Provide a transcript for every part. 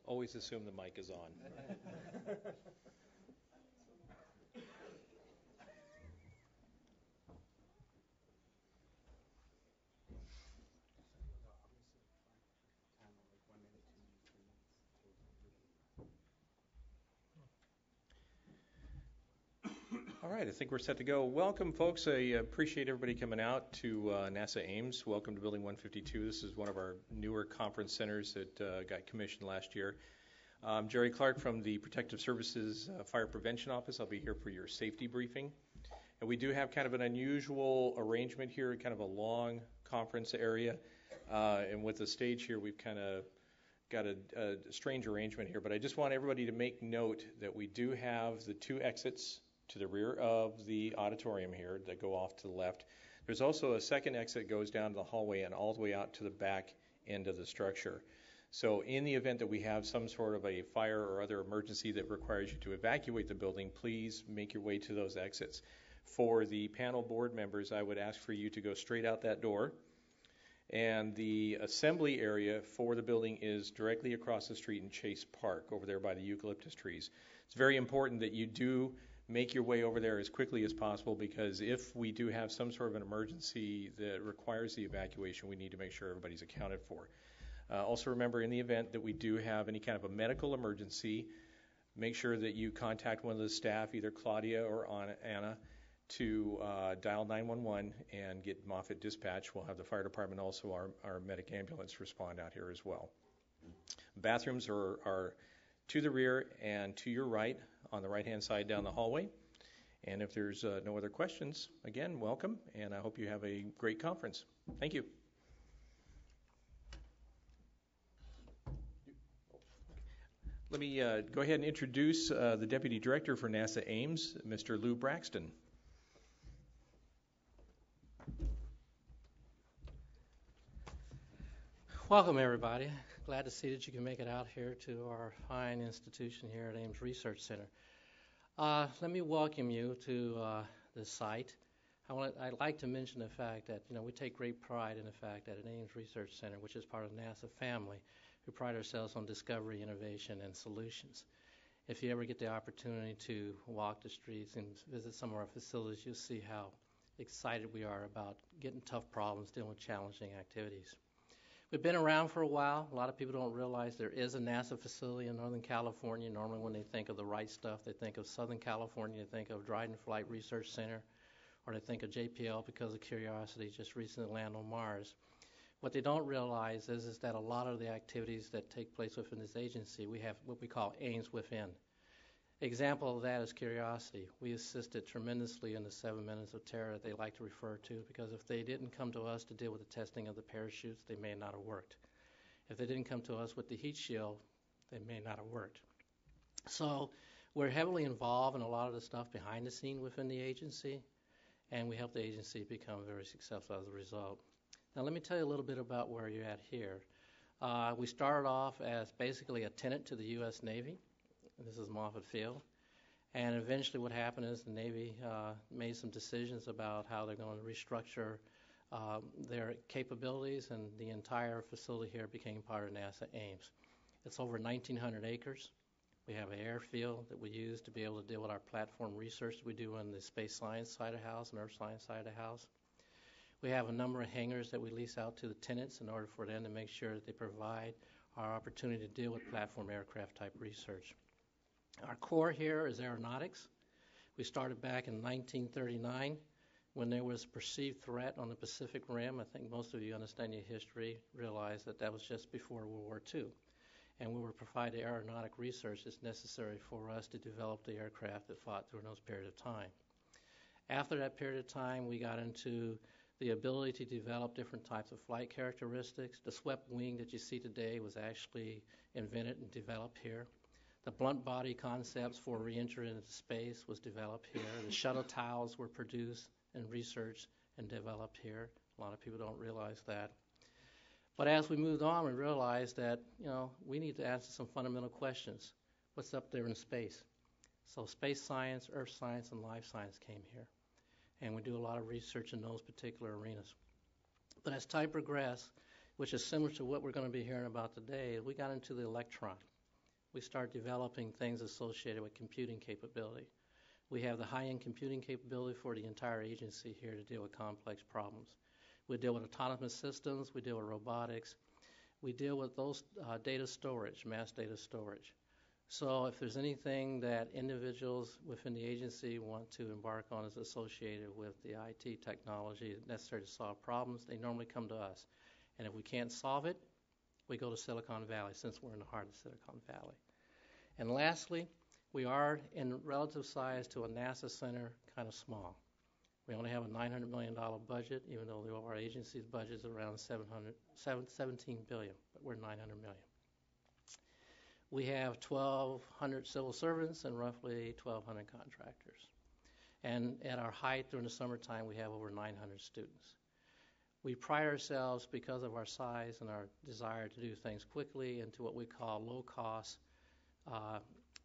Always assume the mic is on. All right, I think we're set to go. Welcome, folks. I appreciate everybody coming out to NASA Ames. Welcome to Building 152. This is one of our newer conference centers that got commissioned last year. I'm Jerry Clark from the Protective Services Fire Prevention Office. I'll be here for your safety briefing. And we do have kind of an unusual arrangement here, kind of a long conference area. And with the stage here, we've kind of got a strange arrangement here. But I just want everybody to make note that we do have the two exits to the rear of the auditorium here that go off to the left. There's also a second exit that goes down to the hallway and all the way out to the back end of the structure. So in the event that we have some sort of a fire or other emergency that requires you to evacuate the building, please make your way to those exits. For the panel board members, I would ask for you to go straight out that door. And the assembly area for the building is directly across the street in Chase Park, over there by the eucalyptus trees. It's very important that you do make your way over there as quickly as possible, because if we do have some sort of an emergency that requires the evacuation, we need to make sure everybody's accounted for. Also remember, in the event that we do have any kind of a medical emergency, make sure that you contact one of the staff, either Claudia or Anna, to dial 911 and get Moffett dispatch. We'll have the fire department, also our medic ambulance, respond out here as well. Bathrooms are to the rear and to your right, on the right-hand side down the hallway. And if there's no other questions, again, welcome, and I hope you have a great conference. Thank you. Let me go ahead and introduce the Deputy Director for NASA Ames, Mr. Lou Braxton. Welcome, everybody. Glad to see that you can make it out here to our fine institution here at Ames Research Center. Let me welcome you to this site. I'd like to mention the fact that we take great pride in the fact that at Ames Research Center, which is part of NASA family, we pride ourselves on discovery, innovation, and solutions. If you ever get the opportunity to walk the streets and visit some of our facilities, you'll see how excited we are about getting tough problems, dealing with challenging activities. We've been around for a while. A lot of people don't realize there is a NASA facility in Northern California. Normally when they think of the right stuff, they think of Southern California, they think of Dryden Flight Research Center, or they think of JPL because of Curiosity just recently landed on Mars. What they don't realize is that a lot of the activities that take place within this agency, we have what we call Ames within. Example of that is Curiosity. We assisted tremendously in the 7 minutes of terror that they like to refer to, because if they didn't come to us to deal with the testing of the parachutes, they may not have worked. If they didn't come to us with the heat shield, they may not have worked. So we're heavily involved in a lot of the stuff behind the scene within the agency, and we help the agency become very successful as a result. Now let me tell you a little bit about where you're at here. We started off as basically a tenant to the U.S. Navy. This is Moffett Field. And eventually what happened is the Navy made some decisions about how they're going to restructure their capabilities, and the entire facility here became part of NASA Ames. It's over 1,900 acres. We have an airfield that we use to be able to deal with our platform research that we do on the space science side of the house and earth science side of the house. We have a number of hangars that we lease out to the tenants in order for them to make sure that they provide our opportunity to deal with platform aircraft type research. Our core here is aeronautics. We started back in 1939 when there was a perceived threat on the Pacific Rim. I think most of you understand your history, realize that that was just before World War II. And we were provided aeronautic research that's necessary for us to develop the aircraft that fought during those periods of time. After that period of time, we got into the ability to develop different types of flight characteristics. The swept wing that you see today was actually invented and developed here. The blunt body concepts for re-entry into space was developed here. The shuttle tiles were produced and researched and developed here. A lot of people don't realize that. But as we moved on, we realized that, we need to answer some fundamental questions. What's up there in space? So space science, earth science, and life science came here. And we do a lot of research in those particular arenas. But as time progressed, which is similar to what we're going to be hearing about today. We got into the electron. We start developing things associated with computing capability. We have the high-end computing capability for the entire agency here to deal with complex problems. We deal with autonomous systems. We deal with robotics. We deal with those data storage, mass data storage. So if there's anything that individuals within the agency want to embark on is associated with the IT technology necessary to solve problems, they normally come to us. And if we can't solve it, we go to Silicon Valley, since we're in the heart of Silicon Valley. And lastly, we are, in relative size to a NASA center, kind of small. We only have a $900 million budget, even though the overall agency's budget is around $17 billion, but we're $900 million. We have 1,200 civil servants and roughly 1,200 contractors. And at our height during the summertime, we have over 900 students. We pride ourselves, because of our size and our desire to do things quickly, into what we call low-cost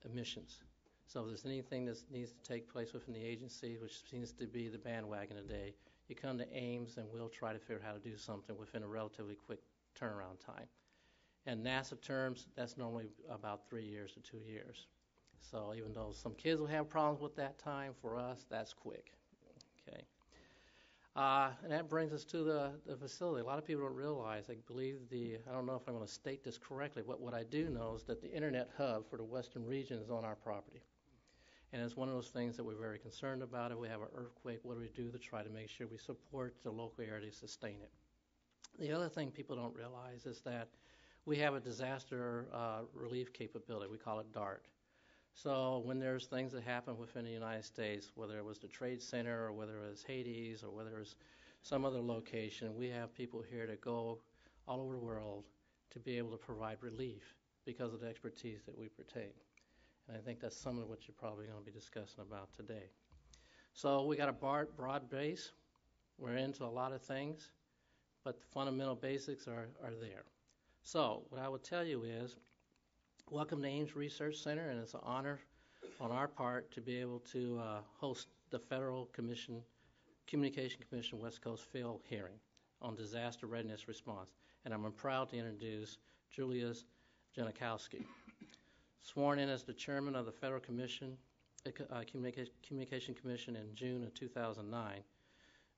emissions. So if there's anything that needs to take place within the agency, which seems to be the bandwagon today, you come to Ames and we'll try to figure out how to do something within a relatively quick turnaround time. In NASA terms, that's normally about 3 years to 2 years. So even though some kids will have problems with that time, for us, that's quick. Okay. And that brings us to the facility. A lot of people don't realize, I don't know if I'm going to state this correctly, but what I do know is that the internet hub for the western region is on our property. And it's one of those things that we're very concerned about. If we have an earthquake, what do we do to try to make sure we support the local area to sustain it? The other thing people don't realize is that we have a disaster relief capability. We call it DART. So when there's things that happen within the United States, whether it was the Trade Center or whether it was Hades or whether it was some other location, we have people here that go all over the world to be able to provide relief because of the expertise that we pertain. And I think that's some of what you're probably going to be discussing about today. So we got a broad base. We're into a lot of things, but the fundamental basics are there. So what I will tell you is, welcome to Ames Research Center, and it's an honor on our part to be able to host the Federal Communication Commission West Coast Field hearing on disaster readiness response. And I'm proud to introduce Julius Genachowski. Sworn in as the chairman of the Federal Communication Commission in June of 2009,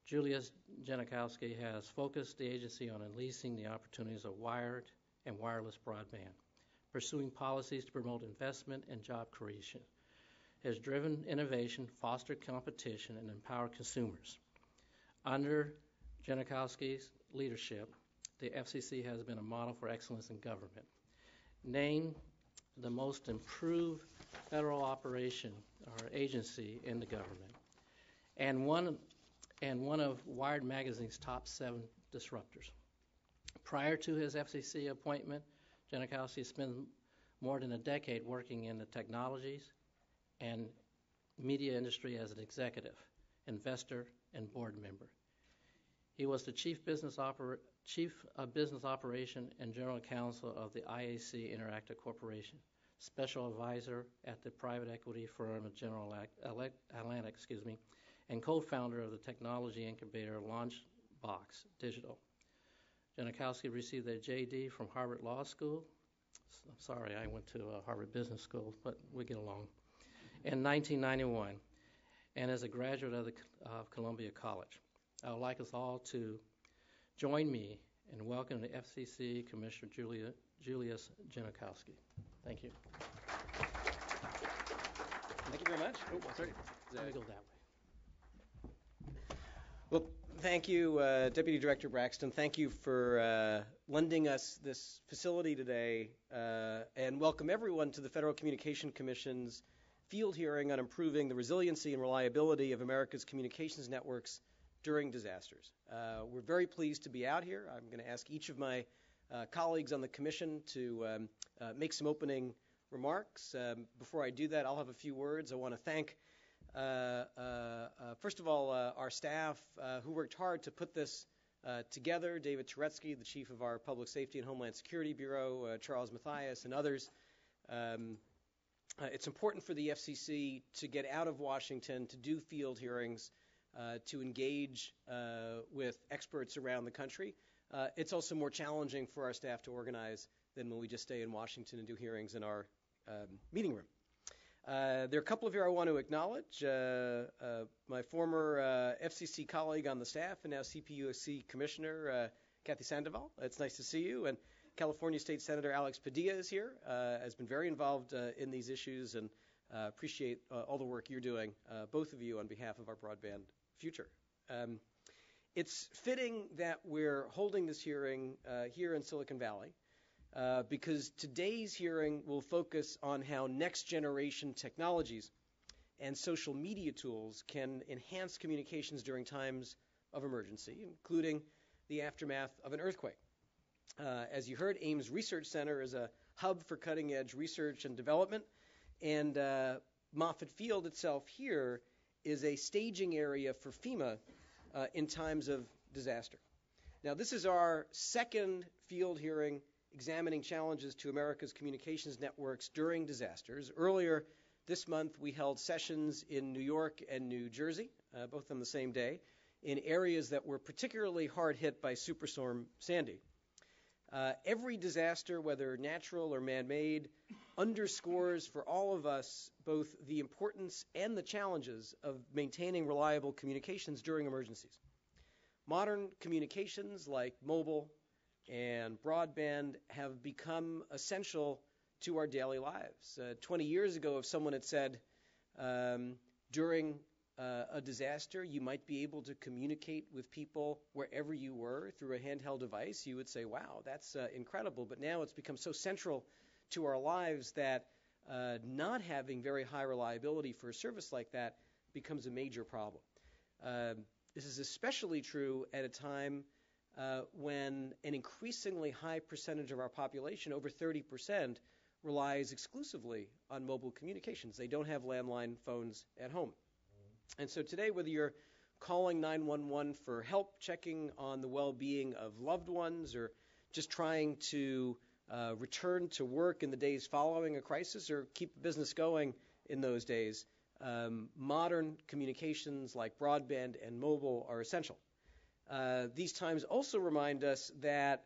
Julius Genachowski has focused the agency on unleashing the opportunities of wired and wireless broadband, pursuing policies to promote investment and job creation, has driven innovation, fostered competition, and empowered consumers. Under Genachowski's leadership, the FCC has been a model for excellence in government. Named the most improved federal operation or agency in the government, and one of Wired Magazine's top 7 disruptors. Prior to his FCC appointment, Genachowski spent more than a decade working in the technologies and media industry as an executive, investor, and board member. He was the chief of business operation and general counsel of the IAC Interactive Corporation, special advisor at the private equity firm of General Atlantic, and co-founder of the technology incubator Launchbox Digital. Genachowski received a JD from Harvard Law School. I'm sorry, I went to Harvard Business School, but we get along. In 1991, and as a graduate of Columbia College. I would like us all to join me in welcoming the FCC Commissioner Julius Genachowski. Thank you. Thank you very much. Oh, sorry. Let me go that way. Well, thank you, Deputy Director Braxton. Thank you for lending us this facility today, and welcome everyone to the Federal Communication Commission's field hearing on improving the resiliency and reliability of America's communications networks during disasters. We're very pleased to be out here. I'm going to ask each of my colleagues on the commission to make some opening remarks. Before I do that, I'll have a few words. I want to thank, first of all, our staff who worked hard to put this together. David Turetsky, the chief of our Public Safety and Homeland Security Bureau, Charles Mathias, and others. It's important for the FCC to get out of Washington, to do field hearings, to engage with experts around the country. It's also more challenging for our staff to organize than when we just stay in Washington and do hearings in our meeting room. There are a couple of you I want to acknowledge. My former FCC colleague on the staff and now CPUSC Commissioner, Kathy Sandoval. It's nice to see you. And California State Senator Alex Padilla is here, has been very involved in these issues, and appreciate all the work you're doing, both of you, on behalf of our broadband future. It's fitting that we're holding this hearing here in Silicon Valley because today's hearing will focus on how next-generation technologies and social media tools can enhance communications during times of emergency, including the aftermath of an earthquake. As you heard, Ames Research Center is a hub for cutting-edge research and development, and Moffett Field itself here is a staging area for FEMA in times of disaster. Now, this is our second field hearing examining challenges to America's communications networks during disasters. Earlier this month, we held sessions in New York and New Jersey, both on the same day, in areas that were particularly hard hit by Superstorm Sandy. Every disaster, whether natural or man-made, underscores for all of us both the importance and the challenges of maintaining reliable communications during emergencies. Modern communications like mobile and broadband have become essential to our daily lives. 20 years ago, if someone had said during a disaster, you might be able to communicate with people wherever you were through a handheld device, you would say, wow, that's incredible. But now it's become so central to our lives that not having very high reliability for a service like that becomes a major problem. This is especially true at a time when an increasingly high percentage of our population, over 30%, relies exclusively on mobile communications. They don't have landline phones at home. And so today, whether you're calling 911 for help, checking on the well-being of loved ones, or just trying to return to work in the days following a crisis or keep business going in those days, modern communications like broadband and mobile are essential. These times also remind us that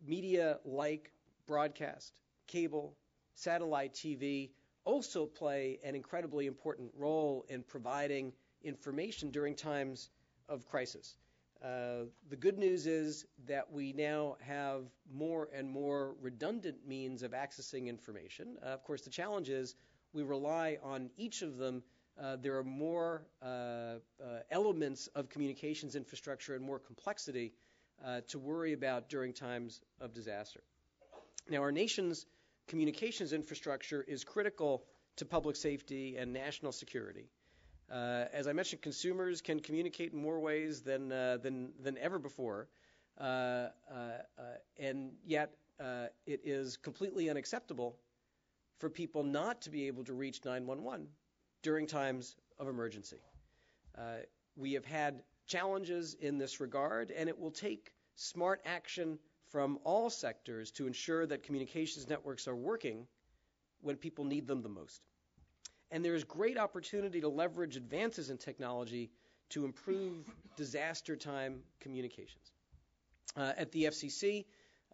media like broadcast, cable, satellite TV also play an incredibly important role in providing information during times of crisis. The good news is that we now have more and more redundant means of accessing information. Of course, the challenge is we rely on each of them. There are more elements of communications infrastructure and more complexity to worry about during times of disaster. Now, our nation's communications infrastructure is critical to public safety and national security. As I mentioned, consumers can communicate in more ways than ever before, and yet it is completely unacceptable for people not to be able to reach 911 during times of emergency. We have had challenges in this regard, and it will take smart action from all sectors to ensure that communications networks are working when people need them the most. And there is great opportunity to leverage advances in technology to improve disaster time communications. At the FCC,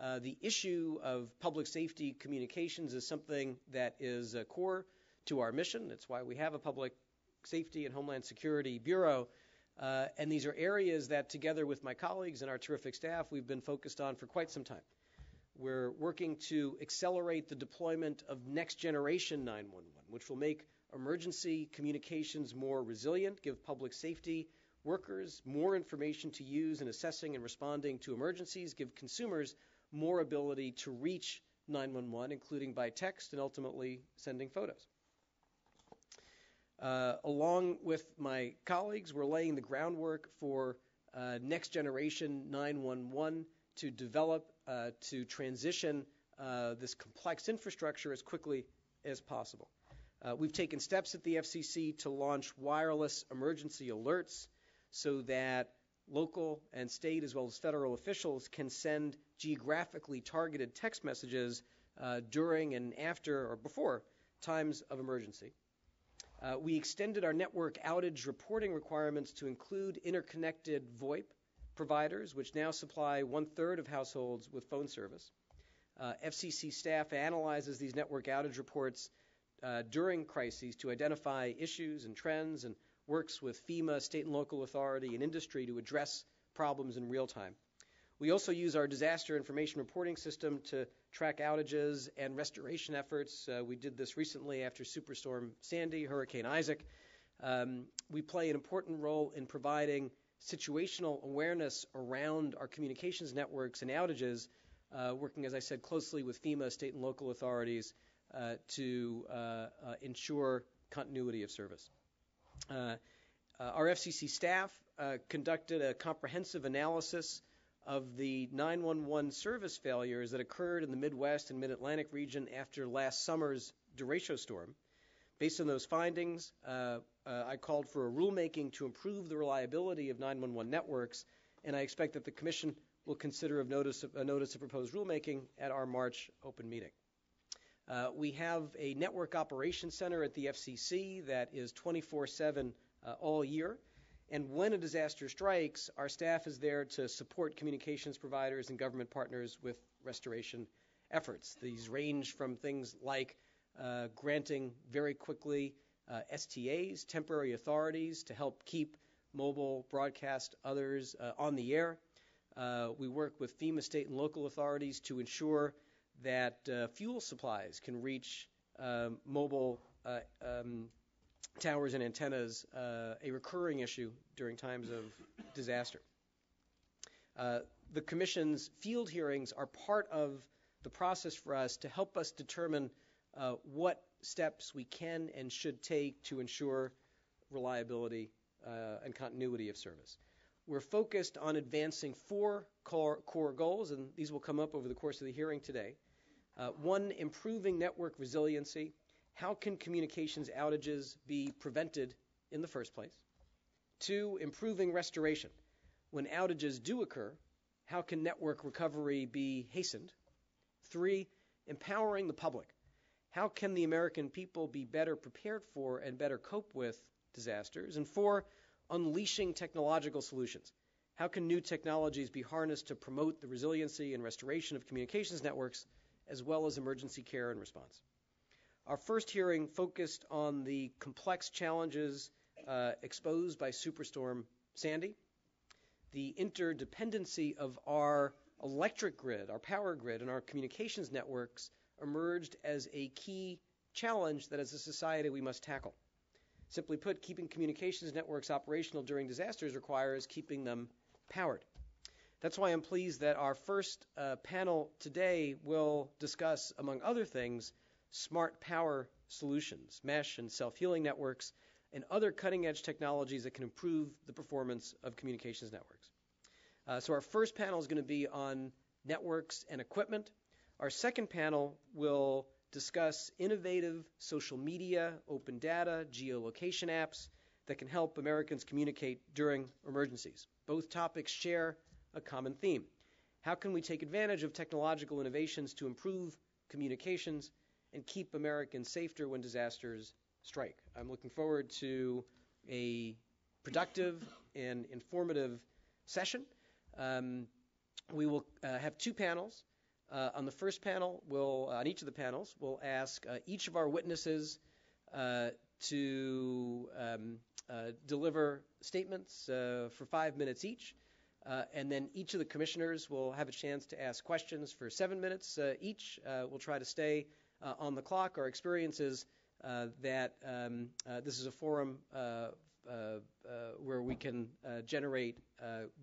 the issue of public safety communications is something that is core to our mission. It's why we have a Public Safety and Homeland Security Bureau. And these are areas that, together with my colleagues and our terrific staff, we've been focused on for quite some time. We're working to accelerate the deployment of next-generation 911, which will make emergency communications more resilient, give public safety workers more information to use in assessing and responding to emergencies, give consumers more ability to reach 911, including by text and ultimately sending photos. Along with my colleagues, we're laying the groundwork for next generation 911 to develop, to transition this complex infrastructure as quickly as possible. We've taken steps at the FCC to launch wireless emergency alerts so that local and state as well as federal officials can send geographically targeted text messages during and after or before times of emergency. We extended our network outage reporting requirements to include interconnected VoIP providers, which now supply 1/3 of households with phone service. FCC staff analyzes these network outage reports during crises to identify issues and trends and works with FEMA, state and local authority, and industry to address problems in real time. We also use our disaster information reporting system to track outages and restoration efforts. We did this recently after Superstorm Sandy, Hurricane Isaac. We play an important role in providing situational awareness around our communications networks and outages, working, as I said, closely with FEMA, state and local authorities to ensure continuity of service. Our FCC staff conducted a comprehensive analysis of the 911 service failures that occurred in the Midwest and Mid-Atlantic region after last summer's derecho storm. Based on those findings, I called for a rulemaking to improve the reliability of 911 networks, and I expect that the Commission will consider a notice of proposed rulemaking at our March open meeting. We have a network operations center at the FCC that is 24/7 all year. And when a disaster strikes, our staff is there to support communications providers and government partners with restoration efforts. These range from things like granting very quickly STAs, temporary authorities, to help keep mobile broadcast others on the air. We work with FEMA, state and local authorities to ensure that fuel supplies can reach mobile towers and antennas, a recurring issue during times of disaster. The Commission's field hearings are part of the process for us to help us determine what steps we can and should take to ensure reliability and continuity of service. We're focused on advancing 4 core goals, and these will come up over the course of the hearing today. 1, improving network resiliency. How can communications outages be prevented in the first place? 2, improving restoration. When outages do occur, how can network recovery be hastened? 3, empowering the public. How can the American people be better prepared for and better cope with disasters? And 4, unleashing technological solutions. How can new technologies be harnessed to promote the resiliency and restoration of communications networks, as well as emergency care and response? Our first hearing focused on the complex challenges exposed by Superstorm Sandy. The interdependency of our electric grid, our power grid, and our communications networks emerged as a key challenge that as a society we must tackle. Simply put, keeping communications networks operational during disasters requires keeping them powered. That's why I'm pleased that our first panel today will discuss, among other things, smart power solutions, mesh and self-healing networks, and other cutting-edge technologies that can improve the performance of communications networks. So our first panel is going to be on networks and equipment. Our second panel will discuss innovative social media, open data, geolocation apps that can help Americans communicate during emergencies. Both topics share a common theme. How can we take advantage of technological innovations to improve communications and keep Americans safer when disasters strike? I'm looking forward to a productive and informative session. We will have 2 panels. On the first panel, on each of the panels, we'll ask each of our witnesses to deliver statements for 5 minutes each. And then each of the commissioners will have a chance to ask questions for 7 minutes each. We'll try to stay on the clock. Our experience is that this is a forum where we can generate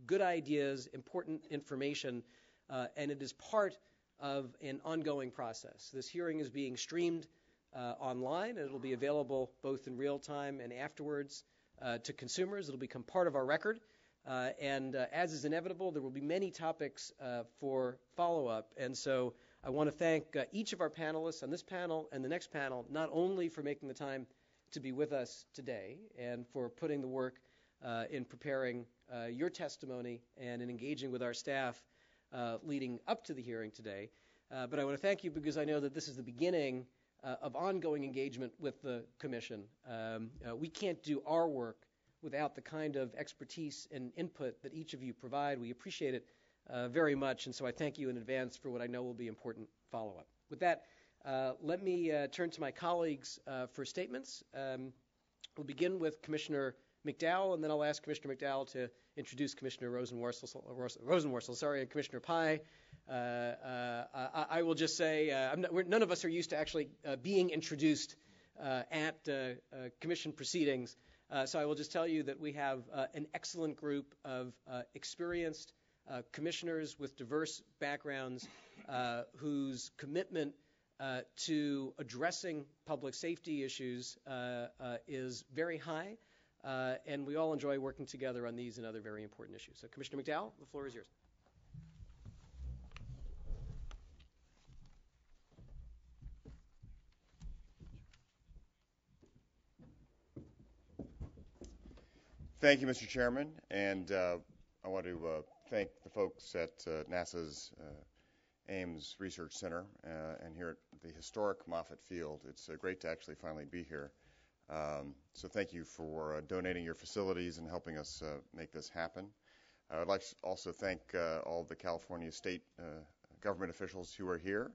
good ideas, important information, and it is part of an ongoing process. This hearing is being streamed online, and it will be available both in real time and afterwards to consumers. It will become part of our record. And as is inevitable, there will be many topics for follow-up. And so I want to thank each of our panelists on this panel and the next panel, not only for making the time to be with us today and for putting the work in preparing your testimony and in engaging with our staff leading up to the hearing today, but I want to thank you because I know that this is the beginning of ongoing engagement with the Commission. We can't do our work without the kind of expertise and input that each of you provide. We appreciate it very much, and so I thank you in advance for what I know will be important follow-up. With that, let me turn to my colleagues for statements. We'll begin with Commissioner McDowell, and then I'll ask Commissioner McDowell to introduce Commissioner Rosenworcel, and Commissioner Pai. I will just say none of us are used to actually being introduced at commission proceedings, so I will just tell you that we have an excellent group of experienced commissioners with diverse backgrounds whose commitment to addressing public safety issues is very high, and we all enjoy working together on these and other very important issues. So, Commissioner McDowell, the floor is yours. Thank you, Mr. Chairman, and I want to thank the folks at NASA's Ames Research Center and here at the historic Moffett Field. It's great to actually finally be here. So thank you for donating your facilities and helping us make this happen. I'd like to also thank all the California state government officials who are here,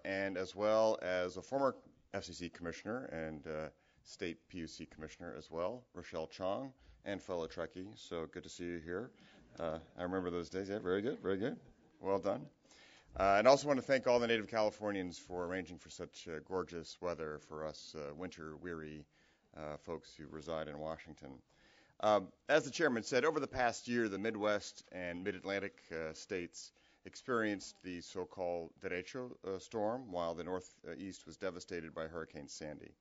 and as well as a former FCC commissioner and state PUC commissioner as well, Rochelle Chong, and fellow Trekkie. So good to see you here. I remember those days. Yeah, very good, very good. Well done. And also want to thank all the Native Californians for arranging for such gorgeous weather for us winter-weary folks who reside in Washington. As the chairman said, over the past year, the Midwest and Mid-Atlantic states experienced the so-called derecho storm, while the Northeast was devastated by Hurricane Sandy.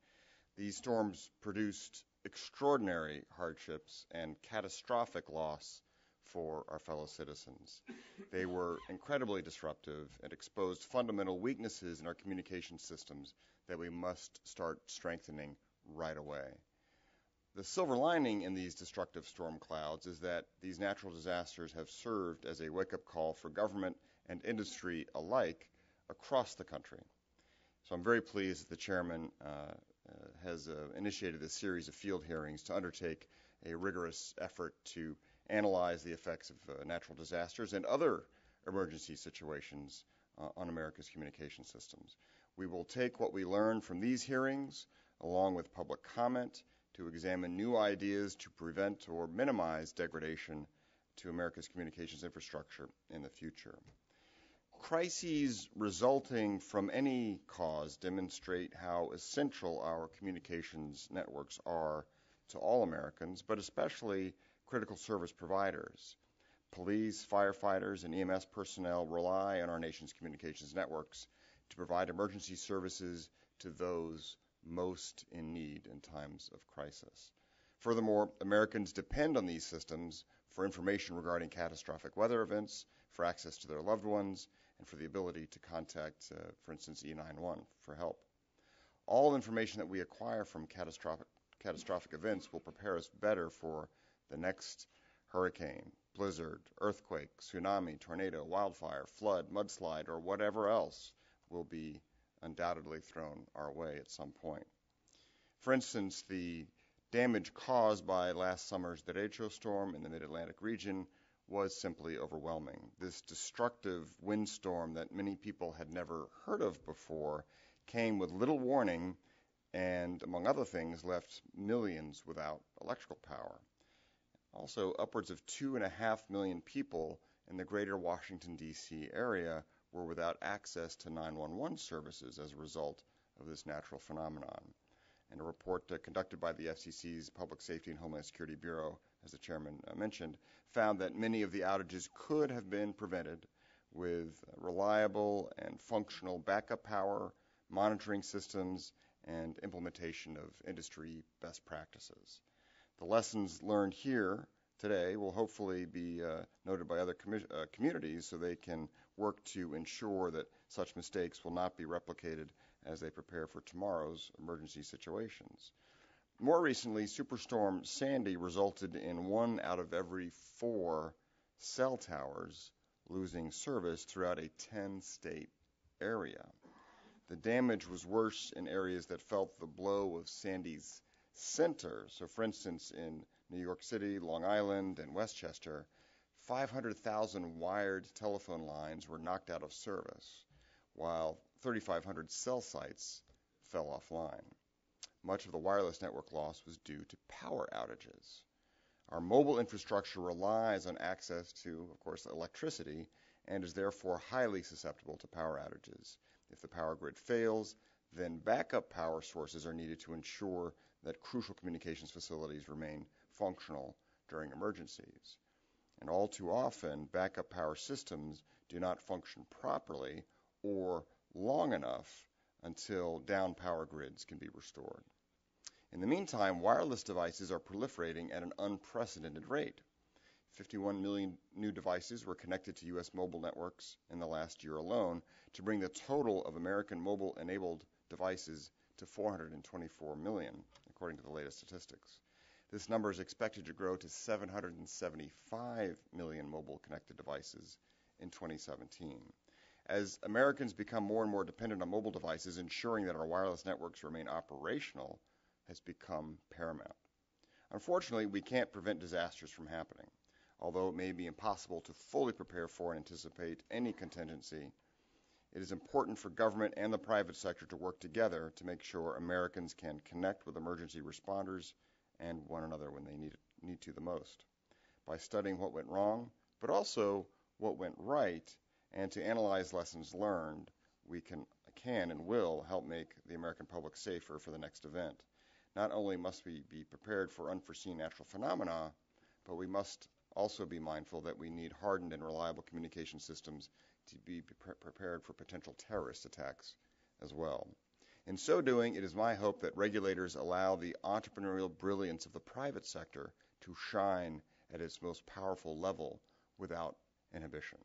These storms produced extraordinary hardships and catastrophic loss for our fellow citizens. They were incredibly disruptive and exposed fundamental weaknesses in our communication systems that we must start strengthening right away. The silver lining in these destructive storm clouds is that these natural disasters have served as a wake-up call for government and industry alike across the country. So I'm very pleased that the chairman has initiated a series of field hearings to undertake a rigorous effort to analyze the effects of natural disasters and other emergency situations on America's communication systems. We will take what we learn from these hearings, along with public comment, to examine new ideas to prevent or minimize degradation to America's communications infrastructure in the future. Crises resulting from any cause demonstrate how essential our communications networks are to all Americans, but especially critical service providers. Police, firefighters, and EMS personnel rely on our nation's communications networks to provide emergency services to those most in need in times of crisis. Furthermore, Americans depend on these systems for information regarding catastrophic weather events, for access to their loved ones, and for the ability to contact, for instance, E911 for help. All information that we acquire from catastrophic events will prepare us better for the next hurricane, blizzard, earthquake, tsunami, tornado, wildfire, flood, mudslide, or whatever else will be undoubtedly thrown our way at some point. For instance, the damage caused by last summer's derecho storm in the Mid-Atlantic region was simply overwhelming. This destructive windstorm that many people had never heard of before came with little warning and, among other things, left millions without electrical power. Also, upwards of 2.5 million people in the greater Washington, D.C. area were without access to 911 services as a result of this natural phenomenon. And a report conducted by the FCC's Public Safety and Homeland Security Bureau, as the chairman mentioned, found that many of the outages could have been prevented with reliable and functional backup power, monitoring systems, and implementation of industry best practices. The lessons learned here today will hopefully be noted by other communities so they can work to ensure that such mistakes will not be replicated as they prepare for tomorrow's emergency situations. More recently, Superstorm Sandy resulted in 1 out of every 4 cell towers losing service throughout a 10-state area. The damage was worse in areas that felt the blow of Sandy's center. So, for instance, in New York City, Long Island, and Westchester, 500,000 wired telephone lines were knocked out of service, while 3,500 cell sites fell offline. Much of the wireless network loss was due to power outages. Our mobile infrastructure relies on access to, of course, electricity and is therefore highly susceptible to power outages. If the power grid fails, then backup power sources are needed to ensure that crucial communications facilities remain functional during emergencies. And all too often, backup power systems do not function properly or long enough until down power grids can be restored. In the meantime, wireless devices are proliferating at an unprecedented rate. 51 million new devices were connected to U.S. mobile networks in the last year alone, to bring the total of American mobile-enabled devices to 424 million, according to the latest statistics. This number is expected to grow to 775 million mobile-connected devices in 2017. As Americans become more and more dependent on mobile devices, ensuring that our wireless networks remain operational has become paramount. Unfortunately, we can't prevent disasters from happening. Although it may be impossible to fully prepare for and anticipate any contingency, it is important for government and the private sector to work together to make sure Americans can connect with emergency responders and one another when they need to the most. By studying what went wrong, but also what went right, and to analyze lessons learned, we can and will help make the American public safer for the next event. Not only must we be prepared for unforeseen natural phenomena, but we must also be mindful that we need hardened and reliable communication systems to be prepared for potential terrorist attacks as well. In so doing, it is my hope that regulators allow the entrepreneurial brilliance of the private sector to shine at its most powerful level without inhibition.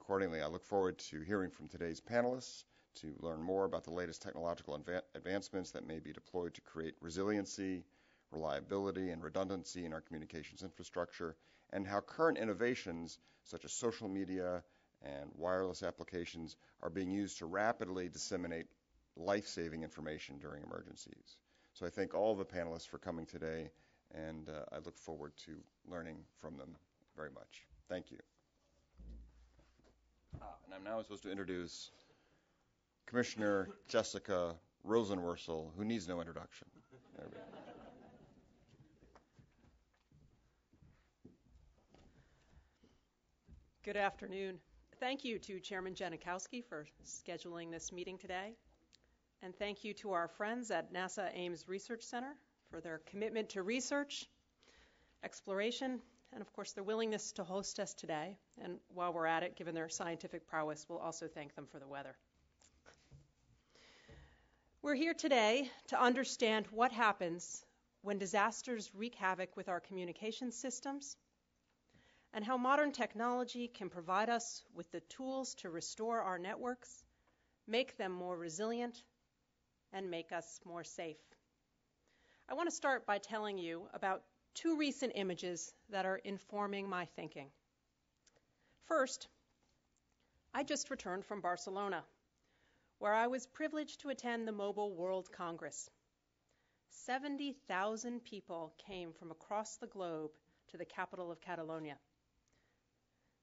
Accordingly, I look forward to hearing from today's panelists to learn more about the latest technological advancements that may be deployed to create resiliency, reliability, and redundancy in our communications infrastructure, and how current innovations such as social media and wireless applications are being used to rapidly disseminate life-saving information during emergencies. So I thank all the panelists for coming today, and I look forward to learning from them very much. Thank you. And I'm now supposed to introduce Commissioner Jessica Rosenworcel, who needs no introduction. There we go. Good afternoon. Thank you to Chairman Janikowski for scheduling this meeting today. And thank you to our friends at NASA Ames Research Center for their commitment to research, exploration, and of course their willingness to host us today. And while we're at it, given their scientific prowess, we'll also thank them for the weather. We're here today to understand what happens when disasters wreak havoc with our communication systems, and how modern technology can provide us with the tools to restore our networks, make them more resilient, and make us more safe. I want to start by telling you about two recent images that are informing my thinking. First, I just returned from Barcelona, where I was privileged to attend the Mobile World Congress. 70,000 people came from across the globe to the capital of Catalonia.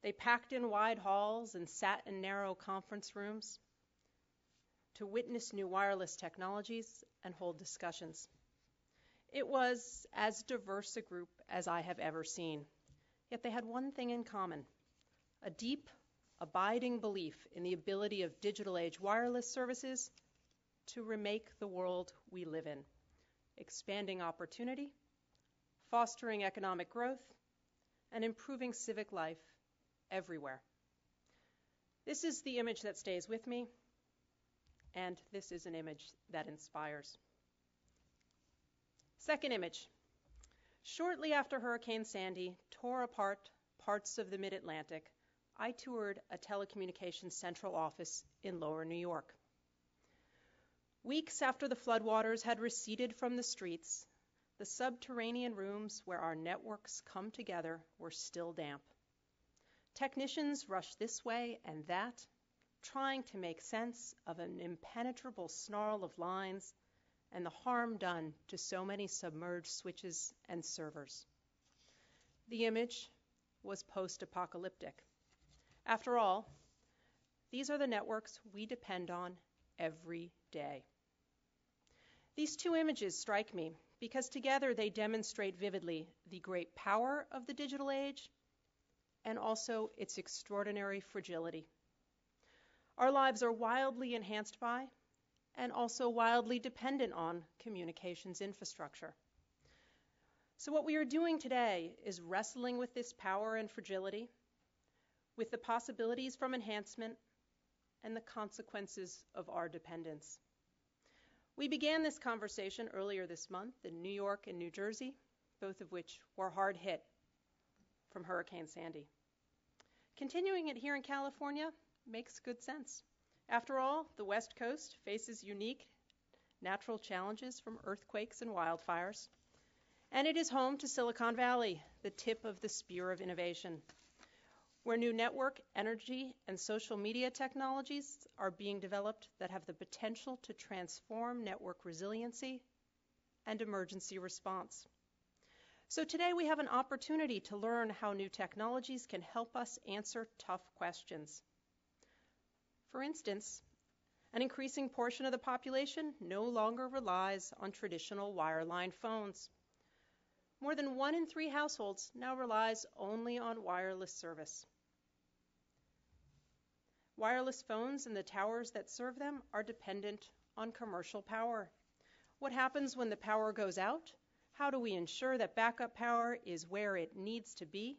They packed in wide halls and sat in narrow conference rooms to witness new wireless technologies and hold discussions. It was as diverse a group as I have ever seen, yet they had one thing in common: a deep, abiding belief in the ability of digital age wireless services to remake the world we live in, expanding opportunity, fostering economic growth, and improving civic life everywhere. This is the image that stays with me, and this is an image that inspires. Second image. Shortly after Hurricane Sandy tore apart parts of the Mid-Atlantic, I toured a telecommunications central office in Lower New York. Weeks after the floodwaters had receded from the streets, the subterranean rooms where our networks come together were still damp. Technicians rushed this way and that, trying to make sense of an impenetrable snarl of lines and the harm done to so many submerged switches and servers. The image was post-apocalyptic. After all, these are the networks we depend on every day. These two images strike me because together they demonstrate vividly the great power of the digital age and also its extraordinary fragility. Our lives are wildly enhanced by and also wildly dependent on communications infrastructure. So what we are doing today is wrestling with this power and fragility, with the possibilities from enhancement and the consequences of our dependence. We began this conversation earlier this month in New York and New Jersey, both of which were hard hit from Hurricane Sandy. Continuing it here in California makes good sense. After all, the West Coast faces unique natural challenges from earthquakes and wildfires, and it is home to Silicon Valley, the tip of the spear of innovation, where new network, energy, and social media technologies are being developed that have the potential to transform network resiliency and emergency response. So today we have an opportunity to learn how new technologies can help us answer tough questions. For instance, an increasing portion of the population no longer relies on traditional wireline phones. More than 1 in 3 households now relies only on wireless service. Wireless phones and the towers that serve them are dependent on commercial power. What happens when the power goes out? How do we ensure that backup power is where it needs to be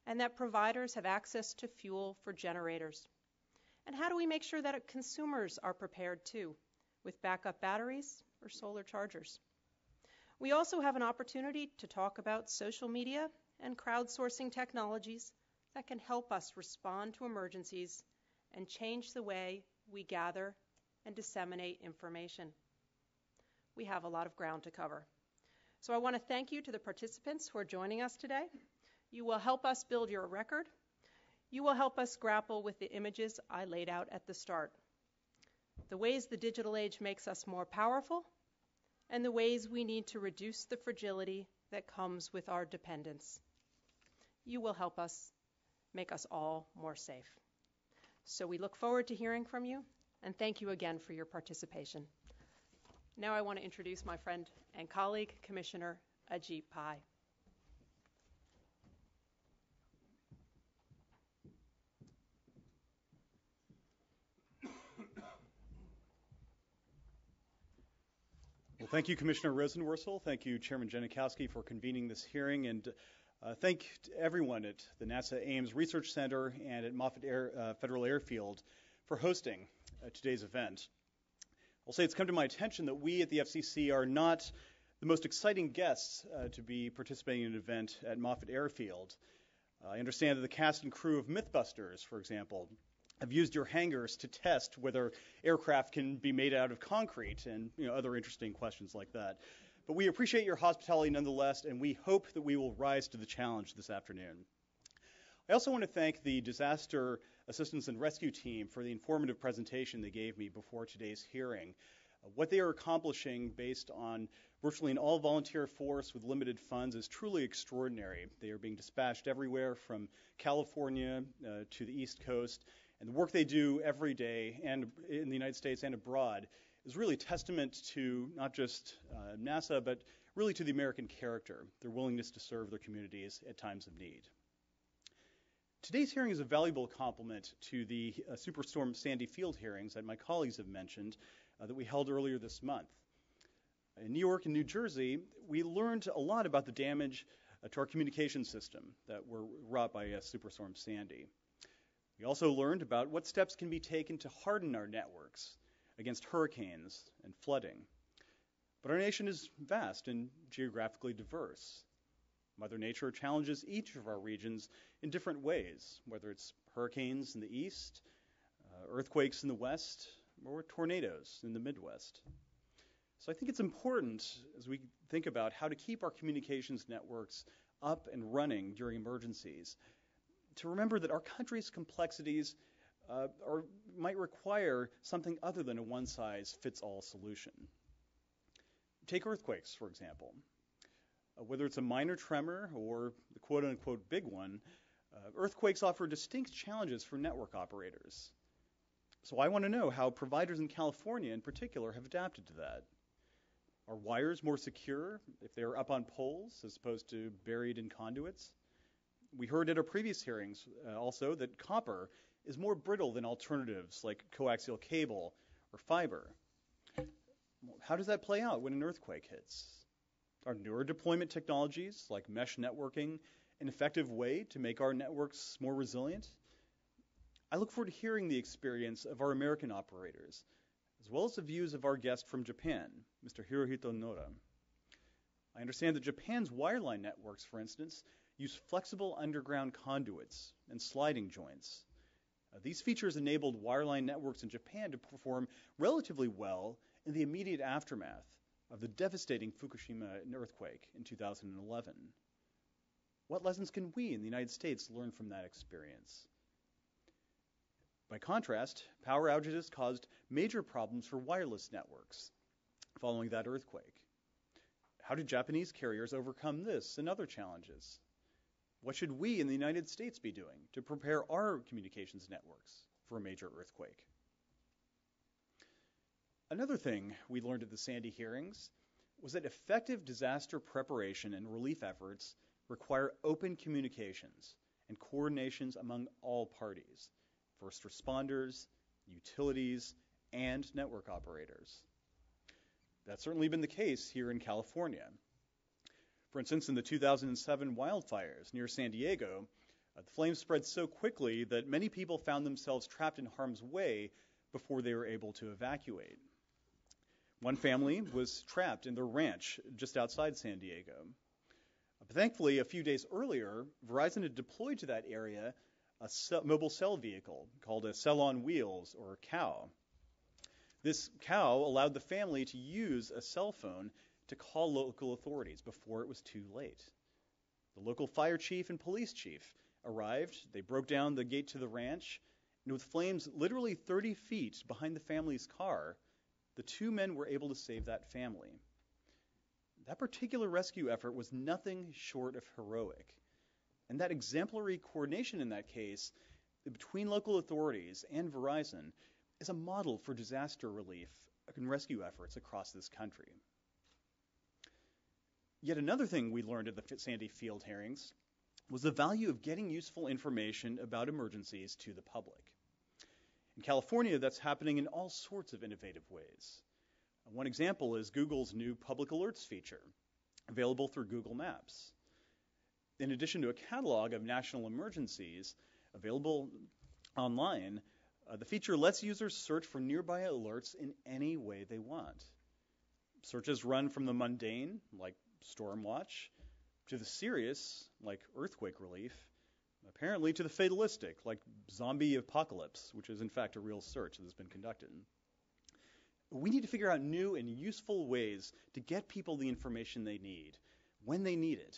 and that providers have access to fuel for generators? And how do we make sure that consumers are prepared too, with backup batteries or solar chargers? We also have an opportunity to talk about social media and crowdsourcing technologies that can help us respond to emergencies and change the way we gather and disseminate information. We have a lot of ground to cover. So I want to thank you to the participants who are joining us today. You will help us build your record. You will help us grapple with the images I laid out at the start. The ways the digital age makes us more powerful and the ways we need to reduce the fragility that comes with our dependence. You will help us make us all more safe. So we look forward to hearing from you, and thank you again for your participation. Now I want to introduce my friend and colleague, Commissioner Ajit Pai. Well, thank you, Commissioner Rosenworcel. Thank you, Chairman Janikowski, for convening this hearing, and thank everyone at the NASA Ames Research Center and at Moffett Federal Airfield for hosting today's event. I'll say it's come to my attention that we at the FCC are not the most exciting guests to be participating in an event at Moffett Airfield. I understand that the cast and crew of Mythbusters, for example, have used your hangars to test whether aircraft can be made out of concrete and other interesting questions like that. But we appreciate your hospitality nonetheless, and we hope that we will rise to the challenge this afternoon. I also want to thank the Disaster Assistance and Rescue Team for the informative presentation they gave me before today's hearing. What they are accomplishing based on virtually an all-volunteer force with limited funds is truly extraordinary. They are being dispatched everywhere from California to the East Coast, and the work they do every day and in the United States and abroad is really a testament to not just NASA, but really to the American character, their willingness to serve their communities at times of need. Today's hearing is a valuable complement to the Superstorm Sandy field hearings that my colleagues have mentioned that we held earlier this month. In New York and New Jersey, we learned a lot about the damage to our communication system that were wrought by Superstorm Sandy. We also learned about what steps can be taken to harden our networks against hurricanes and flooding. But our nation is vast and geographically diverse. Mother Nature challenges each of our regions in different ways, whether it's hurricanes in the east, earthquakes in the west, or tornadoes in the Midwest. So I think it's important as we think about how to keep our communications networks up and running during emergencies to remember that our country's complexities might require something other than a one-size-fits-all solution. Take earthquakes, for example. Whether it's a minor tremor or the quote-unquote big one, earthquakes offer distinct challenges for network operators. So I want to know how providers in California in particular have adapted to that. Are wires more secure if they're up on poles as opposed to buried in conduits? We heard at our previous hearings also that copper is more brittle than alternatives like coaxial cable or fiber. How does that play out when an earthquake hits? Are newer deployment technologies like mesh networking an effective way to make our networks more resilient? I look forward to hearing the experience of our American operators, as well as the views of our guest from Japan, Mr. Hirohito Nora. I understand that Japan's wireline networks, for instance, use flexible underground conduits and sliding joints. These features enabled wireline networks in Japan to perform relatively well in the immediate aftermath of the devastating Fukushima earthquake in 2011. What lessons can we in the United States learn from that experience? By contrast, power outages caused major problems for wireless networks following that earthquake. How did Japanese carriers overcome this and other challenges? What should we in the United States be doing to prepare our communications networks for a major earthquake? Another thing we learned at the Sandy hearings was that effective disaster preparation and relief efforts require open communications and coordinations among all parties, first responders, utilities, and network operators. That's certainly been the case here in California. For instance, in the 2007 wildfires near San Diego, the flames spread so quickly that many people found themselves trapped in harm's way before they were able to evacuate. One family was trapped in their ranch just outside San Diego. But thankfully, a few days earlier, Verizon had deployed to that area a mobile cell vehicle called a cell on wheels, or COW. This COW allowed the family to use a cell phone to call local authorities before it was too late. The local fire chief and police chief arrived. They broke down the gate to the ranch, and with flames literally 30 feet behind the family's car, the two men were able to save that family. That particular rescue effort was nothing short of heroic. And that exemplary coordination in that case between local authorities and Verizon is a model for disaster relief and rescue efforts across this country. Yet another thing we learned at the Sandy Field hearings was the value of getting useful information about emergencies to the public. In California, that's happening in all sorts of innovative ways. One example is Google's new public alerts feature, available through Google Maps. In addition to a catalog of national emergencies available online, the feature lets users search for nearby alerts in any way they want. Searches run from the mundane, like storm watch, to the serious, like earthquake relief, apparently to the fatalistic, like zombie apocalypse, which is in fact a real search that has been conducted. We need to figure out new and useful ways to get people the information they need, when they need it.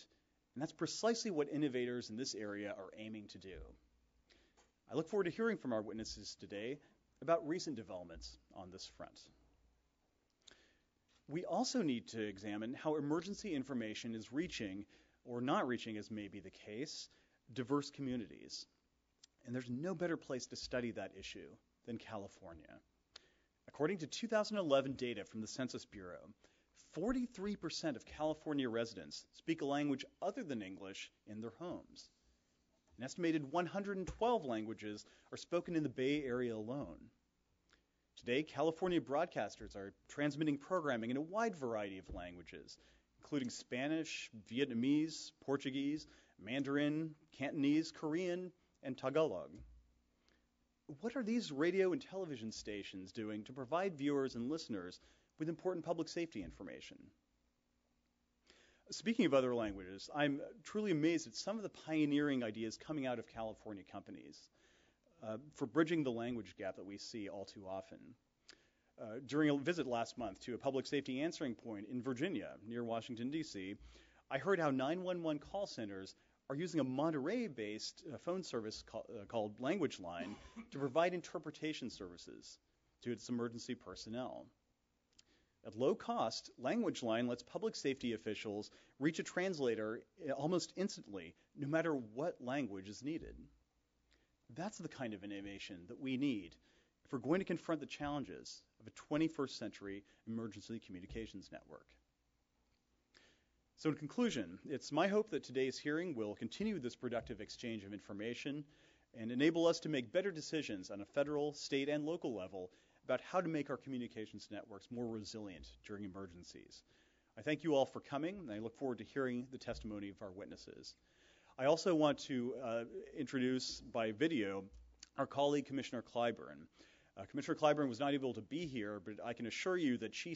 And that's precisely what innovators in this area are aiming to do. I look forward to hearing from our witnesses today about recent developments on this front. We also need to examine how emergency information is reaching, or not reaching as may be the case, diverse communities. And there's no better place to study that issue than California. According to 2011 data from the Census Bureau, 43% of California residents speak a language other than English in their homes. An estimated 112 languages are spoken in the Bay Area alone. Today, California broadcasters are transmitting programming in a wide variety of languages, including Spanish, Vietnamese, Portuguese, Mandarin, Cantonese, Korean, and Tagalog. What are these radio and television stations doing to provide viewers and listeners with important public safety information? Speaking of other languages, I'm truly amazed at some of the pioneering ideas coming out of California companies for bridging the language gap that we see all too often. During a visit last month to a public safety answering point in Virginia, near Washington, D.C., I heard how 911 call centers are using a Monterey-based phone service called Language Line to provide interpretation services to its emergency personnel. At low cost, LanguageLine lets public safety officials reach a translator almost instantly, no matter what language is needed. That's the kind of innovation that we need if we're going to confront the challenges of a 21st century emergency communications network. So in conclusion, it's my hope that today's hearing will continue this productive exchange of information and enable us to make better decisions on a federal, state, and local level about how to make our communications networks more resilient during emergencies. I thank you all for coming, and I look forward to hearing the testimony of our witnesses. I also want to introduce by video our colleague, Commissioner Clyburn. Commissioner Clyburn was not able to be here, but I can assure you that she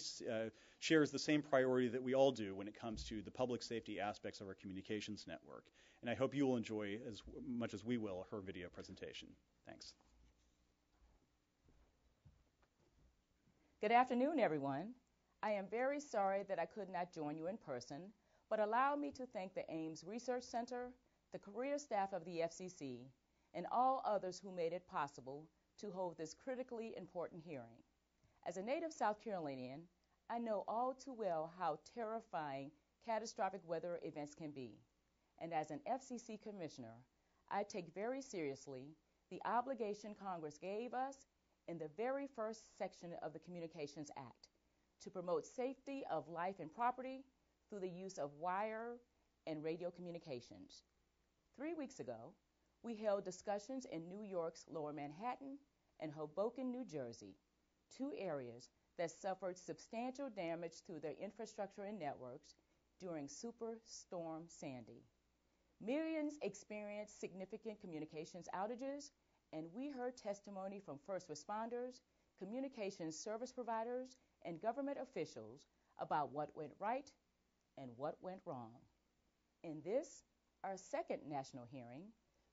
shares the same priority that we all do when it comes to the public safety aspects of our communications network. And I hope you will enjoy as much as we will her video presentation. Thanks. Good afternoon, everyone. I am very sorry that I could not join you in person, but allow me to thank the Ames Research Center, the career staff of the FCC, and all others who made it possible to hold this critically important hearing. As a native South Carolinian, I know all too well how terrifying catastrophic weather events can be. And as an FCC commissioner, I take very seriously the obligation Congress gave us in the very first section of the Communications Act to promote safety of life and property through the use of wire and radio communications. 3 weeks ago, we held discussions in New York's Lower Manhattan and Hoboken, New Jersey, 2 areas that suffered substantial damage to their infrastructure and networks during Superstorm Sandy. Millions experienced significant communications outages, and we heard testimony from first responders, communications service providers, and government officials about what went right and what went wrong. In this, our second national hearing,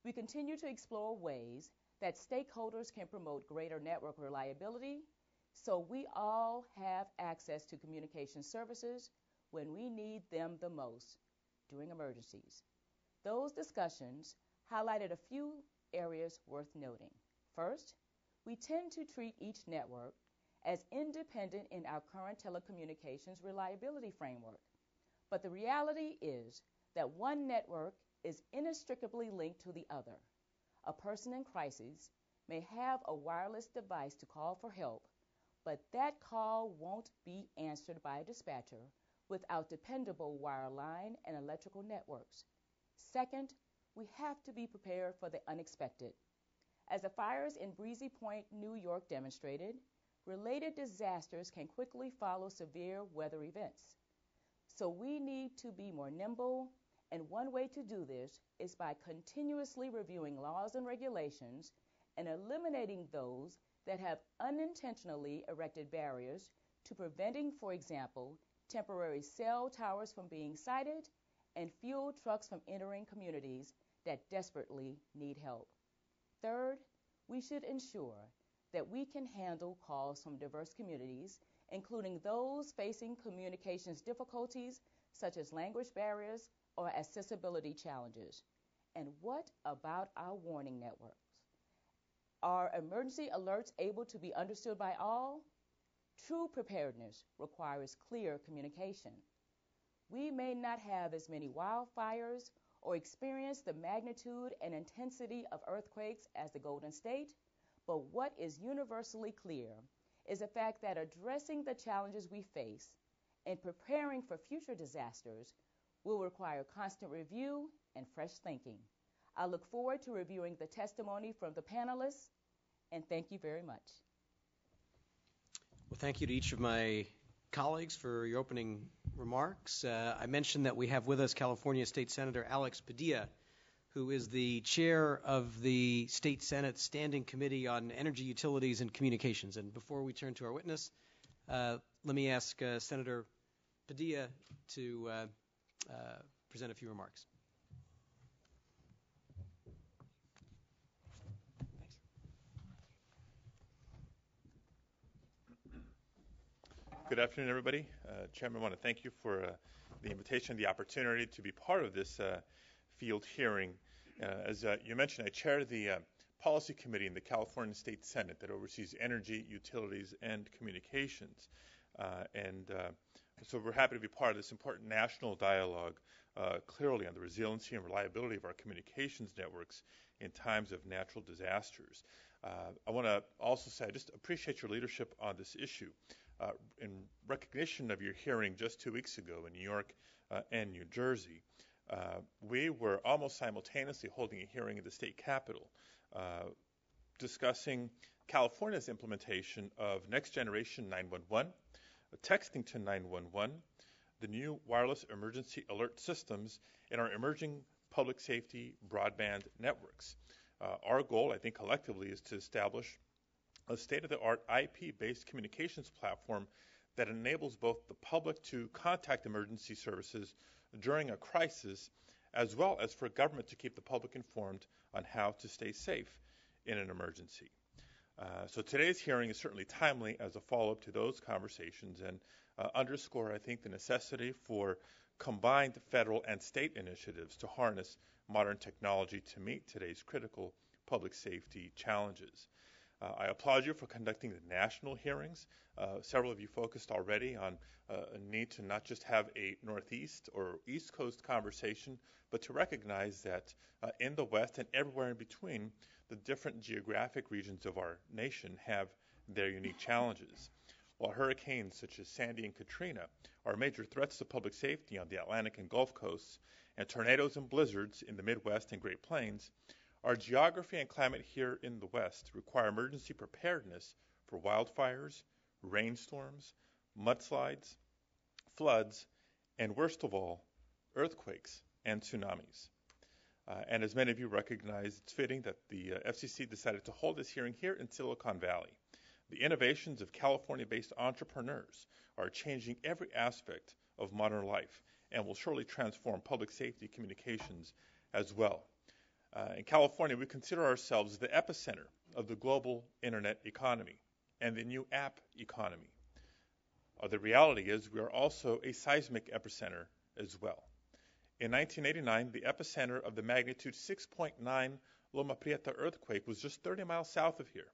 we continue to explore ways that stakeholders can promote greater network reliability so we all have access to communication services when we need them the most during emergencies. Those discussions highlighted a few areas worth noting. First, we tend to treat each network as independent in our current telecommunications reliability framework. But the reality is that one network is inextricably linked to the other. A person in crisis may have a wireless device to call for help, but that call won't be answered by a dispatcher without dependable wireline and electrical networks. Second, we have to be prepared for the unexpected. As the fires in Breezy Point, New York demonstrated, related disasters can quickly follow severe weather events. So we need to be more nimble, and one way to do this is by continuously reviewing laws and regulations and eliminating those that have unintentionally erected barriers to preventing, for example, temporary cell towers from being sited and fuel trucks from entering communities that desperately need help. Third, we should ensure that we can handle calls from diverse communities, including those facing communications difficulties such as language barriers or accessibility challenges. And what about our warning networks? Are emergency alerts able to be understood by all? True preparedness requires clear communication. We may not have as many wildfires or experience the magnitude and intensity of earthquakes as the Golden State, but what is universally clear is the fact that addressing the challenges we face and preparing for future disasters will require constant review and fresh thinking. I look forward to reviewing the testimony from the panelists, and thank you very much. Well, thank you to each of my colleagues for your opening remarks. I mentioned that we have with us California State Senator Alex Padilla, who is the chair of the State Senate Standing Committee on Energy, Utilities, and Communications. And before we turn to our witness, let me ask Senator Padilla to present a few remarks. Good afternoon, everybody. Chairman, I want to thank you for the invitation, the opportunity to be part of this field hearing. As you mentioned, I chair the Policy Committee in the California State Senate that oversees energy, utilities, and communications. So we're happy to be part of this important national dialogue, clearly on the resiliency and reliability of our communications networks in times of natural disasters. I want to also say I just appreciate your leadership on this issue. In recognition of your hearing just 2 weeks ago in New York and New Jersey, we were almost simultaneously holding a hearing in the state capitol discussing California's implementation of Next Generation 911, texting to 911, the new wireless emergency alert systems, and our emerging public safety broadband networks. Our goal, I think collectively, is to establish a state-of-the-art IP-based communications platform that enables both the public to contact emergency services during a crisis, as well as for government to keep the public informed on how to stay safe in an emergency. So today's hearing is certainly timely as a follow-up to those conversations and underscore, I think, the necessity for combined federal and state initiatives to harness modern technology to meet today's critical public safety challenges. I applaud you for conducting the national hearings. Several of you focused already on a need to not just have a Northeast or East Coast conversation, but to recognize that in the West and everywhere in between, the different geographic regions of our nation have their unique challenges. While hurricanes such as Sandy and Katrina are major threats to public safety on the Atlantic and Gulf coasts, and tornadoes and blizzards in the Midwest and Great Plains, our geography and climate here in the West require emergency preparedness for wildfires, rainstorms, mudslides, floods, and worst of all, earthquakes and tsunamis. And as many of you recognize, it's fitting that the FCC decided to hold this hearing here in Silicon Valley. The innovations of California-based entrepreneurs are changing every aspect of modern life and will surely transform public safety communications as well. In California, we consider ourselves the epicenter of the global internet economy and the new app economy. The reality is we are also a seismic epicenter as well. In 1989, the epicenter of the magnitude 6.9 Loma Prieta earthquake was just 30 miles south of here.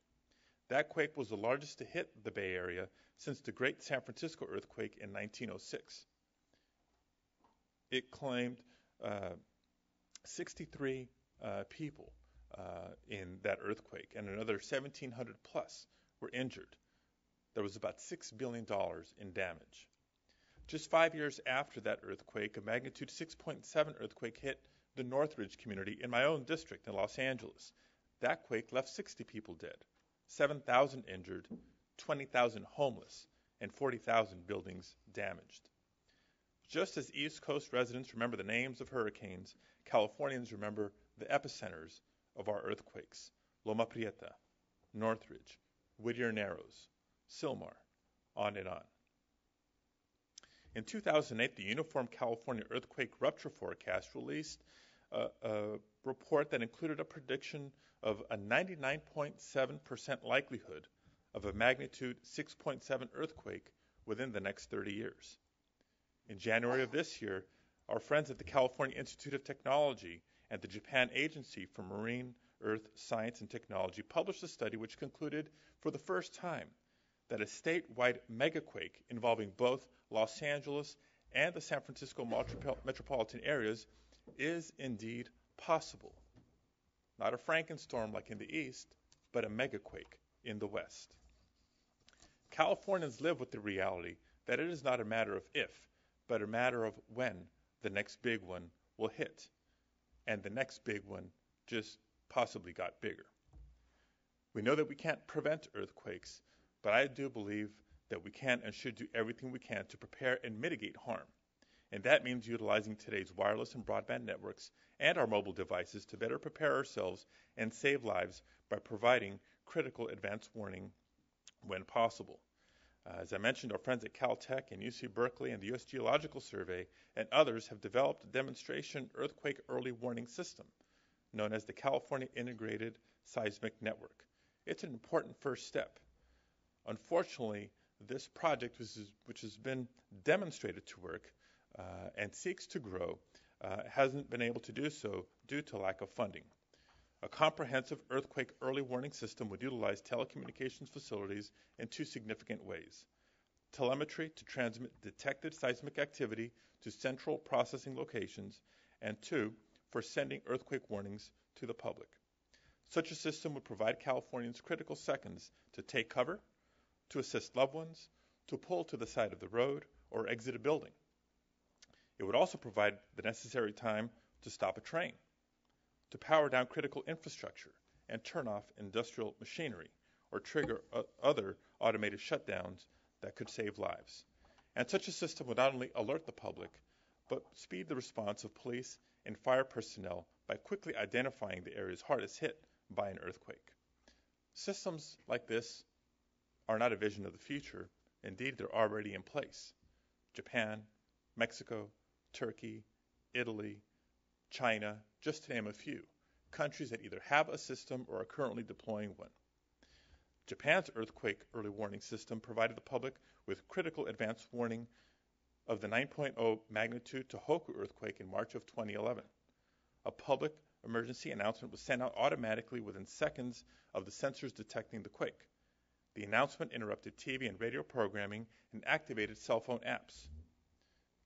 That quake was the largest to hit the Bay Area since the Great San Francisco earthquake in 1906. It claimed 63 people in that earthquake, and another 1,700 plus were injured. There was about $6 billion in damage. Just 5 years after that earthquake, a magnitude 6.7 earthquake hit the Northridge community in my own district in Los Angeles. That quake left 60 people dead, 7,000 injured, 20,000 homeless, and 40,000 buildings damaged. Just as East Coast residents remember the names of hurricanes, Californians remember the epicenters of our earthquakes: Loma Prieta, Northridge, Whittier Narrows, Sylmar, on and on. In 2008, the Uniform California Earthquake Rupture Forecast released a report that included a prediction of a 99.7% likelihood of a magnitude 6.7 earthquake within the next 30 years. In January of this year, our friends at the California Institute of Technology and the Japan Agency for Marine, Earth, Science, and Technology published a study which concluded for the first time that a statewide megaquake involving both Los Angeles and the San Francisco metropolitan areas is indeed possible. Not a Frankenstorm like in the East, but a megaquake in the West. Californians live with the reality that it is not a matter of if, but a matter of when the next big one will hit. And the next big one just possibly got bigger. We know that we can't prevent earthquakes, but I do believe that we can and should do everything we can to prepare and mitigate harm. And that means utilizing today's wireless and broadband networks and our mobile devices to better prepare ourselves and save lives by providing critical advance warning when possible. As I mentioned, our friends at Caltech and UC Berkeley and the U.S. Geological Survey and others have developed a demonstration earthquake early warning system known as the California Integrated Seismic Network. It's an important first step. Unfortunately, this project, which has been demonstrated to work and seeks to grow, hasn't been able to do so due to lack of funding. A comprehensive earthquake early warning system would utilize telecommunications facilities in two significant ways. telemetry to transmit detected seismic activity to central processing locations, and 2, for sending earthquake warnings to the public. Such a system would provide Californians critical seconds to take cover, to assist loved ones, to pull to the side of the road, or exit a building. It would also provide the necessary time to stop a train, to power down critical infrastructure, and turn off industrial machinery, or trigger other automated shutdowns that could save lives. And such a system would not only alert the public, but speed the response of police and fire personnel by quickly identifying the areas hardest hit by an earthquake. Systems like this are not a vision of the future. Indeed, they're already in place. Japan, Mexico, Turkey, Italy, China, just to name a few, countries that either have a system or are currently deploying one. Japan's earthquake early warning system provided the public with critical advance warning of the 9.0 magnitude Tohoku earthquake in March of 2011. A public emergency announcement was sent out automatically within seconds of the sensors detecting the quake. The announcement interrupted TV and radio programming and activated cell phone apps.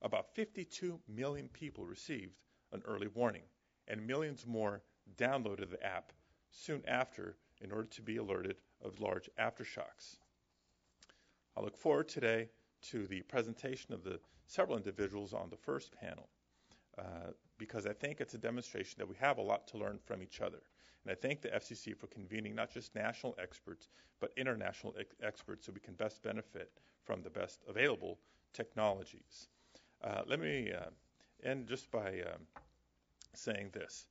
About 52 million people received an early warning, and millions more downloaded the app soon after in order to be alerted of large aftershocks. I look forward today to the presentation of the several individuals on the first panel because I think it's a demonstration that we have a lot to learn from each other. And I thank the FCC for convening not just national experts, but international experts so we can best benefit from the best available technologies. Let me end just by saying this.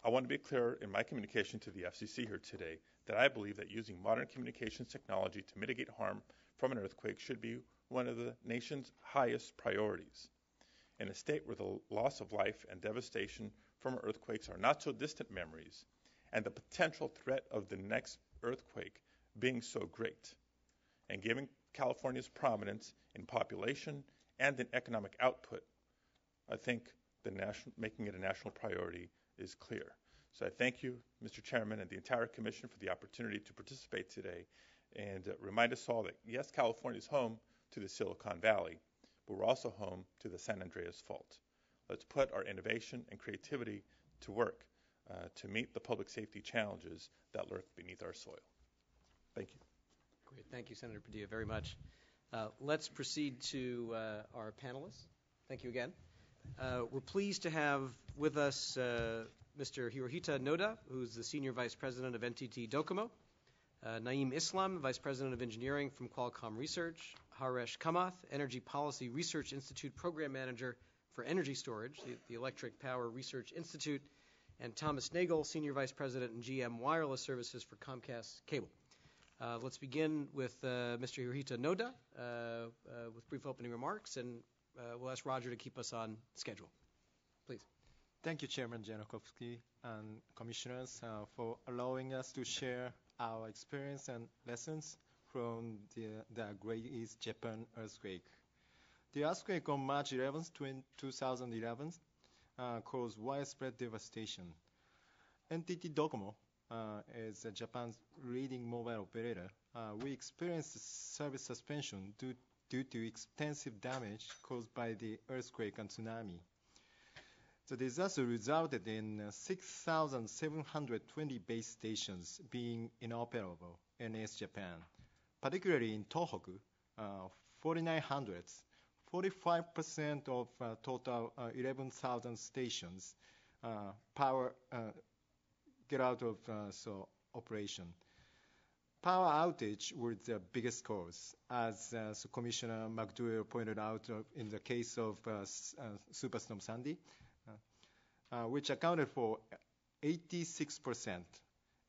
I want to be clear in my communication to the FCC here today that I believe that using modern communications technology to mitigate harm from an earthquake should be one of the nation's highest priorities. In a state where the loss of life and devastation from earthquakes are not so distant memories, and the potential threat of the next earthquake being so great, and given California's prominence in population and in economic output, I think making it a national priority is clear. So I thank you, Mr. Chairman, and the entire Commission for the opportunity to participate today and remind us all that, yes, California is home to the Silicon Valley, but we're also home to the San Andreas Fault. Let's put our innovation and creativity to work to meet the public safety challenges that lurk beneath our soil. Thank you. Great. Thank you, Senator Padilla, very much. Let's proceed to our panelists. Thank you again. We're pleased to have with us Mr. Hirohito Noda, who's the Senior Vice President of NTT Docomo, Naeem Islam, Vice President of Engineering from Qualcomm Research, Haresh Kamath, Energy Policy Research Institute Program Manager for Energy Storage, the Electric Power Research Institute, and Thomas Nagel, Senior Vice President and GM Wireless Services for Comcast Cable. Let's begin with Mr. Hirohito Noda with brief opening remarks, and we'll ask Roger to keep us on schedule. Please. Thank you, Chairman Jankowski and Commissioners, for allowing us to share our experience and lessons from the Great East Japan earthquake. The earthquake on March 11, 2011 caused widespread devastation. NTT Docomo is Japan's leading mobile operator. We experienced service suspension due to extensive damage caused by the earthquake and tsunami. The disaster resulted in 6,720 base stations being inoperable in East Japan, particularly in Tohoku, 4,900. 45% of total 11,000 stations power get out of operation. Power outage was the biggest cause, as Commissioner McDowell pointed out in the case of Superstorm Sandy, which accounted for 86%.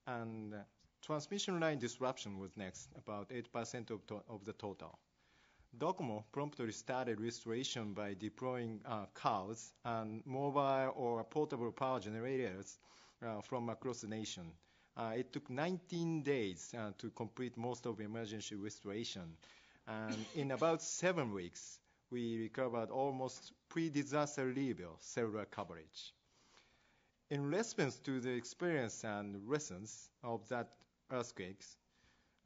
And transmission line disruption was next, about 8% of the total. Docomo promptly started restoration by deploying cars and mobile or portable power generators from across the nation. It took 19 days to complete most of emergency restoration. And in about 7 weeks, we recovered almost pre-disaster level cellular coverage. In response to the experience and lessons of that earthquakes,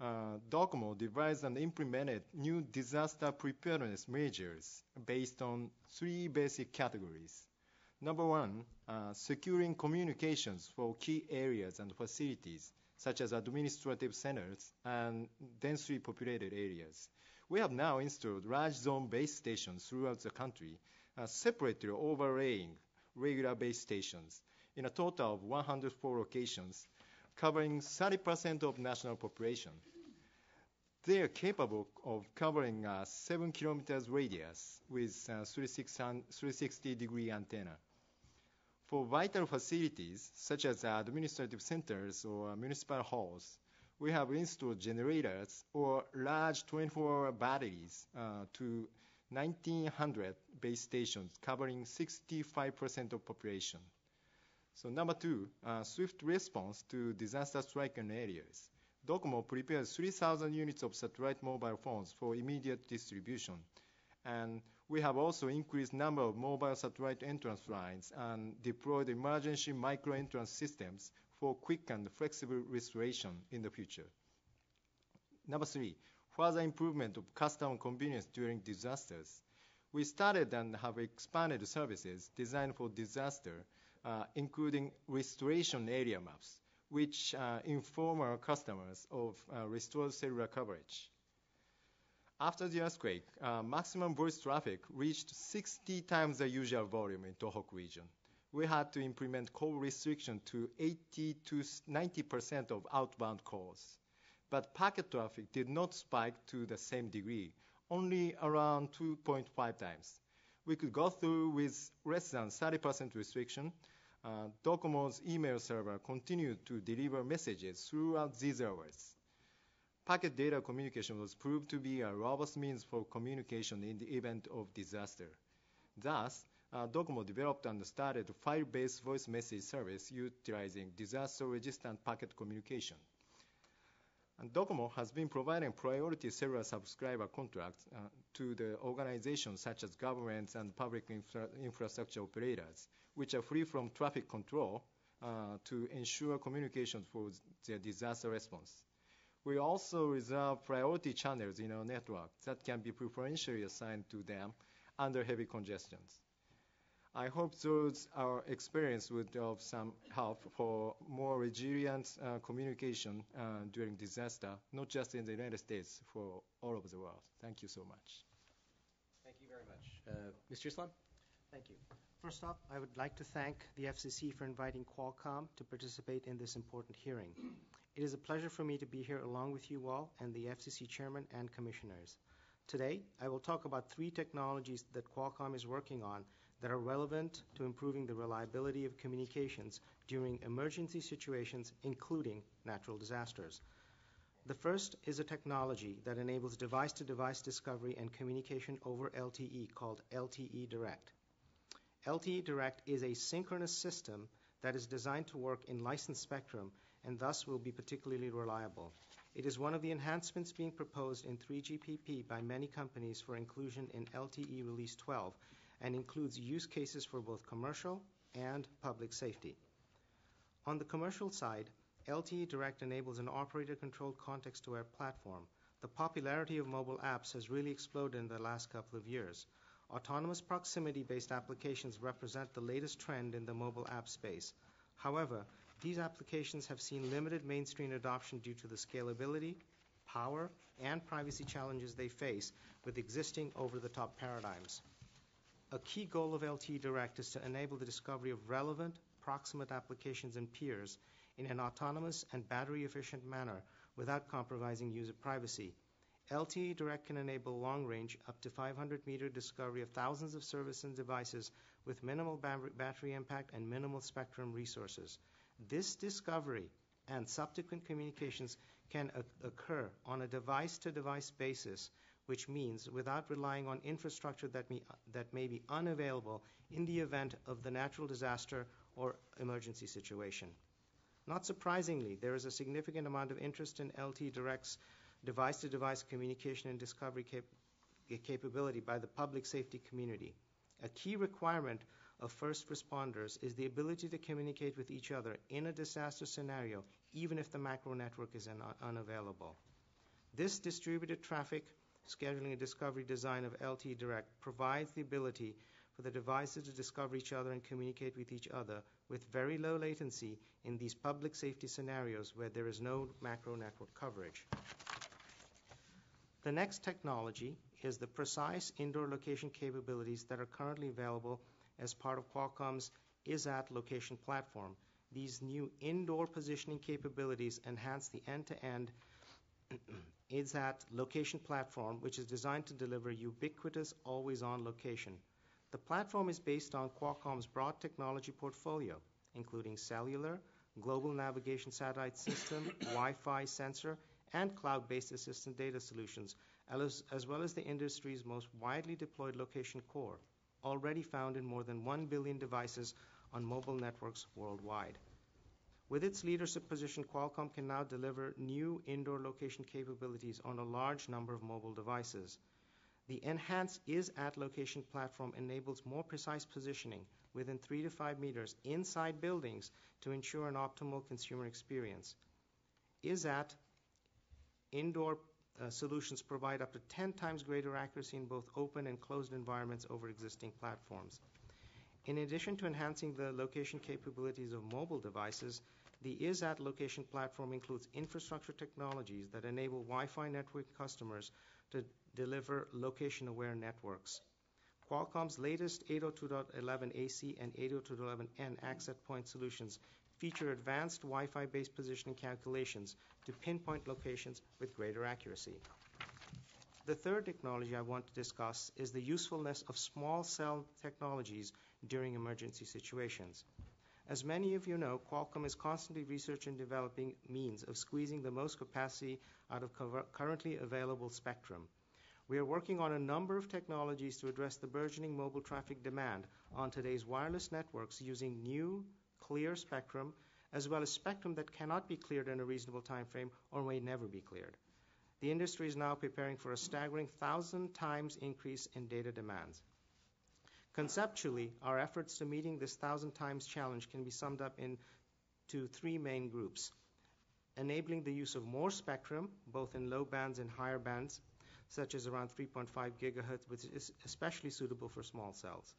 DOCOMO devised and implemented new disaster preparedness measures based on three basic categories. Number one, securing communications for key areas and facilities, such as administrative centers and densely populated areas. We have now installed large zone base stations throughout the country, separately overlaying regular base stations in a total of 104 locations, covering 30% of national population. They are capable of covering a 7 kilometers radius with 360-degree antenna. For vital facilities, such as administrative centers or municipal halls, we have installed generators or large 24-hour batteries to 1,900 base stations covering 65% of population. So number two, swift response to disaster-stricken areas. DOCOMO prepares 3,000 units of satellite mobile phones for immediate distribution. And we have also increased number of mobile satellite entrance lines and deployed emergency micro-entrance systems for quick and flexible restoration in the future. Number three, further improvement of customer convenience during disasters. We started and have expanded services designed for disaster, including restoration area maps, which inform our customers of restored cellular coverage. After the earthquake, maximum voice traffic reached 60 times the usual volume in Tohoku region. We had to implement call restriction to 80 to 90% of outbound calls. But packet traffic did not spike to the same degree, only around 2.5 times. We could go through with less than 30% restriction. DOCOMO's email server continued to deliver messages throughout these hours. Packet data communication was proved to be a robust means for communication in the event of disaster. Thus, DOCOMO developed and started a file-based voice message service utilizing disaster-resistant packet communication. And DOCOMO has been providing priority cellular subscriber contracts to the organizations such as governments and public infrastructure operators, which are free from traffic control to ensure communications for their disaster response. We also reserve priority channels in our network that can be preferentially assigned to them under heavy congestions. I hope those our experience would have some help for more resilient communication during disaster, not just in the United States, for all over the world. Thank you so much. Thank you very much. Mr. Islam? Thank you. First off, I would like to thank the FCC for inviting Qualcomm to participate in this important hearing. It is a pleasure for me to be here along with you all and the FCC chairman and commissioners. Today, I will talk about three technologies that Qualcomm is working on that are relevant to improving the reliability of communications during emergency situations, including natural disasters. The first is a technology that enables device-to-device discovery and communication over LTE called LTE Direct. LTE Direct is a synchronous system that is designed to work in licensed spectrum and thus will be particularly reliable. It is one of the enhancements being proposed in 3GPP by many companies for inclusion in LTE Release 12 and includes use cases for both commercial and public safety. On the commercial side, LTE Direct enables an operator-controlled context-aware platform. The popularity of mobile apps has really exploded in the last couple of years. Autonomous proximity-based applications represent the latest trend in the mobile app space. However, these applications have seen limited mainstream adoption due to the scalability, power, and privacy challenges they face with existing over-the-top paradigms. A key goal of LTE Direct is to enable the discovery of relevant, proximate applications and peers in an autonomous and battery-efficient manner without compromising user privacy. LTE Direct can enable long-range, up to 500-meter discovery of thousands of services and devices with minimal battery impact and minimal spectrum resources. This discovery and subsequent communications can occur on a device-to-device basis, which means without relying on infrastructure that may be unavailable in the event of the natural disaster or emergency situation. Not surprisingly, there is a significant amount of interest in LTE Direct's device-to-device communication and discovery capability by the public safety community. A key requirement of first responders is the ability to communicate with each other in a disaster scenario, even if the macro network is unavailable. This distributed traffic scheduling and discovery design of LTE Direct provides the ability for the devices to discover each other and communicate with each other with very low latency in these public safety scenarios where there is no macro network coverage. The next technology is the precise indoor location capabilities that are currently available as part of Qualcomm's ISAT location platform. These new indoor positioning capabilities enhance the end-to-end ISAT location platform, which is designed to deliver ubiquitous, always-on location. The platform is based on Qualcomm's broad technology portfolio, including cellular, global navigation satellite system, Wi-Fi sensor, and cloud-based assistant data solutions, as well as the industry's most widely deployed location core, already found in more than 1 billion devices on mobile networks worldwide. With its leadership position, Qualcomm can now deliver new indoor location capabilities on a large number of mobile devices. The enhanced ISAT location platform enables more precise positioning within 3 to 5 meters inside buildings to ensure an optimal consumer experience. ISAT indoor solutions provide up to 10 times greater accuracy in both open and closed environments over existing platforms. In addition to enhancing the location capabilities of mobile devices, the ISAT location platform includes infrastructure technologies that enable Wi-Fi network customers to deliver location-aware networks. Qualcomm's latest 802.11ac and 802.11n access point solutions feature advanced Wi-Fi-based positioning calculations to pinpoint locations with greater accuracy. The third technology I want to discuss is the usefulness of small cell technologies during emergency situations. As many of you know, Qualcomm is constantly researching and developing means of squeezing the most capacity out of currently available spectrum. We are working on a number of technologies to address the burgeoning mobile traffic demand on today's wireless networks using new, clear spectrum, as well as spectrum that cannot be cleared in a reasonable time frame or may never be cleared. The industry is now preparing for a staggering 1,000 times increase in data demands. Conceptually, our efforts to meeting this 1,000 times challenge can be summed up into 3 main groups: enabling the use of more spectrum, both in low bands and higher bands, such as around 3.5 gigahertz, which is especially suitable for small cells;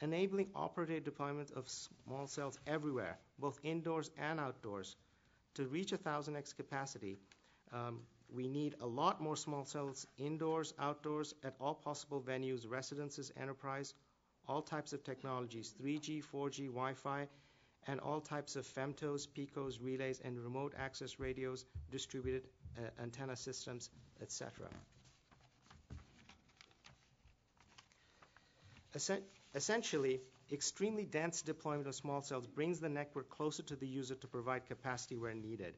enabling operator deployment of small cells everywhere, both indoors and outdoors. To reach 1,000x capacity, we need a lot more small cells indoors, outdoors, at all possible venues, residences, enterprise, all types of technologies, 3G, 4G, Wi-Fi, and all types of femtos, picos, relays, and remote access radios, distributed antenna systems, etc. Essentially, extremely dense deployment of small cells brings the network closer to the user to provide capacity where needed.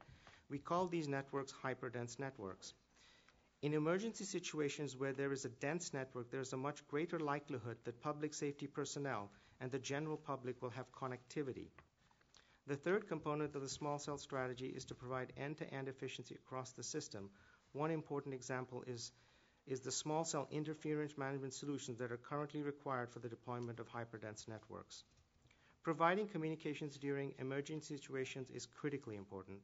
We call these networks hyperdense networks. In emergency situations where there is a dense network, there is a much greater likelihood that public safety personnel and the general public will have connectivity. The third component of the small cell strategy is to provide end-to-end efficiency across the system. One important example is the small cell interference management solutions that are currently required for the deployment of hyperdense networks. Providing communications during emergency situations is critically important.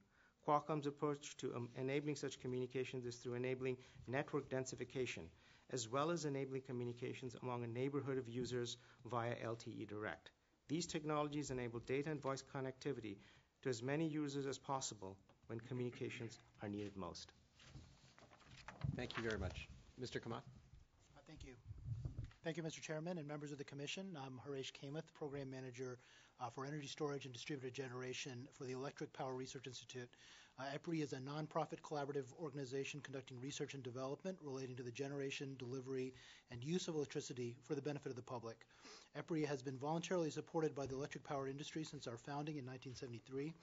Qualcomm's approach to enabling such communications is through enabling network densification, as well as enabling communications among a neighborhood of users via LTE Direct. These technologies enable data and voice connectivity to as many users as possible when communications are needed most. Thank you very much. Mr. Kamath? Thank you. Thank you, Mr. Chairman and members of the Commission. I'm Haresh Kamath, Program Manager for Energy Storage and Distributed Generation for the Electric Power Research Institute. EPRI is a nonprofit collaborative organization conducting research and development relating to the generation, delivery, and use of electricity for the benefit of the public. EPRI has been voluntarily supported by the electric power industry since our founding in 1973.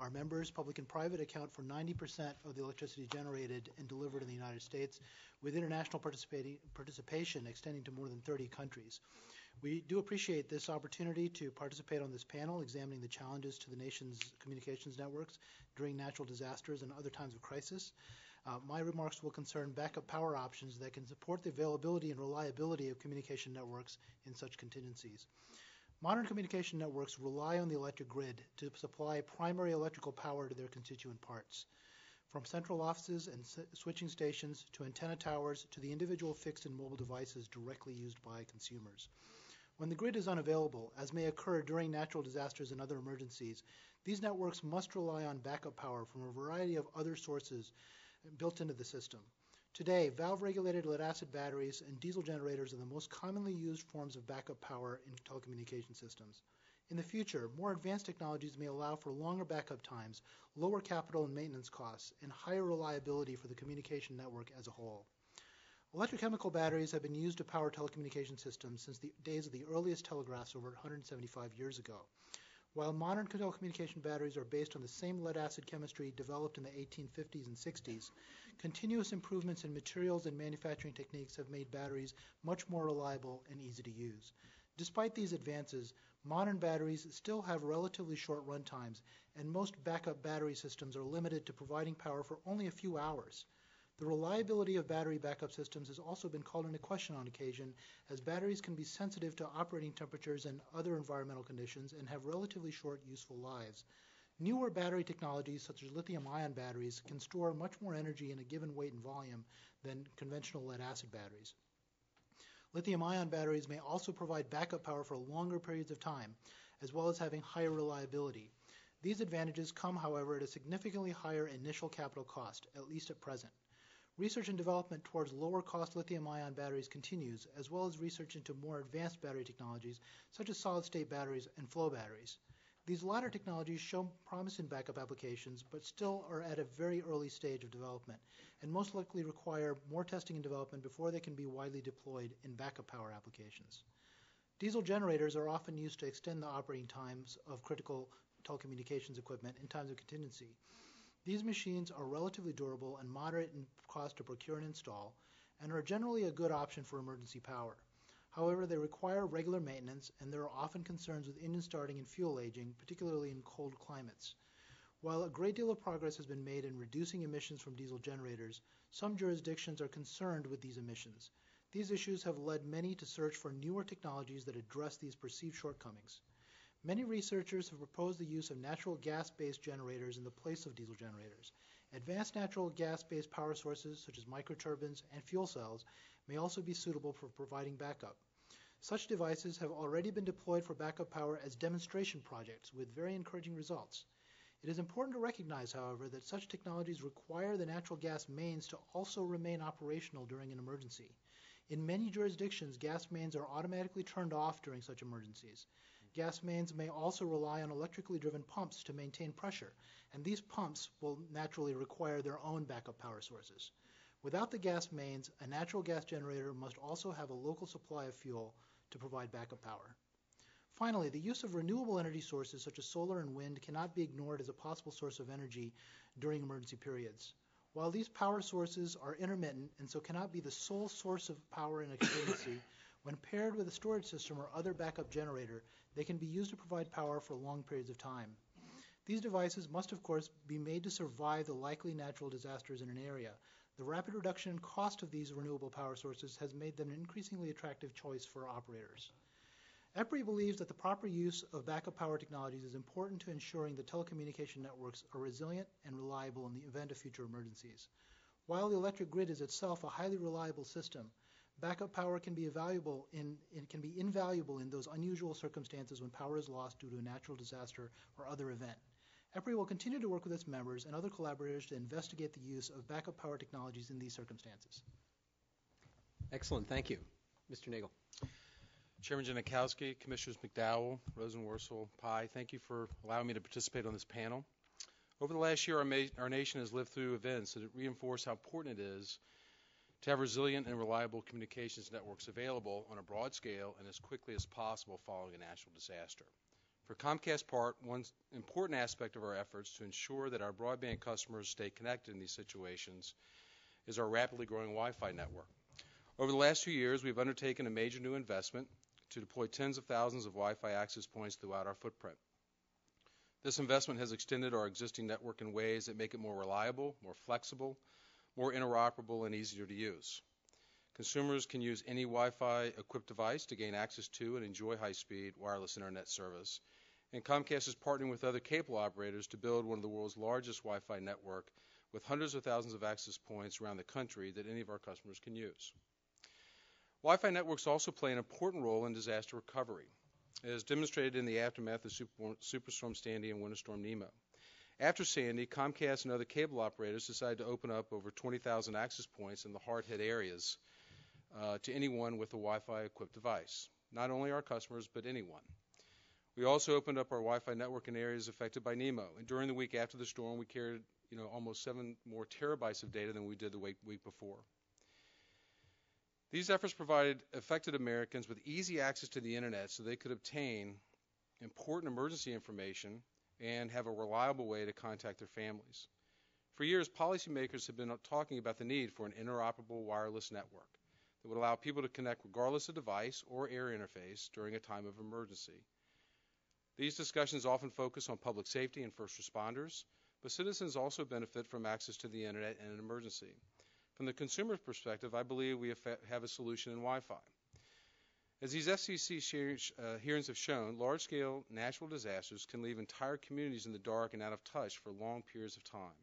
Our members, public and private, account for 90% of the electricity generated and delivered in the United States, with international participation extending to more than 30 countries. We do appreciate this opportunity to participate on this panel examining the challenges to the nation's communications networks during natural disasters and other times of crisis. My remarks will concern backup power options that can support the availability and reliability of communication networks in such contingencies. Modern communication networks rely on the electric grid to supply primary electrical power to their constituent parts. from central offices and switching stations to antenna towers to the individual fixed and mobile devices directly used by consumers. When the grid is unavailable, as may occur during natural disasters and other emergencies, these networks must rely on backup power from a variety of other sources built into the system. Today, valve-regulated lead-acid batteries and diesel generators are the most commonly used forms of backup power in telecommunication systems. In the future, more advanced technologies may allow for longer backup times, lower capital and maintenance costs, and higher reliability for the communication network as a whole. Electrochemical batteries have been used to power telecommunication systems since the days of the earliest telegraphs over 175 years ago. While modern telecommunication batteries are based on the same lead-acid chemistry developed in the 1850s and 60s, continuous improvements in materials and manufacturing techniques have made batteries much more reliable and easy to use. Despite these advances, modern batteries still have relatively short run times, and most backup battery systems are limited to providing power for only a few hours. The reliability of battery backup systems has also been called into question on occasion, as batteries can be sensitive to operating temperatures and other environmental conditions and have relatively short useful lives. Newer battery technologies, such as lithium-ion batteries, can store much more energy in a given weight and volume than conventional lead-acid batteries. Lithium-ion batteries may also provide backup power for longer periods of time, as well as having higher reliability. These advantages come, however, at a significantly higher initial capital cost, at least at present. Research and development towards lower-cost lithium-ion batteries continues, as well as research into more advanced battery technologies, such as solid-state batteries and flow batteries. These latter technologies show promise in backup applications, but still are at a very early stage of development, and most likely require more testing and development before they can be widely deployed in backup power applications. Diesel generators are often used to extend the operating times of critical telecommunications equipment in times of contingency. These machines are relatively durable and moderate in cost to procure and install, and are generally a good option for emergency power. However, they require regular maintenance, and there are often concerns with engine starting and fuel aging, particularly in cold climates. While a great deal of progress has been made in reducing emissions from diesel generators, some jurisdictions are concerned with these emissions. These issues have led many to search for newer technologies that address these perceived shortcomings. Many researchers have proposed the use of natural gas-based generators in the place of diesel generators. Advanced natural gas-based power sources, such as microturbines and fuel cells, may also be suitable for providing backup. Such devices have already been deployed for backup power as demonstration projects with very encouraging results. It is important to recognize, however, that such technologies require the natural gas mains to also remain operational during an emergency. In many jurisdictions, gas mains are automatically turned off during such emergencies. Gas mains may also rely on electrically driven pumps to maintain pressure, and these pumps will naturally require their own backup power sources. Without the gas mains, a natural gas generator must also have a local supply of fuel to provide backup power. Finally, the use of renewable energy sources such as solar and wind cannot be ignored as a possible source of energy during emergency periods. While these power sources are intermittent and so cannot be the sole source of power in an emergency, when paired with a storage system or other backup generator, they can be used to provide power for long periods of time. These devices must, of course, be made to survive the likely natural disasters in an area. The rapid reduction in cost of these renewable power sources has made them an increasingly attractive choice for operators. EPRI believes that the proper use of backup power technologies is important to ensuring that telecommunication networks are resilient and reliable in the event of future emergencies. While the electric grid is itself a highly reliable system, backup power can be invaluable in those unusual circumstances when power is lost due to a natural disaster or other event. EPRI will continue to work with its members and other collaborators to investigate the use of backup power technologies in these circumstances. Excellent, thank you. Mr. Nagel. Chairman Janikowski, Commissioners McDowell, Rosenworcel, Pai, thank you for allowing me to participate on this panel. Over the last year, our nation has lived through events that reinforce how important it is to have resilient and reliable communications networks available on a broad scale and as quickly as possible following a natural disaster. For Comcast's part, one important aspect of our efforts to ensure that our broadband customers stay connected in these situations is our rapidly growing Wi-Fi network. Over the last few years, we've undertaken a major new investment to deploy tens of thousands of Wi-Fi access points throughout our footprint. This investment has extended our existing network in ways that make it more reliable, more flexible, more interoperable, and easier to use. Consumers can use any Wi-Fi equipped device to gain access to and enjoy high-speed wireless internet service. And Comcast is partnering with other cable operators to build one of the world's largest Wi-Fi network with hundreds of thousands of access points around the country that any of our customers can use. Wi-Fi networks also play an important role in disaster recovery, as demonstrated in the aftermath of Superstorm Sandy and Winter Storm Nemo. After Sandy, Comcast and other cable operators decided to open up over 20,000 access points in the hard-hit areas to anyone with a Wi-Fi equipped device. Not only our customers, but anyone. We also opened up our Wi-Fi network in areas affected by Nemo. And during the week after the storm, we carried almost 7 more terabytes of data than we did the week before. These efforts provided affected Americans with easy access to the internet so they could obtain important emergency information and have a reliable way to contact their families. For years, policymakers have been talking about the need for an interoperable wireless network that would allow people to connect regardless of device or area interface during a time of emergency. These discussions often focus on public safety and first responders, but citizens also benefit from access to the internet in an emergency. From the consumer's perspective, I believe we have a solution in Wi-Fi. As these FCC hearings have shown, large-scale natural disasters can leave entire communities in the dark and out of touch for long periods of time.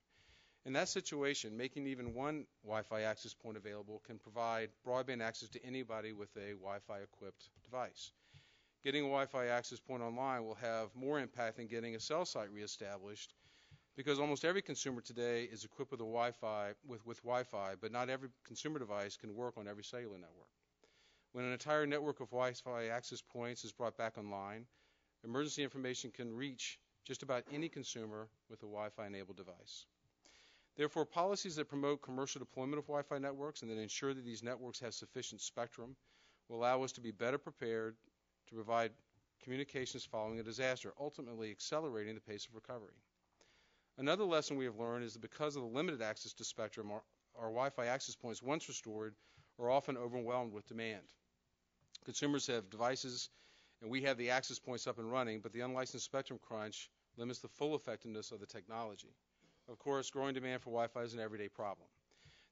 In that situation, making even one Wi-Fi access point available can provide broadband access to anybody with a Wi-Fi equipped device. Getting a Wi-Fi access point online will have more impact than getting a cell site reestablished, because almost every consumer today is equipped with Wi-Fi, but not every consumer device can work on every cellular network. When an entire network of Wi-Fi access points is brought back online, emergency information can reach just about any consumer with a Wi-Fi enabled device. Therefore, policies that promote commercial deployment of Wi-Fi networks and that ensure that these networks have sufficient spectrum will allow us to be better prepared to provide communications following a disaster, ultimately accelerating the pace of recovery. Another lesson we have learned is that because of the limited access to spectrum, our Wi-Fi access points, once restored, are often overwhelmed with demand. Consumers have devices, and we have the access points up and running, but the unlicensed spectrum crunch limits the full effectiveness of the technology. Of course, growing demand for Wi-Fi is an everyday problem.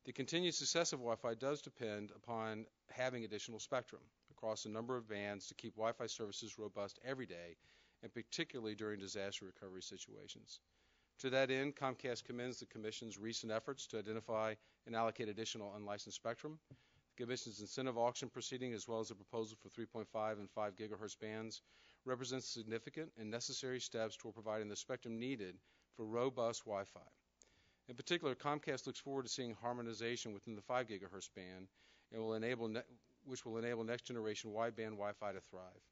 The continued success of Wi-Fi does depend upon having additional spectrum across a number of bands to keep Wi-Fi services robust every day, and particularly during disaster recovery situations. To that end, Comcast commends the Commission's recent efforts to identify and allocate additional unlicensed spectrum. The Commission's incentive auction proceeding, as well as the proposal for 3.5 and 5 gigahertz bands, represents significant and necessary steps toward providing the spectrum needed for robust Wi-Fi. In particular, Comcast looks forward to seeing harmonization within the 5 gigahertz band, and which will enable next-generation wideband Wi-Fi to thrive.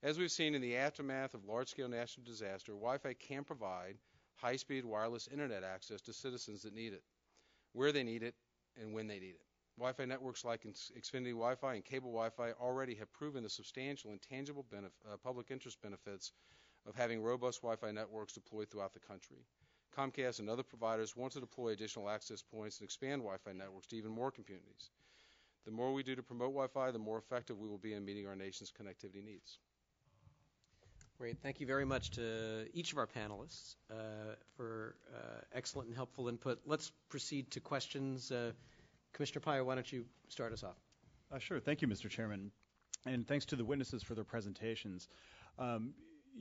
As we've seen in the aftermath of large-scale national disaster, Wi-Fi can provide high-speed wireless internet access to citizens that need it, where they need it, and when they need it. Wi-Fi networks like Xfinity Wi-Fi and cable Wi-Fi already have proven the substantial and tangible public interest benefits of having robust Wi-Fi networks deployed throughout the country. Comcast and other providers want to deploy additional access points and expand Wi-Fi networks to even more communities. The more we do to promote Wi-Fi, the more effective we will be in meeting our nation's connectivity needs. Great. Thank you very much to each of our panelists for excellent and helpful input. Let's proceed to questions. Commissioner Paya, why don't you start us off? Sure. Thank you, Mr. Chairman. And thanks to the witnesses for their presentations.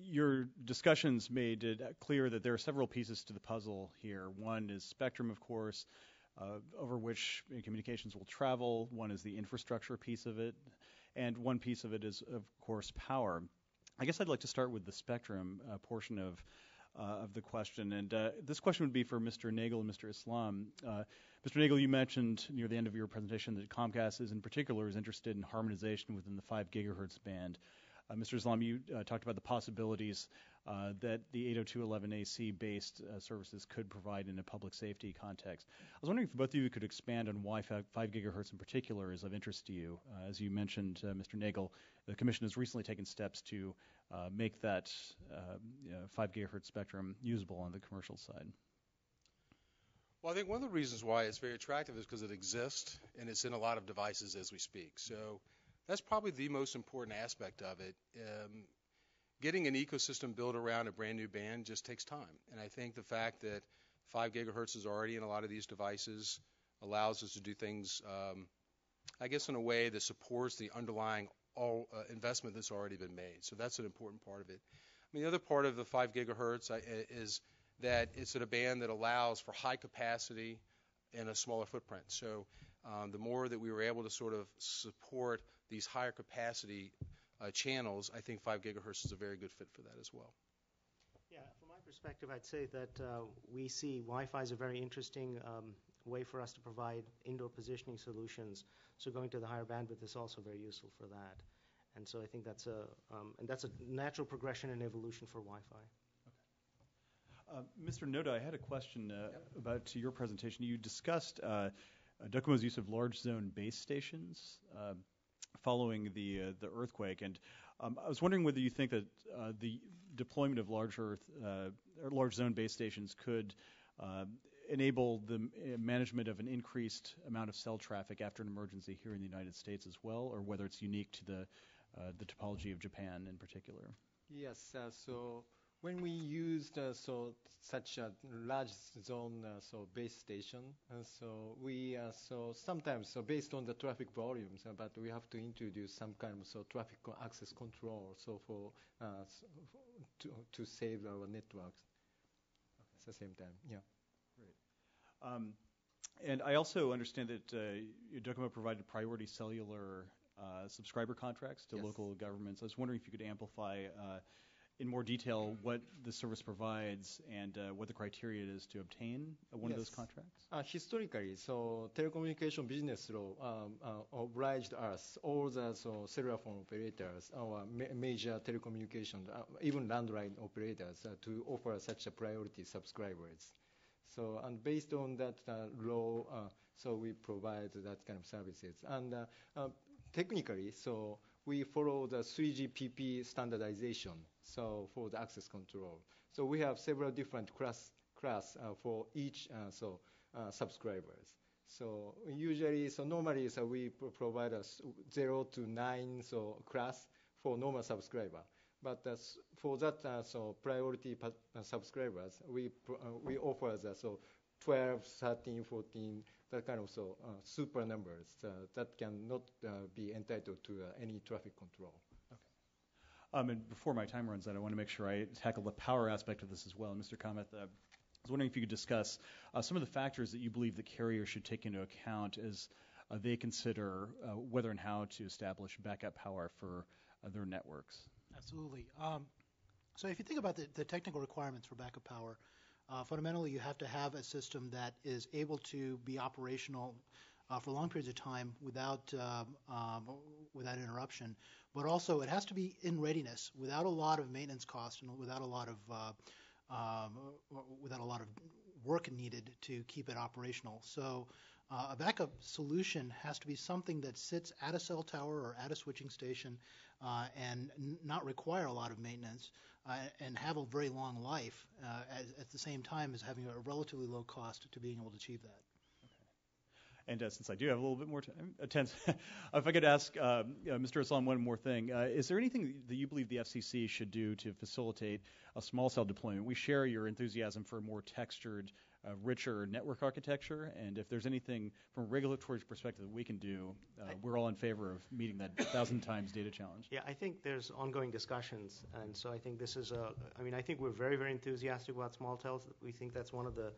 Your discussions made it clear that there are several pieces to the puzzle here. One is spectrum, of course, over which communications will travel. One is the infrastructure piece of it. And one piece of it is, of course, power. I guess I'd like to start with the spectrum portion of the question. And this question would be for Mr. Nagel and Mr. Islam. Mr. Nagel, you mentioned near the end of your presentation that Comcast in particular is interested in harmonization within the 5 gigahertz band. Mr. Islam, you talked about the possibilities that the 802.11ac based services could provide in a public safety context. I was wondering if both of you could expand on why 5 gigahertz in particular is of interest to you. As you mentioned, Mr. Nagel, the Commission has recently taken steps to make that 5 gigahertz spectrum usable on the commercial side. Well, I think one of the reasons why it's very attractive is because it exists and it's in a lot of devices as we speak. So that's probably the most important aspect of it. Getting an ecosystem built around a brand new band just takes time. And I think the fact that 5 gigahertz is already in a lot of these devices allows us to do things, I guess, in a way that supports the underlying investment that's already been made. So that's an important part of it. I mean, the other part of the 5 gigahertz is that it's at a band that allows for high capacity in a smaller footprint. So the more that we were able to sort of support these higher capacity channels, I think 5 gigahertz is a very good fit for that as well. Yeah, from my perspective, I'd say that we see Wi-Fi as a very interesting way for us to provide indoor positioning solutions. So going to the higher bandwidth is also very useful for that. And so I think that's a natural progression and evolution for Wi-Fi. Mr. Noda, I had a question about your presentation. You discussed DOCOMO's use of large zone base stations following the earthquake, and I was wondering whether you think that the deployment of large zone base stations could enable the management of an increased amount of cell traffic after an emergency here in the United States as well, or whether it's unique to the topology of Japan in particular. Yes, so when we used such a large zone base station, so we sometimes based on the traffic volumes, but we have to introduce some kind of traffic access control for to save our networks at the same time. Yeah. Great. And I also understand that DOCOMO provided priority cellular subscriber contracts to local governments. I was wondering if you could amplify in more detail what the service provides and what the criteria is to obtain one of those contracts? Historically, telecommunication business law obliged us, all the cellular phone operators, our major telecommunication, even landline operators, to offer such a priority subscribers. And based on that law, we provide that kind of services. And technically, we follow the 3GPP standardization, for the access control. So we have several different class for each subscribers. So usually, normally, we provide a 0 to 9 class for normal subscriber. But for that priority subscribers, we offer the 12, 13, 14, that kind of super numbers that cannot be entitled to any traffic control. Okay. And before my time runs out, I want to make sure I tackle the power aspect of this as well. And Mr. Kamath, I was wondering if you could discuss some of the factors that you believe the carriers should take into account as they consider whether and how to establish backup power for their networks. Absolutely. So if you think about the technical requirements for backup power, fundamentally you have to have a system that is able to be operational for long periods of time without interruption, but also it has to be in readiness without a lot of maintenance costs and without a lot of work needed to keep it operational. So a backup solution has to be something that sits at a cell tower or at a switching station and not require a lot of maintenance and have a very long life at the same time as having a relatively low cost to being able to achieve that. And since I do have a little bit more time, if I could ask Mr. Aslan one more thing. Is there anything that you believe the FCC should do to facilitate a small cell deployment? We share your enthusiasm for a more textured, richer network architecture, and if there's anything from a regulatory perspective that we can do, we're all in favor of meeting that 1,000 times data challenge. Yeah, I think there's ongoing discussions, and so I think this is I think we're very, very enthusiastic about small cells. We think that's one of the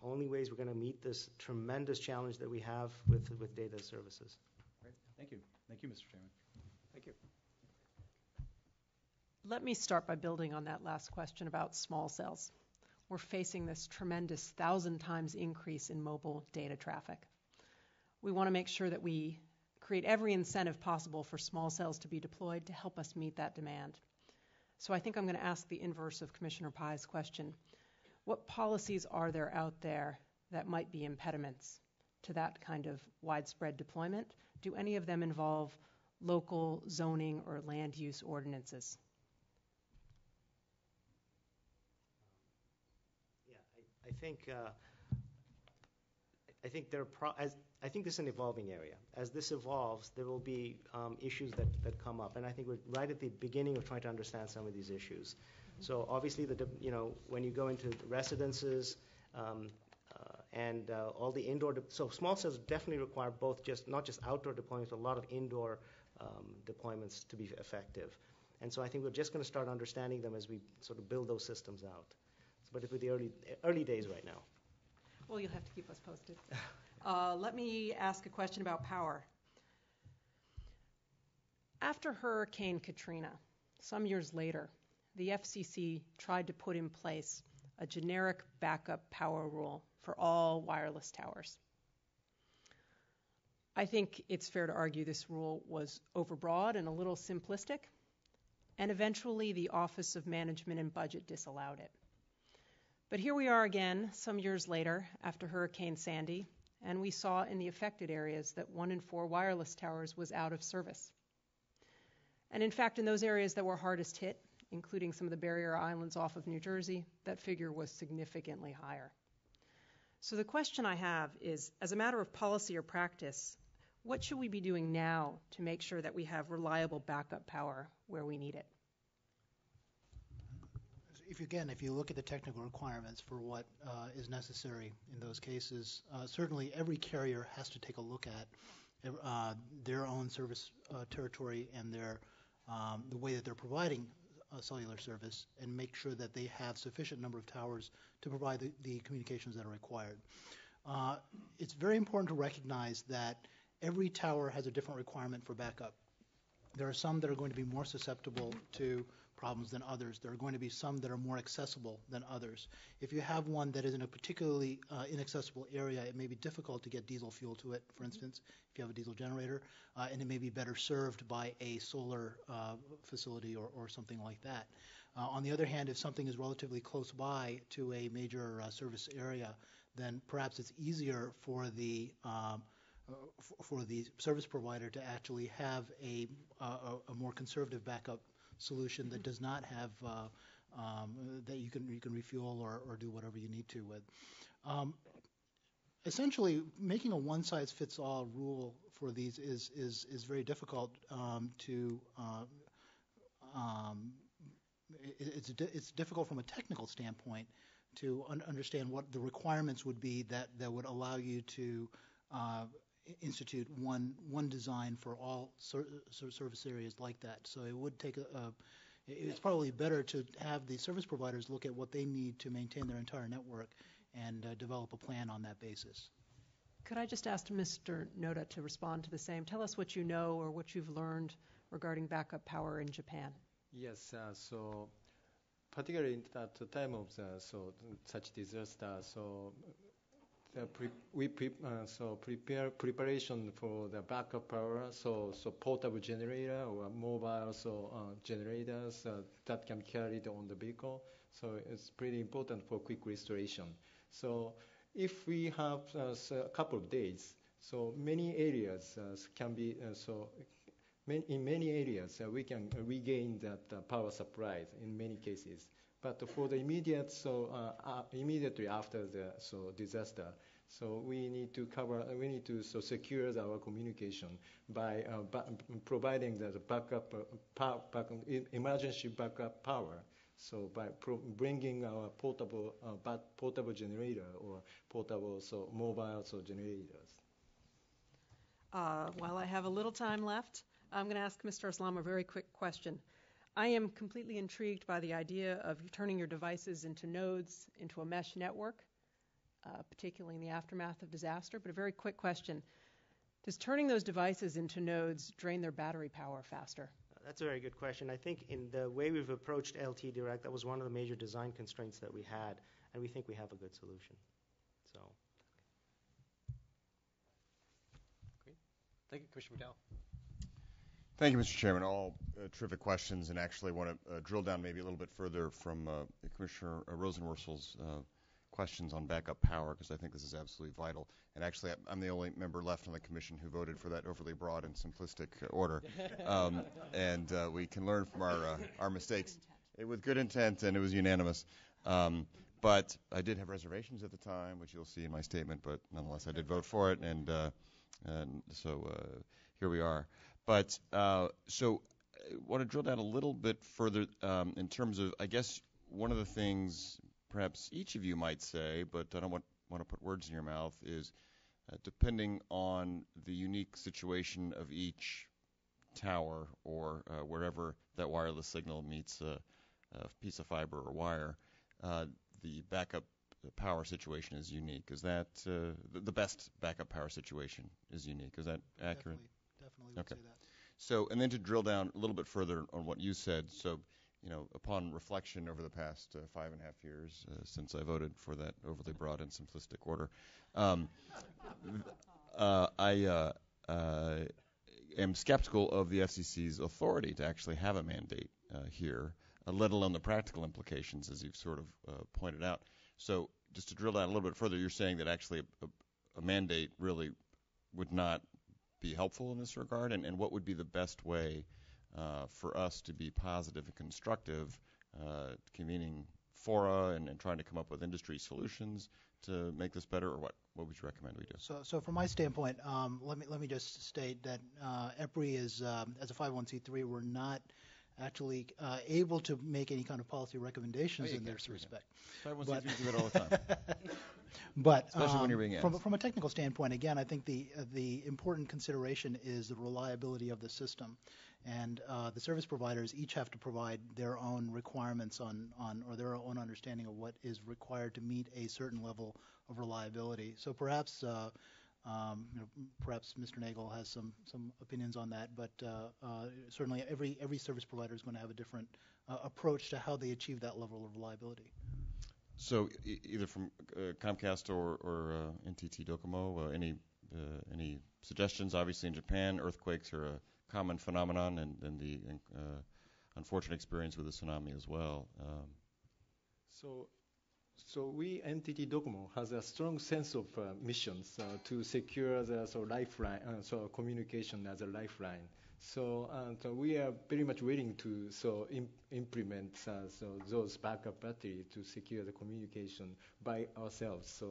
only ways we're going to meet this tremendous challenge that we have with data services. Great. Thank you. Thank you, Mr. Chairman. Thank you. Let me start by building on that last question about small cells. We're facing this tremendous 1,000 times increase in mobile data traffic. We want to make sure that we create every incentive possible for small cells to be deployed to help us meet that demand. So I think I'm going to ask the inverse of Commissioner Pai's question. What policies are there out there that might be impediments to that kind of widespread deployment? Do any of them involve local zoning or land use ordinances? Yeah, I think I think this is an evolving area. As this evolves, there will be issues that come up, and I think we're right at the beginning of trying to understand some of these issues. So obviously, when you go into residences and all the indoor, so small cells definitely require not just outdoor deployments, but a lot of indoor deployments to be effective. And so I think we're just going to start understanding them as we sort of build those systems out. but for the early days right now. Well, you'll have to keep us posted. Let me ask a question about power. After Hurricane Katrina, some years later, the FCC tried to put in place a generic backup power rule for all wireless towers. I think it's fair to argue this rule was overbroad and a little simplistic, and eventually the Office of Management and Budget disallowed it. But here we are again, some years later, after Hurricane Sandy, and we saw in the affected areas that 1 in 4 wireless towers was out of service. And in fact, in those areas that were hardest hit, including some of the barrier islands off of New Jersey, that figure was significantly higher. So the question I have is, as a matter of policy or practice, what should we be doing now to make sure that we have reliable backup power where we need it? If you look at the technical requirements for what is necessary in those cases, certainly every carrier has to take a look at their own service territory and the way that they're providing cellular service, and make sure that they have sufficient number of towers to provide the communications that are required. It's very important to recognize that every tower has a different requirement for backup. There are some that are going to be more susceptible to problems than others. There are going to be some that are more accessible than others. If you have one that is in a particularly inaccessible area, it may be difficult to get diesel fuel to it, for instance, if you have a diesel generator, and it may be better served by a solar facility or something like that. On the other hand, if something is relatively close by to a major service area, then perhaps it's easier for the service provider to actually have a more conservative backup solution that does not have that you can refuel or do whatever you need to with. Essentially, making a one-size-fits-all rule for these is very difficult it's difficult from a technical standpoint to understand what the requirements would be that would allow you to institute one design for all service areas like that. So it would take it's probably better to have the service providers look at what they need to maintain their entire network and develop a plan on that basis. Could I just ask Mr. Noda to respond to the same? Tell us what you know or what you've learned regarding backup power in Japan. Yes, so particularly at the time of such disaster, preparation for the backup power, so portable generator or mobile generators that can be carried on the vehicle. So it's pretty important for quick restoration. So if we have a couple of days, so many areas can be in many areas we can regain that power supply in many cases. But for the immediately after the disaster, so we need to secure our communication by providing the backup emergency backup power. So by bringing our portable generator or portable mobile generators. While I have a little time left, I'm going to ask Mr. Islam a very quick question. I am completely intrigued by the idea of turning your devices into nodes, into a mesh network, particularly in the aftermath of disaster. But a very quick question. Does turning those devices into nodes drain their battery power faster? That's a very good question. I think in the way we've approached LTE Direct, that was one of the major design constraints that we had, and we think we have a good solution. So. Great. Thank you, Commissioner McDowell. Thank you, Mr. Chairman. All terrific questions, and actually want to drill down maybe a little bit further from Commissioner Rosenworcel's questions on backup power, because I think this is absolutely vital. And actually, I'm the only member left on the commission who voted for that overly broad and simplistic order. And we can learn from our mistakes. With good intent, and it was unanimous. But I did have reservations at the time, which you'll see in my statement, but nonetheless, I did vote for it, and so here we are. But so I want to drill down a little bit further in terms of, I guess, one of the things perhaps each of you might say, but I don't want to put words in your mouth, is depending on the unique situation of each tower or wherever that wireless signal meets a piece of fiber or wire, the backup power situation is unique. Is that the best backup power situation is unique? Is that accurate? Definitely would Okay. say that. So, and then to drill down a little bit further on what you said, so, upon reflection over the past 5.5 years since I voted for that overly broad and simplistic order, I am skeptical of the FCC's authority to actually have a mandate here, let alone the practical implications, as you've sort of pointed out. So, just to drill down a little bit further, you're saying that actually a mandate really would not be helpful in this regard, and what would be the best way for us to be positive and constructive, convening fora and trying to come up with industry solutions to make this better, or what would you recommend we do? So from my standpoint, let me just state that EPRI is, as a 501c3, we're not actually able to make any kind of policy recommendations in this respect. 501c3s do that all the time. But especially when you're being asked. From a technical standpoint, again, I think the important consideration is the reliability of the system, and the service providers each have to provide their own requirements on or their own understanding of what is required to meet a certain level of reliability. So perhaps perhaps Mr. Nagel has some opinions on that, but certainly every service provider is going to have a different approach to how they achieve that level of reliability. So either from Comcast or NTT Docomo, any suggestions? Obviously, in Japan, earthquakes are a common phenomenon, and the unfortunate experience with the tsunami as well. So we, NTT Docomo, has a strong sense of missions to secure the lifeline, communication as a lifeline. So we are very much willing to implement those backup battery to secure the communication by ourselves.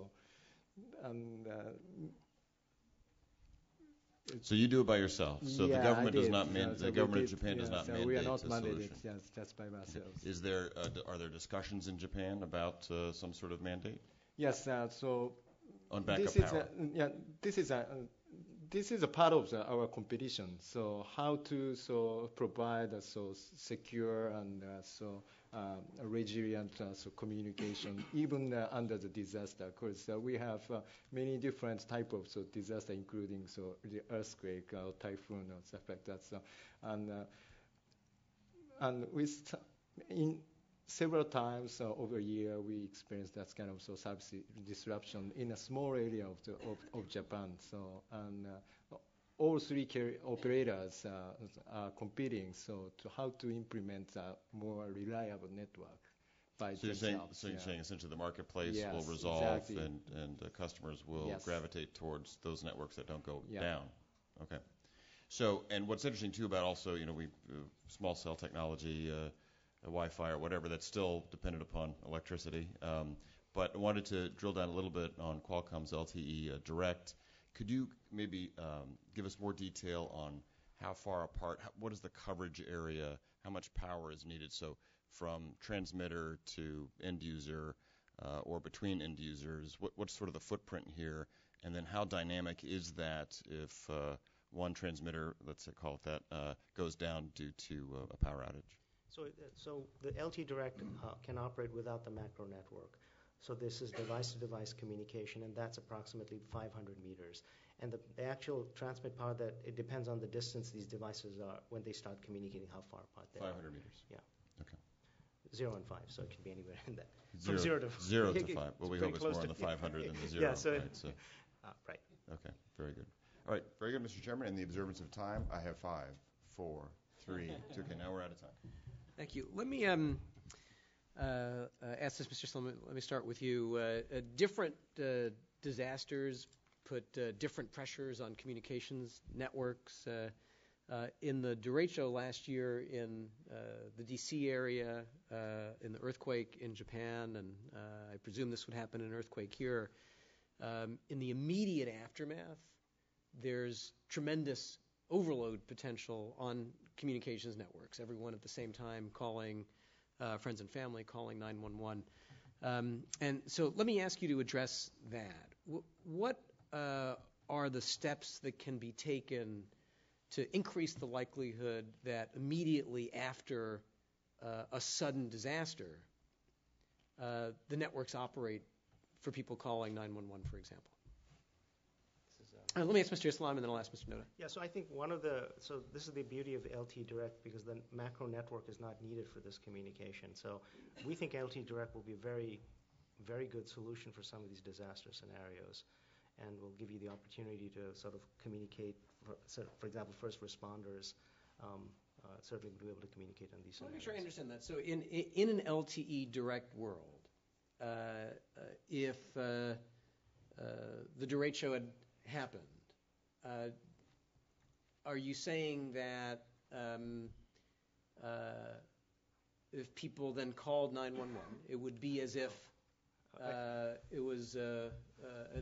So you do it by yourself. So the government does not the government of Japan does not mandate we are not a mandated, solution. yes, just by ourselves. Is there are there discussions in Japan about some sort of mandate? Yes. So on backup power. This is a part of our competition. So how to provide secure and resilient communication even under the disaster. Because we have many different types of disaster, including the earthquake or typhoon or stuff like that. And with in several times over a year, we experienced that kind of service disruption in a small area of Japan. All three operators are competing. To how to implement a more reliable network by themselves. You're saying essentially the marketplace will resolve, exactly. and customers will gravitate towards those networks that don't go down. Okay. So, and what's interesting too about also, we small cell technology. Wi-Fi or whatever, that's still dependent upon electricity. But I wanted to drill down a little bit on Qualcomm's LTE Direct. Could you maybe give us more detail on how far apart, what is the coverage area, how much power is needed? So from transmitter to end user or between end users, what's sort of the footprint here? And then how dynamic is that if one transmitter, let's call it that, goes down due to a power outage? So the LTE Direct can operate without the macro network. So this is device-to-device communication, and that's approximately 500 meters. And the actual transmit power, that it depends on the distance these devices are when they start communicating, how far apart they 500 meters. Yeah. Okay. 0 and 5, so it can be anywhere in that. From 0 to 5. Well, we hope it's more on the 500 than the 0. Yeah. So right. Right. Okay. Very good. All right. Very good, Mr. Chairman. In the observance of time, I have 5, 4, 3, 2. Okay. Now we're out of time. Thank you. Let me ask this, Mr. Sloan. Let me start with you. Different disasters put different pressures on communications networks. In the derecho last year in the D.C. area, in the earthquake in Japan, and I presume this would happen in an earthquake here, in the immediate aftermath, there's tremendous overload potential on communications networks, everyone at the same time calling friends and family, calling 911. And so let me ask you to address that. What are the steps that can be taken to increase the likelihood that immediately after a sudden disaster, the networks operate for people calling 911, for example. Let me ask Mr. Islam, and then I'll ask Mr. Noda. Yeah, so I think this is the beauty of LT Direct, because the macro network is not needed for this communication. So we think LT Direct will be a very, very good solution for some of these disaster scenarios, and will give you the opportunity to sort of communicate, for example, first responders certainly will be able to communicate on these scenarios. Let me make sure I understand that. So in an LTE Direct world, if the derecho had happened, are you saying that if people then called 911, it would be as if it was an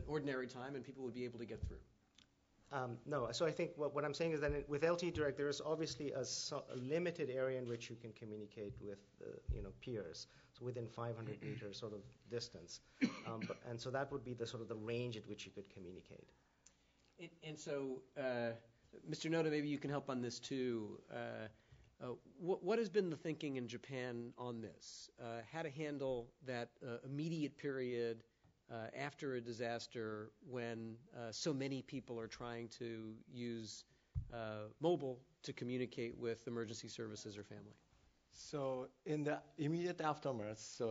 ordinary time and people would be able to get through? No, so I think what I'm saying is that with LTE Direct, there is obviously a limited area in which you can communicate with peers, so within 500 meters sort of distance, and so that would be the sort of the range at which you could communicate. And so, Mr. Noda, maybe you can help on this too. What has been the thinking in Japan on this? How to handle that immediate period after a disaster when so many people are trying to use mobile to communicate with emergency services or family? So in the immediate aftermath,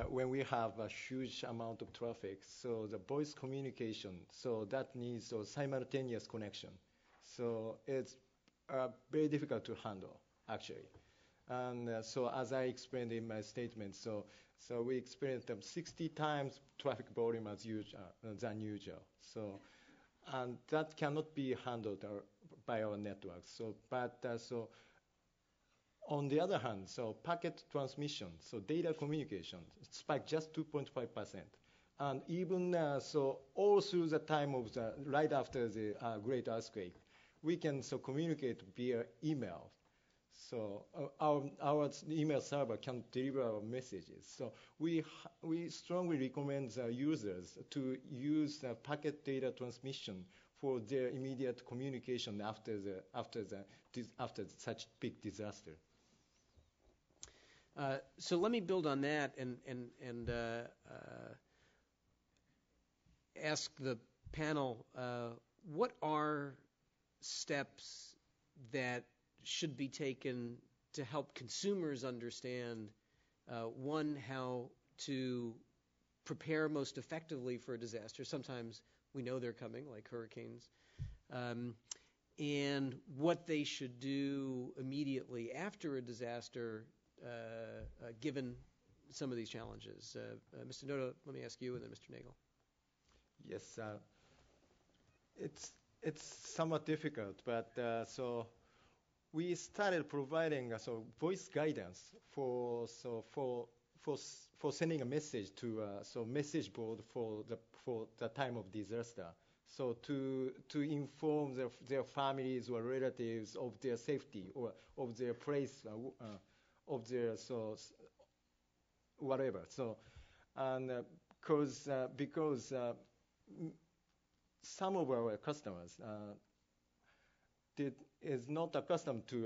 when we have a huge amount of traffic, so the voice communication, so that needs a simultaneous connection. So it's very difficult to handle, actually. And so as I explained in my statement, so we experienced 60 times traffic volume than usual. So, and that cannot be handled by our network. So, on the other hand, so packet transmission, so data communication spiked just 2.5%. And even all through the time of right after the great earthquake, we can communicate via email. So our email server can deliver our messages. So we strongly recommend users to use packet data transmission for their immediate communication after such big disaster. So let me build on that and ask the panel, what are steps that should be taken to help consumers understand, one, how to prepare most effectively for a disaster. Sometimes we know they're coming, like hurricanes, and what they should do immediately after a disaster, given some of these challenges. Mr. Noda, let me ask you, and then Mr. Nagel. Yes, it's somewhat difficult, but so we started providing voice guidance for sending a message to message board for the time of disaster. So to inform their families or relatives of their safety or of their place, of their whatever. So and because some of our customers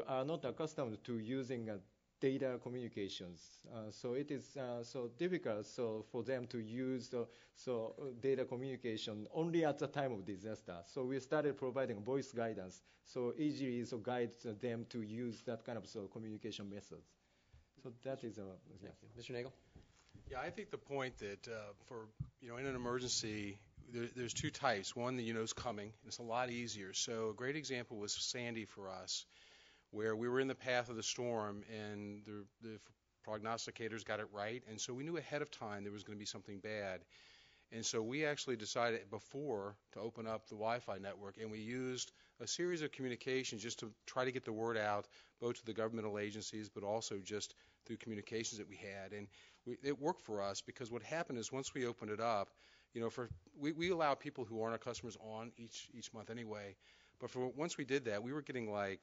are not accustomed to using data communications. So it is so difficult for them to use data communication only at the time of disaster. So we started providing voice guidance, so easily guides them to use that kind of communication methods. So that is yeah. Mr. Nagel? Yeah, I think the point that in an emergency, there's two types. One that is coming. It's a lot easier. So a great example was Sandy for us, where we were in the path of the storm, and the prognosticators got it right, and so we knew ahead of time there was going to be something bad. And so we actually decided before to open up the Wi-Fi network, and we used a series of communications just to try to get the word out, both to the governmental agencies, but also just through communications that we had. And it worked for us, because what happened is once we opened it up, we allow people who aren't our customers on each month anyway. But once we did that, we were getting I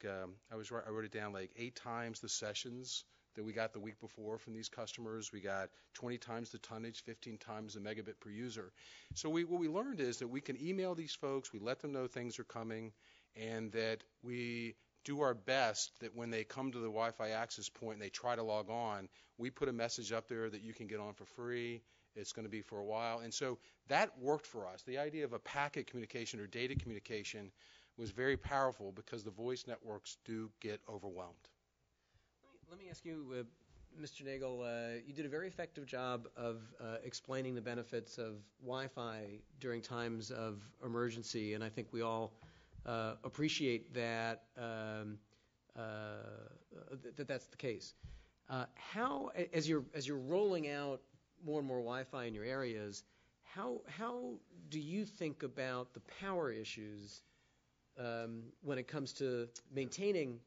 wrote it down, 8 times the sessions that we got the week before from these customers. We got 20 times the tonnage, 15 times the megabit per user. So what we learned is that we can email these folks, we let them know things are coming, and that we do our best that when they come to the Wi-Fi access point and they try to log on, we put a message up there that you can get on for free. It's going to be for a while. And so that worked for us. The idea of a packet communication or data communication was very powerful because the voice networks do get overwhelmed. Let me ask you, Mr. Nagel, you did a very effective job of explaining the benefits of Wi-Fi during times of emergency, and I think we all appreciate that that's the case. How, as you're rolling out more and more Wi-Fi in your areas, how do you think about the power issues when it comes to maintaining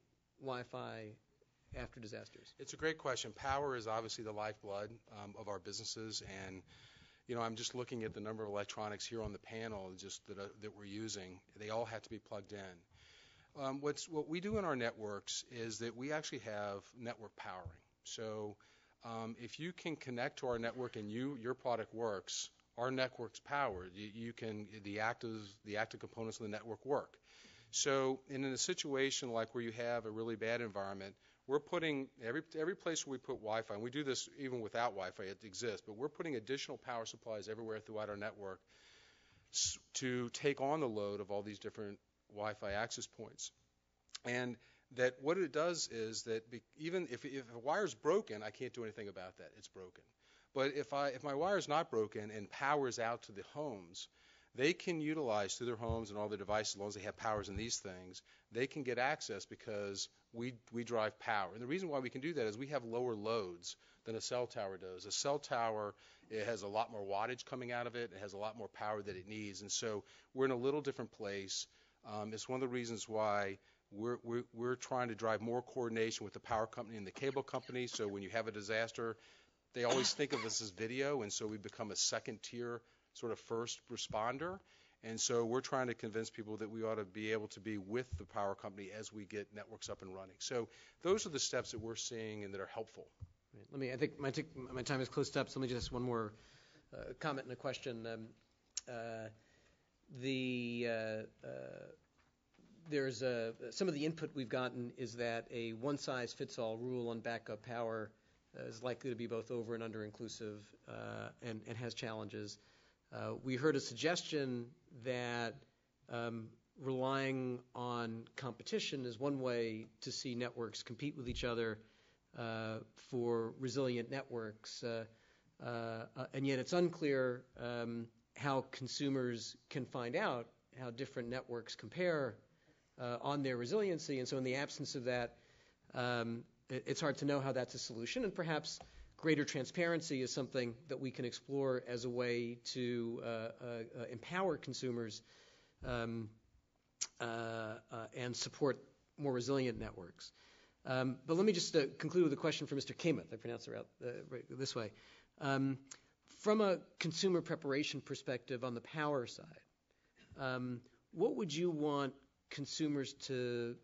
Wi-Fi after disasters? It's a great question. Power is obviously the lifeblood of our businesses, and I'm just looking at the number of electronics here on the panel just that we're using. They all have to be plugged in. What we do in our networks is that we actually have network powering. So if you can connect to our network and your product works, our network's powered. The active components of the network work. So in a situation like where you have a really bad environment, we're putting every place where we put Wi-Fi, and we do this even without Wi-Fi, it exists, but we're putting additional power supplies everywhere throughout our network to take on the load of all these different Wi-Fi access points. And that what it does is that even if a wire's broken, I can't do anything about that. It's broken. But if my wire's not broken and power's out to the homes, they can utilize through their homes and all their devices, as long as they have powers in these things, they can get access because we drive power. And the reason why we can do that is we have lower loads than a cell tower does. A cell tower, it has a lot more wattage coming out of it. It has a lot more power that it needs. And so we're in a little different place. It's one of the reasons why we're trying to drive more coordination with the power company and the cable company. So when you have a disaster, they always think of us as video, and so we become a second-tier sort of first responder. And so we're trying to convince people that we ought to be able to be with the power company as we get networks up and running. So those are the steps that we're seeing and that are helpful. I think my time is close up, so let me just one more comment and a question. There's some of the input we've gotten is that a one-size-fits-all rule on backup power is likely to be both over and under-inclusive and has challenges. We heard a suggestion that relying on competition is one way to see networks compete with each other for resilient networks, and yet it's unclear how consumers can find out how different networks compare on their resiliency, and so in the absence of that, it's hard to know how that's a solution, and perhaps greater transparency is something that we can explore as a way to empower consumers and support more resilient networks. But let me just conclude with a question for Mr. Kamath. I pronounced it this way. From a consumer preparation perspective on the power side, what would you want consumers to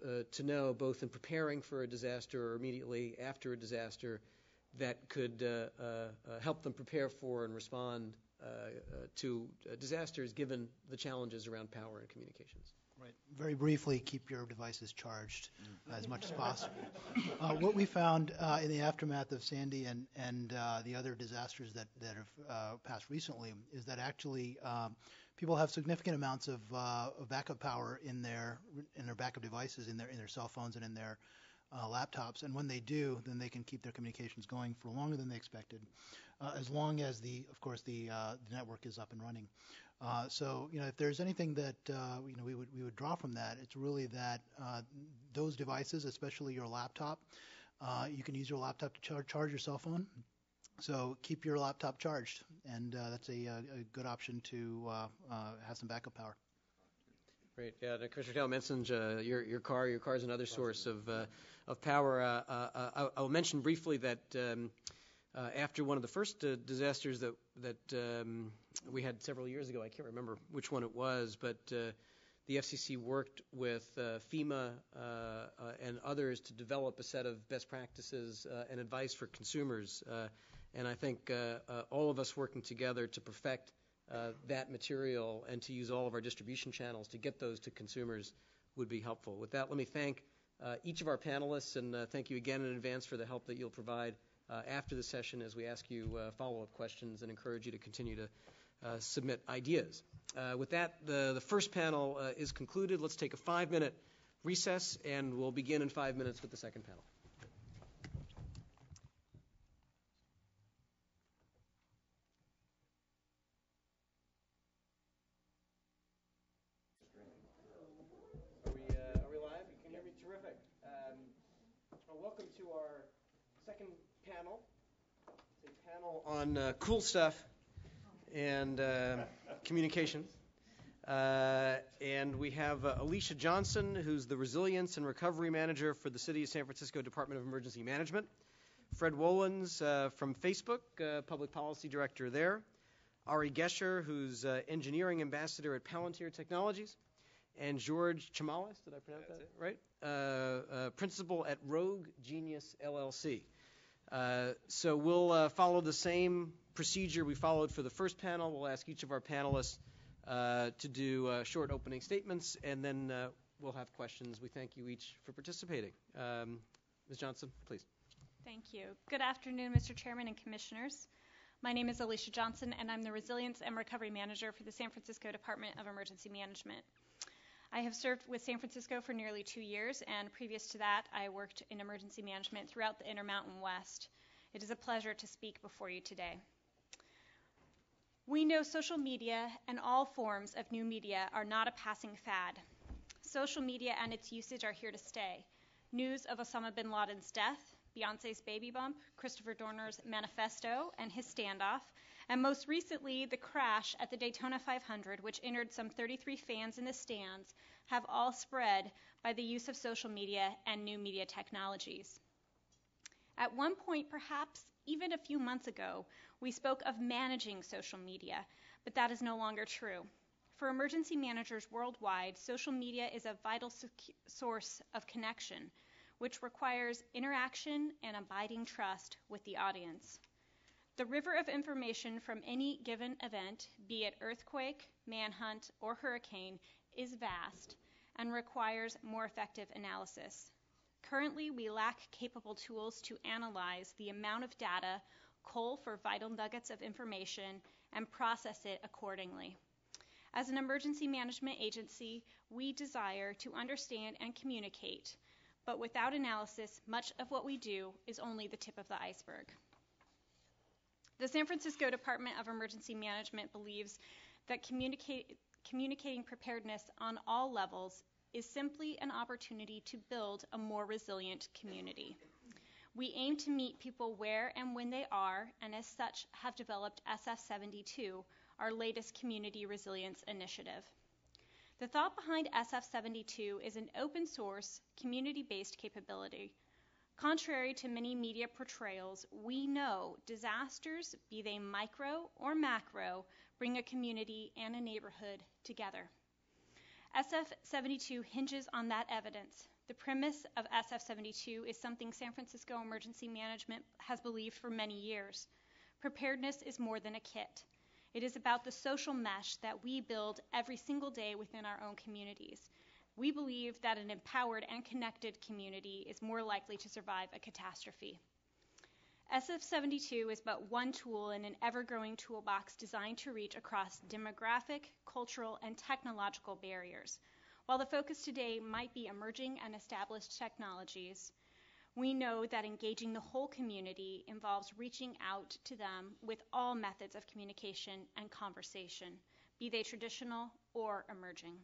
know, both in preparing for a disaster or immediately after a disaster, that could help them prepare for and respond to disasters, given the challenges around power and communications? Right. Very briefly, keep your devices charged as much as possible. What we found in the aftermath of Sandy and the other disasters that have passed recently is that actually people have significant amounts of backup power in their backup devices, in their cell phones and in their laptops, and when they do, then they can keep their communications going for longer than they expected, as long as the network is up and running. So if there's anything that we would draw from that, it's really that those devices, especially your laptop, you can use your laptop to charge your cell phone. So keep your laptop charged, and that's a good option to have some backup power. Great. Yeah, Commissioner Taylor mentioned your car. Your car is another source of power. I'll mention briefly that after one of the first disasters that we had several years ago, I can't remember which one it was, but the FCC worked with FEMA and others to develop a set of best practices and advice for consumers. And I think all of us working together to perfect that material and to use all of our distribution channels to get those to consumers would be helpful. With that, let me thank each of our panelists, and thank you again in advance for the help that you'll provide after the session as we ask you follow-up questions and encourage you to continue to submit ideas. With that, the first panel is concluded. Let's take a 5-minute recess, and we'll begin in 5 minutes with the second panel. Are we live? You can hear me? Terrific. Welcome to our second panel. It's a panel on cool stuff and communication. And we have Alicia Johnson, who's the Resilience and Recovery Manager for the City of San Francisco Department of Emergency Management. Fred Wolins from Facebook, Public Policy Director there. Ari Gesher, who's Engineering Ambassador at Palantir Technologies. And George Chamales, did I pronounce that right? Principal at Rogue Genius LLC. So we'll follow the same procedure we followed for the first panel. We'll ask each of our panelists to do short opening statements, and then we'll have questions. We thank you each for participating. Ms. Johnson, please. Thank you. Good afternoon, Mr. Chairman and Commissioners. My name is Alicia Johnson, and I'm the Resilience and Recovery Manager for the San Francisco Department of Emergency Management. I have served with San Francisco for nearly 2 years, and previous to that, I worked in emergency management throughout the Intermountain West. It is a pleasure to speak before you today. We know social media and all forms of new media are not a passing fad. Social media and its usage are here to stay. News of Osama bin Laden's death, Beyonce's baby bump, Christopher Dorner's manifesto and his standoff, and most recently, the crash at the Daytona 500, which injured some 33 fans in the stands, have all spread by the use of social media and new media technologies. At one point, perhaps even a few months ago, we spoke of managing social media, but that is no longer true. For emergency managers worldwide, social media is a vital source of connection, which requires interaction and abiding trust with the audience. The river of information from any given event, be it earthquake, manhunt, or hurricane, is vast and requires more effective analysis. Currently, we lack capable tools to analyze the amount of data, cull for vital nuggets of information, and process it accordingly. As an emergency management agency, we desire to understand and communicate, but without analysis, much of what we do is only the tip of the iceberg. The San Francisco Department of Emergency Management believes that communicating preparedness on all levels is simply an opportunity to build a more resilient community. We aim to meet people where and when they are, and as such have developed SF72, our latest community resilience initiative. The thought behind SF72 is an open source, community-based capability. Contrary to many media portrayals, we know disasters, be they micro or macro, bring a community and a neighborhood together. SF72 hinges on that evidence. The premise of SF72 is something San Francisco Emergency Management has believed for many years. Preparedness is more than a kit. It is about the social mesh that we build every single day within our own communities. We believe that an empowered and connected community is more likely to survive a catastrophe. SF72 is but one tool in an ever-growing toolbox designed to reach across demographic, cultural, and technological barriers. While the focus today might be emerging and established technologies, we know that engaging the whole community involves reaching out to them with all methods of communication and conversation, be they traditional or emerging.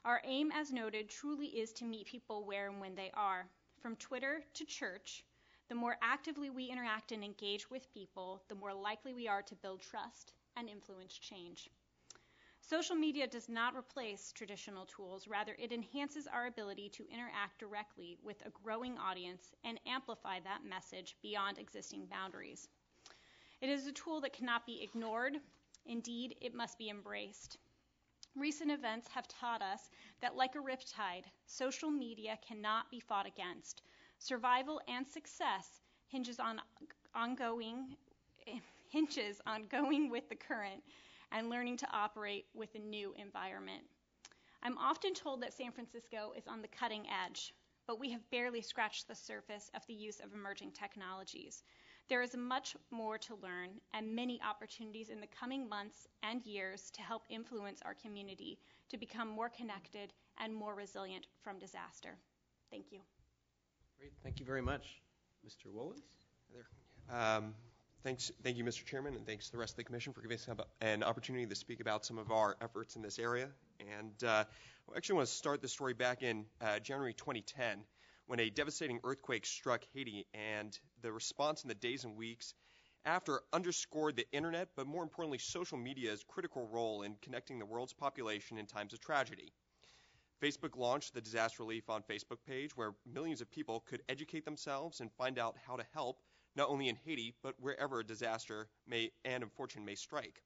Our aim, as noted, truly is to meet people where and when they are. From Twitter to church, the more actively we interact and engage with people, the more likely we are to build trust and influence change. Social media does not replace traditional tools. Rather, it enhances our ability to interact directly with a growing audience and amplify that message beyond existing boundaries. It is a tool that cannot be ignored. Indeed, it must be embraced. Recent events have taught us that, like a riptide, social media cannot be fought against. Survival and success hinges on going with the current and learning to operate with a new environment. I'm often told that San Francisco is on the cutting edge. but we have barely scratched the surface of the use of emerging technologies. There is much more to learn and many opportunities in the coming months and years to help influence our community to become more connected and more resilient from disaster. Thank you. Great. Thank you very much. Mr. Wolins? Thank you, Mr. Chairman, and thanks to the rest of the Commission for giving us an opportunity to speak about some of our efforts in this area. And I actually want to start the story back in January 2010, when a devastating earthquake struck Haiti, and the response in the days and weeks after underscored the internet, but more importantly, social media's critical role in connecting the world's population in times of tragedy. Facebook launched the Disaster Relief on Facebook page, where millions of people could educate themselves and find out how to help, not only in Haiti, but wherever a disaster and misfortune may strike.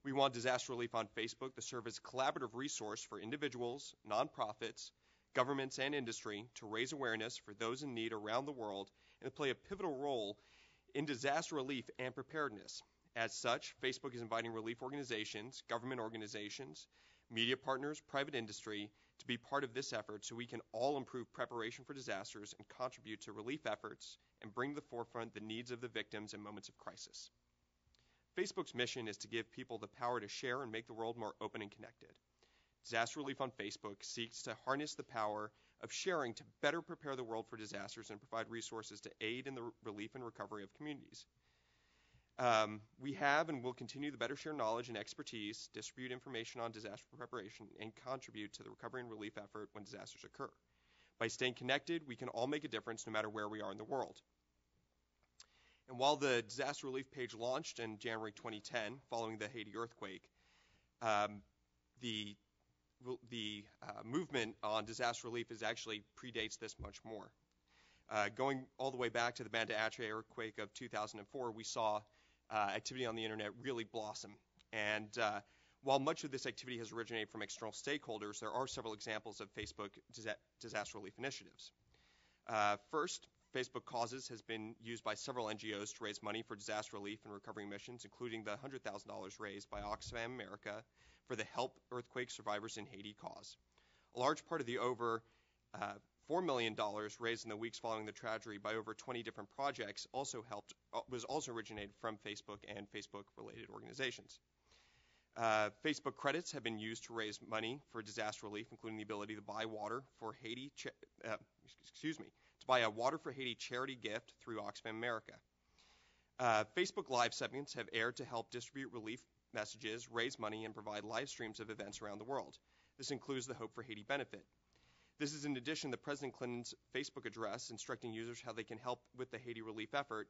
We want Disaster Relief on Facebook to serve as a collaborative resource for individuals, nonprofits, governments, and industry to raise awareness for those in need around the world and to play a pivotal role in disaster relief and preparedness. As such, Facebook is inviting relief organizations, government organizations, media partners, private industry to be part of this effort so we can all improve preparation for disasters and contribute to relief efforts and bring to the forefront the needs of the victims in moments of crisis. Facebook's mission is to give people the power to share and make the world more open and connected. Disaster Relief on Facebook seeks to harness the power of sharing to better prepare the world for disasters and provide resources to aid in the relief and recovery of communities. We have and will continue to better share knowledge and expertise, distribute information on disaster preparation, and contribute to the recovery and relief effort when disasters occur. By staying connected, we can all make a difference no matter where we are in the world. And while the disaster relief page launched in January 2010, following the Haiti earthquake, the movement on disaster relief actually predates this much more. Going all the way back to the Banda Aceh earthquake of 2004, we saw activity on the internet really blossom. And while much of this activity has originated from external stakeholders, there are several examples of Facebook disaster relief initiatives. First, Facebook Causes has been used by several NGOs to raise money for disaster relief and recovery missions, including the $100,000 raised by Oxfam America for the Help Earthquake Survivors in Haiti cause. A large part of the over $4 million raised in the weeks following the tragedy by over 20 different projects was also originated from Facebook and Facebook-related organizations. Facebook credits have been used to raise money for disaster relief, including the ability to buy water for Haiti, to buy a Water for Haiti charity gift through Oxfam America. Facebook Live segments have aired to help distribute relief messages, raise money, and provide live streams of events around the world. This includes the Hope for Haiti benefit. This is in addition to President Clinton's Facebook address instructing users how they can help with the Haiti relief effort,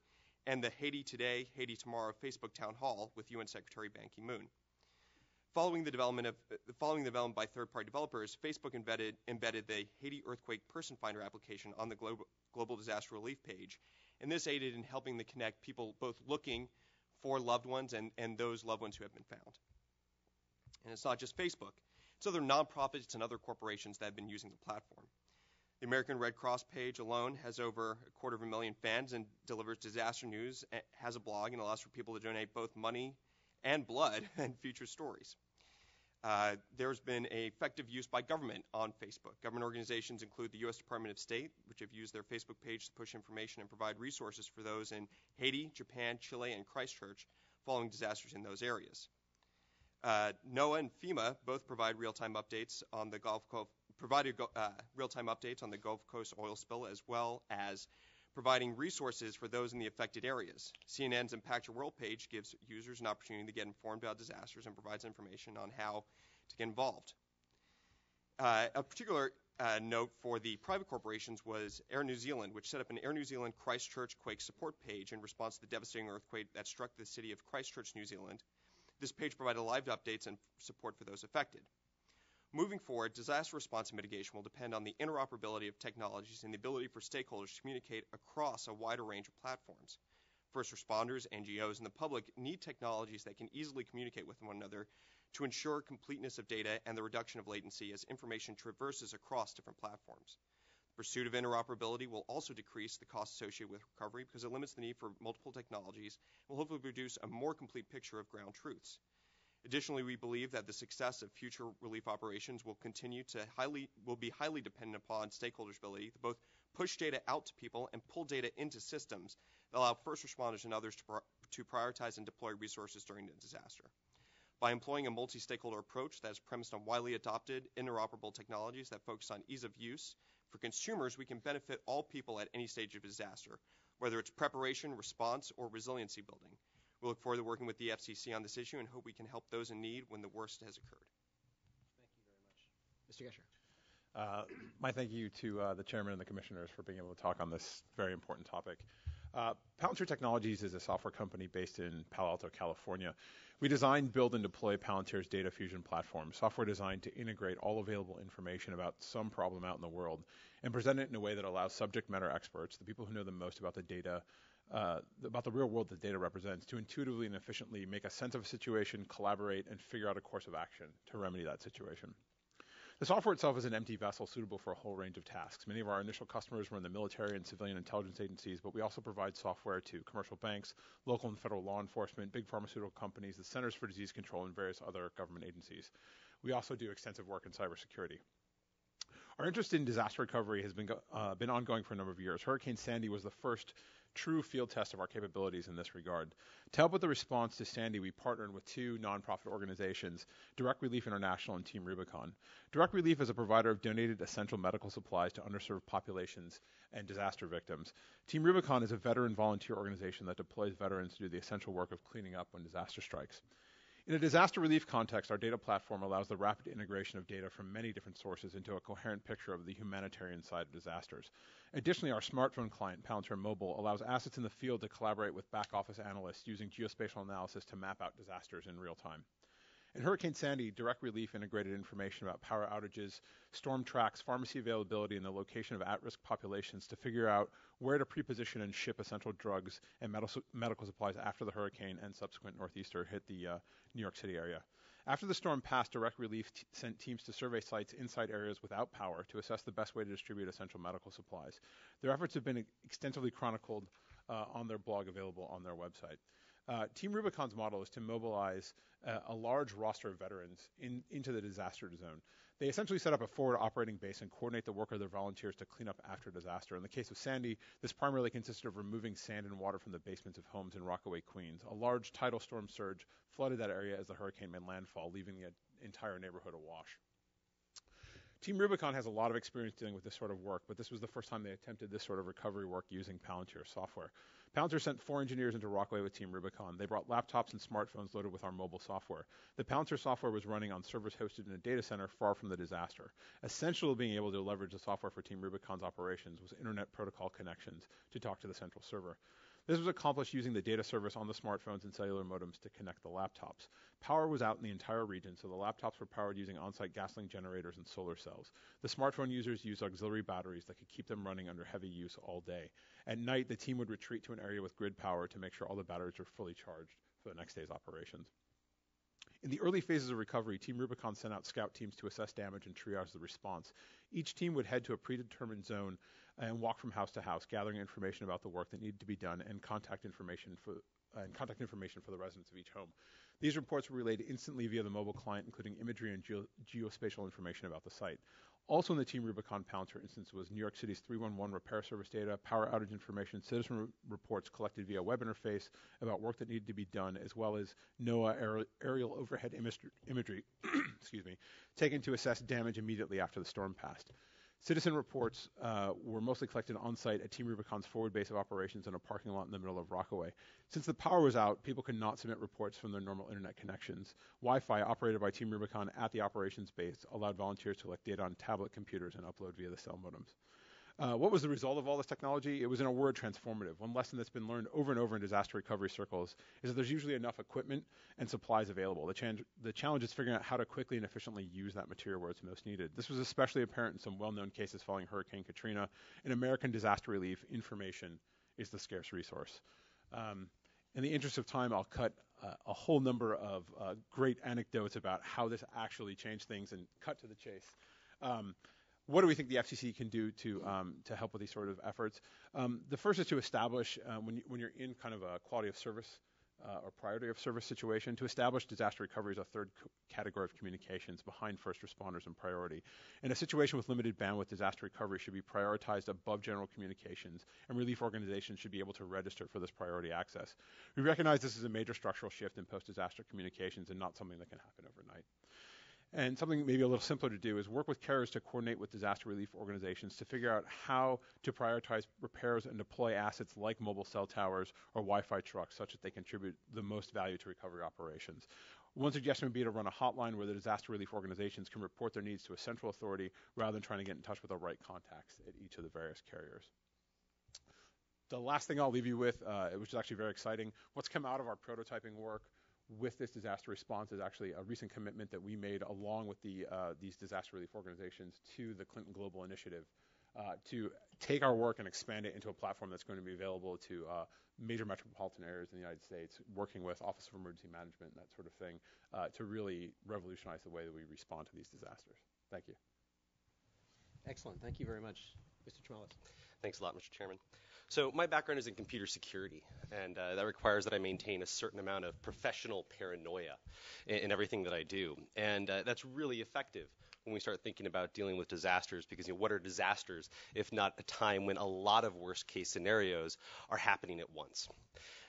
and the Haiti Today, Haiti Tomorrow Facebook Town Hall with UN Secretary Ban Ki-moon. Following the development by third-party developers, Facebook embedded the Haiti Earthquake Person Finder application on the Global Disaster Relief page, and this aided in helping to connect people both looking for loved ones and those loved ones who have been found. And it's not just Facebook. It's other nonprofits and other corporations that have been using the platform. The American Red Cross page alone has over 250,000 fans and delivers disaster news, has a blog, and allows for people to donate both money and blood and feature stories. There's been an effective use by government on Facebook. Government organizations include the U.S. Department of State, which have used their Facebook page to push information and provide resources for those in Haiti, Japan, Chile, and Christchurch following disasters in those areas. NOAA and FEMA both provide real-time updates on the Gulf Coast, real-time updates on the Gulf Coast oil spill, as well as providing resources for those in the affected areas. CNN's Impact Your World page gives users an opportunity to get informed about disasters and provides information on how to get involved. A particular note for the private corporations was Air New Zealand, which set up an Air New Zealand Christchurch quake support page in response to the devastating earthquake that struck the city of Christchurch, New Zealand. This page provided live updates and support for those affected. Moving forward, disaster response and mitigation will depend on the interoperability of technologies and the ability for stakeholders to communicate across a wider range of platforms. First responders, NGOs, and the public need technologies that can easily communicate with one another to ensure completeness of data and the reduction of latency as information traverses across different platforms. The pursuit of interoperability will also decrease the cost associated with recovery because it limits the need for multiple technologies and will hopefully produce a more complete picture of ground truths. Additionally, we believe that the success of future relief operations will be highly dependent upon stakeholders' ability to both push data out to people and pull data into systems that allow first responders and others to prioritize and deploy resources during a disaster. By employing a multi-stakeholder approach that is premised on widely adopted, interoperable technologies that focus on ease of use, for consumers, we can benefit all people at any stage of disaster, whether it's preparation, response, or resiliency building. We look forward to working with the FCC on this issue and hope we can help those in need when the worst has occurred. Thank you very much. Mr. Gesher. My thank you to the chairman and the commissioners for being able to talk on this very important topic. Palantir Technologies is a software company based in Palo Alto, California. We design, build, and deploy Palantir's data fusion platform, software designed to integrate all available information about some problem out in the world and present it in a way that allows subject matter experts, the people who know the most about the data, about the real world that data represents, to intuitively and efficiently make a sense of a situation, collaborate, and figure out a course of action to remedy that situation. The software itself is an empty vessel suitable for a whole range of tasks. Many of our initial customers were in the military and civilian intelligence agencies, but we also provide software to commercial banks, local and federal law enforcement, big pharmaceutical companies, the Centers for Disease Control, and various other government agencies. We also do extensive work in cybersecurity. Our interest in disaster recovery has been ongoing for a number of years. Hurricane Sandy was the first true field test of our capabilities in this regard. To help with the response to Sandy, we partnered with two nonprofit organizations, Direct Relief International and Team Rubicon. Direct Relief is a provider of donated essential medical supplies to underserved populations and disaster victims. Team Rubicon is a veteran volunteer organization that deploys veterans to do the essential work of cleaning up when disaster strikes. In a disaster relief context, our data platform allows the rapid integration of data from many different sources into a coherent picture of the humanitarian side of disasters. Additionally, our smartphone client, Palantir Mobile, allows assets in the field to collaborate with back-office analysts using geospatial analysis to map out disasters in real time. In Hurricane Sandy, Direct Relief integrated information about power outages, storm tracks, pharmacy availability, and the location of at-risk populations to figure out where to pre-position and ship essential drugs and medical supplies after the hurricane and subsequent northeaster hit the New York City area. After the storm passed, Direct Relief sent teams to survey sites inside areas without power to assess the best way to distribute essential medical supplies. Their efforts have been extensively chronicled on their blog available on their website. Team Rubicon's model is to mobilize a large roster of veterans into the disaster zone. They essentially set up a forward operating base and coordinate the work of their volunteers to clean up after disaster. In the case of Sandy, this primarily consisted of removing sand and water from the basements of homes in Rockaway, Queens. A large tidal storm surge flooded that area as the hurricane made landfall, leaving the entire neighborhood awash. Team Rubicon has a lot of experience dealing with this sort of work, but this was the first time they attempted this sort of recovery work using Palantir software. Palantir sent 4 engineers into Rockaway with Team Rubicon. They brought laptops and smartphones loaded with our mobile software. The Palantir software was running on servers hosted in a data center far from the disaster. Essential to being able to leverage the software for Team Rubicon's operations was internet protocol connections to talk to the central server. This was accomplished using the data service on the smartphones and cellular modems to connect the laptops. Power was out in the entire region, so the laptops were powered using on-site gasoline generators and solar cells. The smartphone users used auxiliary batteries that could keep them running under heavy use all day. At night, the team would retreat to an area with grid power to make sure all the batteries were fully charged for the next day's operations. In the early phases of recovery, Team Rubicon sent out scout teams to assess damage and triage the response. Each team would head to a predetermined zone and walk from house to house, gathering information about the work that needed to be done and contact information for the residents of each home. These reports were relayed instantly via the mobile client, including imagery and geospatial information about the site. Also in the Team Rubicon Palantir instance was New York City's 311 repair service data, power outage information, citizen reports collected via web interface about work that needed to be done, as well as NOAA aerial overhead imagery taken to assess damage immediately after the storm passed. Citizen reports were mostly collected on-site at Team Rubicon's forward base of operations in a parking lot in the middle of Rockaway. Since the power was out, people could not submit reports from their normal internet connections. Wi-Fi, operated by Team Rubicon at the operations base, allowed volunteers to collect data on tablet computers and upload via the cell modems. What was the result of all this technology? It was, in a word, transformative. One lesson that's been learned over and over in disaster recovery circles is that there's usually enough equipment and supplies available. The challenge is figuring out how to quickly and efficiently use that material where it's most needed. This was especially apparent in some well-known cases following Hurricane Katrina. In American disaster relief, information is the scarce resource. In the interest of time, I'll cut a whole number of great anecdotes about how this actually changed things and cut to the chase. What do we think the FCC can do to help with these sort of efforts? The first is to establish, when you're in kind of a quality of service or priority of service situation to establish disaster recovery as a third category of communications behind first responders in priority. In a situation with limited bandwidth, disaster recovery should be prioritized above general communications, and relief organizations should be able to register for this priority access. We recognize this is a major structural shift in post-disaster communications and not something that can happen overnight. And something maybe a little simpler to do is work with carriers to coordinate with disaster relief organizations to figure out how to prioritize repairs and deploy assets like mobile cell towers or Wi-Fi trucks such that they contribute the most value to recovery operations. One suggestion would be to run a hotline where the disaster relief organizations can report their needs to a central authority rather than trying to get in touch with the right contacts at each of the various carriers. The last thing I'll leave you with, which is actually very exciting, what's come out of our prototyping work with this disaster response is actually a recent commitment that we made along with these disaster relief organizations to the Clinton Global Initiative to take our work and expand it into a platform that's going to be available to major metropolitan areas in the United States, working with Office of Emergency Management and that sort of thing to really revolutionize the way that we respond to these disasters. Thank you. Excellent. Thank you very much, Mr. Tremollis. Thanks a lot, Mr. Chairman. So my background is in computer security, and that requires that I maintain a certain amount of professional paranoia in everything that I do. And that's really effective when we start thinking about dealing with disasters, because what are disasters if not a time when a lot of worst-case scenarios are happening at once?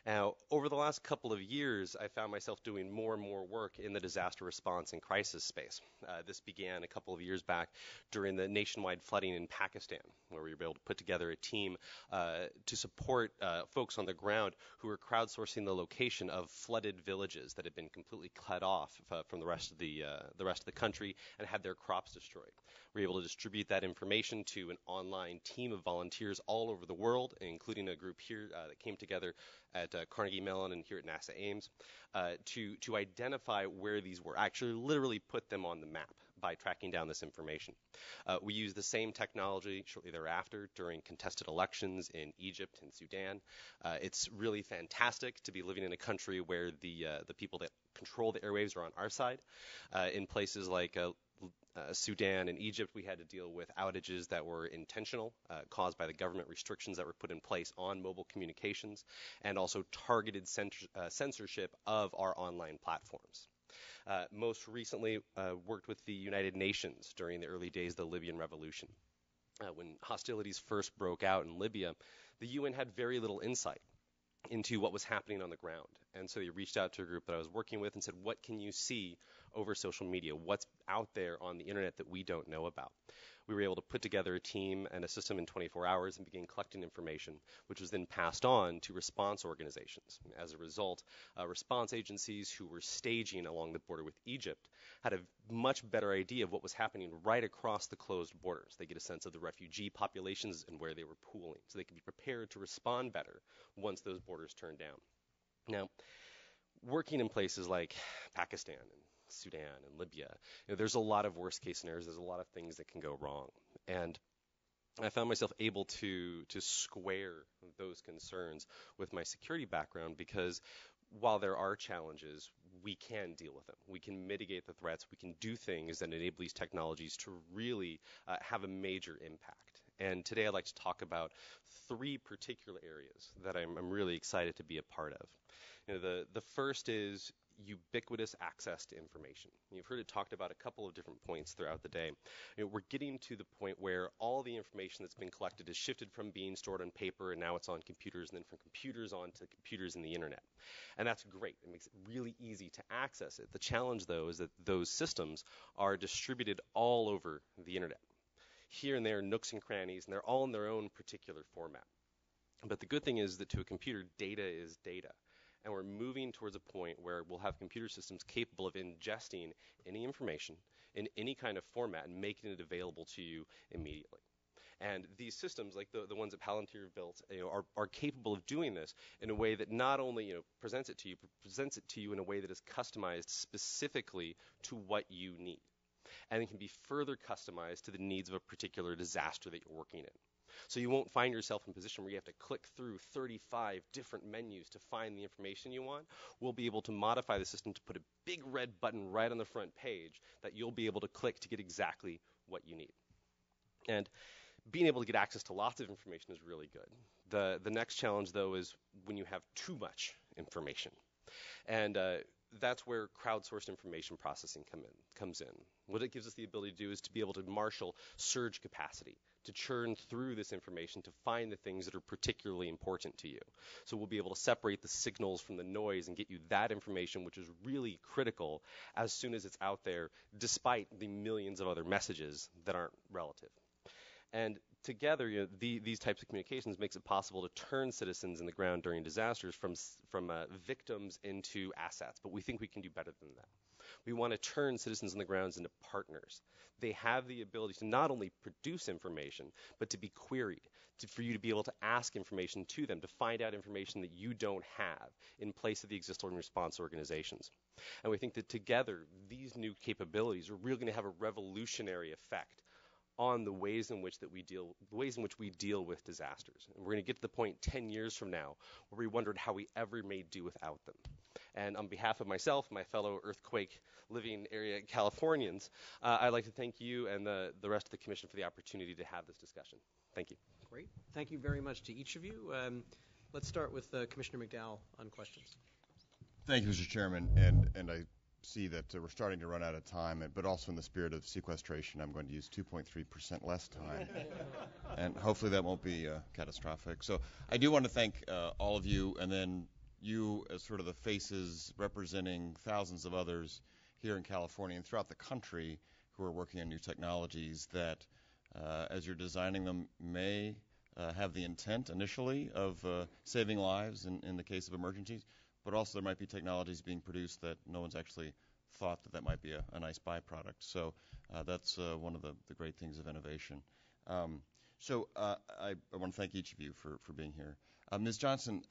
Now, over the last couple of years, I found myself doing more and more work in the disaster response and crisis space. This began a couple of years back during the nationwide flooding in Pakistan, where we were able to put together a team to support folks on the ground who were crowdsourcing the location of flooded villages that had been completely cut off from the rest of the country and had their crops destroyed. We were able to distribute that information to an online team of volunteers all over the world, including a group here that came together at Carnegie Mellon and here at NASA Ames to identify where these were, actually literally put them on the map by tracking down this information. We used the same technology shortly thereafter during contested elections in Egypt and Sudan. It's really fantastic to be living in a country where the people that control the airwaves are on our side. In places like Sudan and Egypt, we had to deal with outages that were intentional, caused by the government restrictions that were put in place on mobile communications, and also targeted censorship of our online platforms. Most recently, worked with the United Nations during the early days of the Libyan revolution. When hostilities first broke out in Libya, the UN had very little insight into what was happening on the ground. And so they reached out to a group that I was working with and said, what can you see over social media? What's out there on the internet that we don't know about? We were able to put together a team and a system in 24 hours and begin collecting information, which was then passed on to response organizations. As a result, response agencies who were staging along the border with Egypt had a much better idea of what was happening right across the closed borders. They get a sense of the refugee populations and where they were pooling, so they could be prepared to respond better once those borders turned down. Now, working in places like Pakistan and Sudan and Libya, there's a lot of worst case scenarios. There's a lot of things that can go wrong. And I found myself able to square those concerns with my security background, because while there are challenges, we can deal with them. We can mitigate the threats. We can do things that enable these technologies to really have a major impact. And today I'd like to talk about three particular areas that I'm really excited to be a part of. The first is ubiquitous access to information. You've heard it talked about a couple of different points throughout the day. We're getting to the point where all the information that's been collected is shifted from being stored on paper, and now it's on computers, and then from computers onto computers and the internet. And that's great. It makes it really easy to access it. The challenge, though, is that those systems are distributed all over the internet. Here and there, nooks and crannies, and they're all in their own particular format. But the good thing is that to a computer, data is data. And we're moving towards a point where we'll have computer systems capable of ingesting any information in any kind of format and making it available to you immediately. And these systems, like the ones that Palantir built, are capable of doing this in a way that not only presents it to you, but presents it to you in a way that is customized specifically to what you need. And it can be further customized to the needs of a particular disaster that you're working in. So you won't find yourself in a position where you have to click through 35 different menus to find the information you want. We'll be able to modify the system to put a big red button right on the front page that you'll be able to click to get exactly what you need. And being able to get access to lots of information is really good. The next challenge, though, is when you have too much information. And that's where crowdsourced information processing comes in. What it gives us the ability to do is to be able to marshal surge capacity, to churn through this information to find the things that are particularly important to you. So we'll be able to separate the signals from the noise and get you that information, which is really critical as soon as it's out there, despite the millions of other messages that aren't relative. And together, these types of communications makes it possible to turn citizens in the ground during disasters from victims into assets. But we think we can do better than that. We want to turn citizens on the grounds into partners. They have the ability to not only produce information, but to be queried, for you to be able to ask information to them, to find out information that you don't have in place of the existing response organizations. And we think that together, these new capabilities are really going to have a revolutionary effect on the ways in which we deal with disasters. And we're going to get to the point 10 years from now where we wondered how we ever made do without them. And on behalf of myself, my fellow earthquake living area Californians, I'd like to thank you and the rest of the Commission for the opportunity to have this discussion. Thank you. Great. Thank you very much to each of you. Let's start with Commissioner McDowell on questions. Thank you, Mr. Chairman. And I see that we're starting to run out of time, but also in the spirit of sequestration, I'm going to use 2.3% less time. And hopefully that won't be catastrophic. So I do want to thank all of you, and then you as sort of the faces representing thousands of others here in California and throughout the country who are working on new technologies that, as you're designing them, may have the intent initially of saving lives in the case of emergencies, but also there might be technologies being produced that no one's actually thought that might be a nice byproduct. So that's one of the great things of innovation. I want to thank each of you for being here. Ms. Johnson,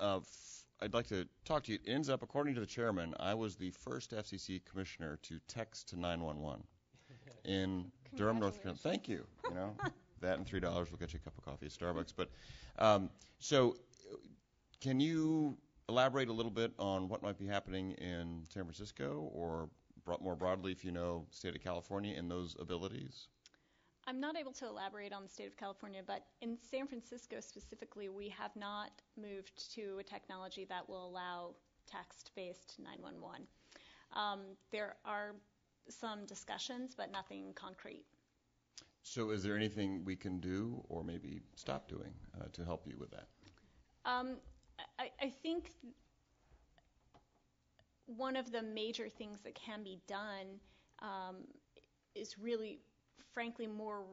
I'd like to talk to you. It ends up, according to the chairman, I was the first FCC commissioner to text to 911 in Durham, North Carolina. Thank you. That and $3 will get you a cup of coffee at Starbucks. But so can you elaborate a little bit on what might be happening in San Francisco, or more broadly, if you know, state of California, in those abilities? I'm not able to elaborate on the state of California, but in San Francisco specifically, we have not moved to a technology that will allow text-based 911. There are some discussions, but nothing concrete. So is there anything we can do or maybe stop doing to help you with that? I think one of the major things that can be done is really, frankly, more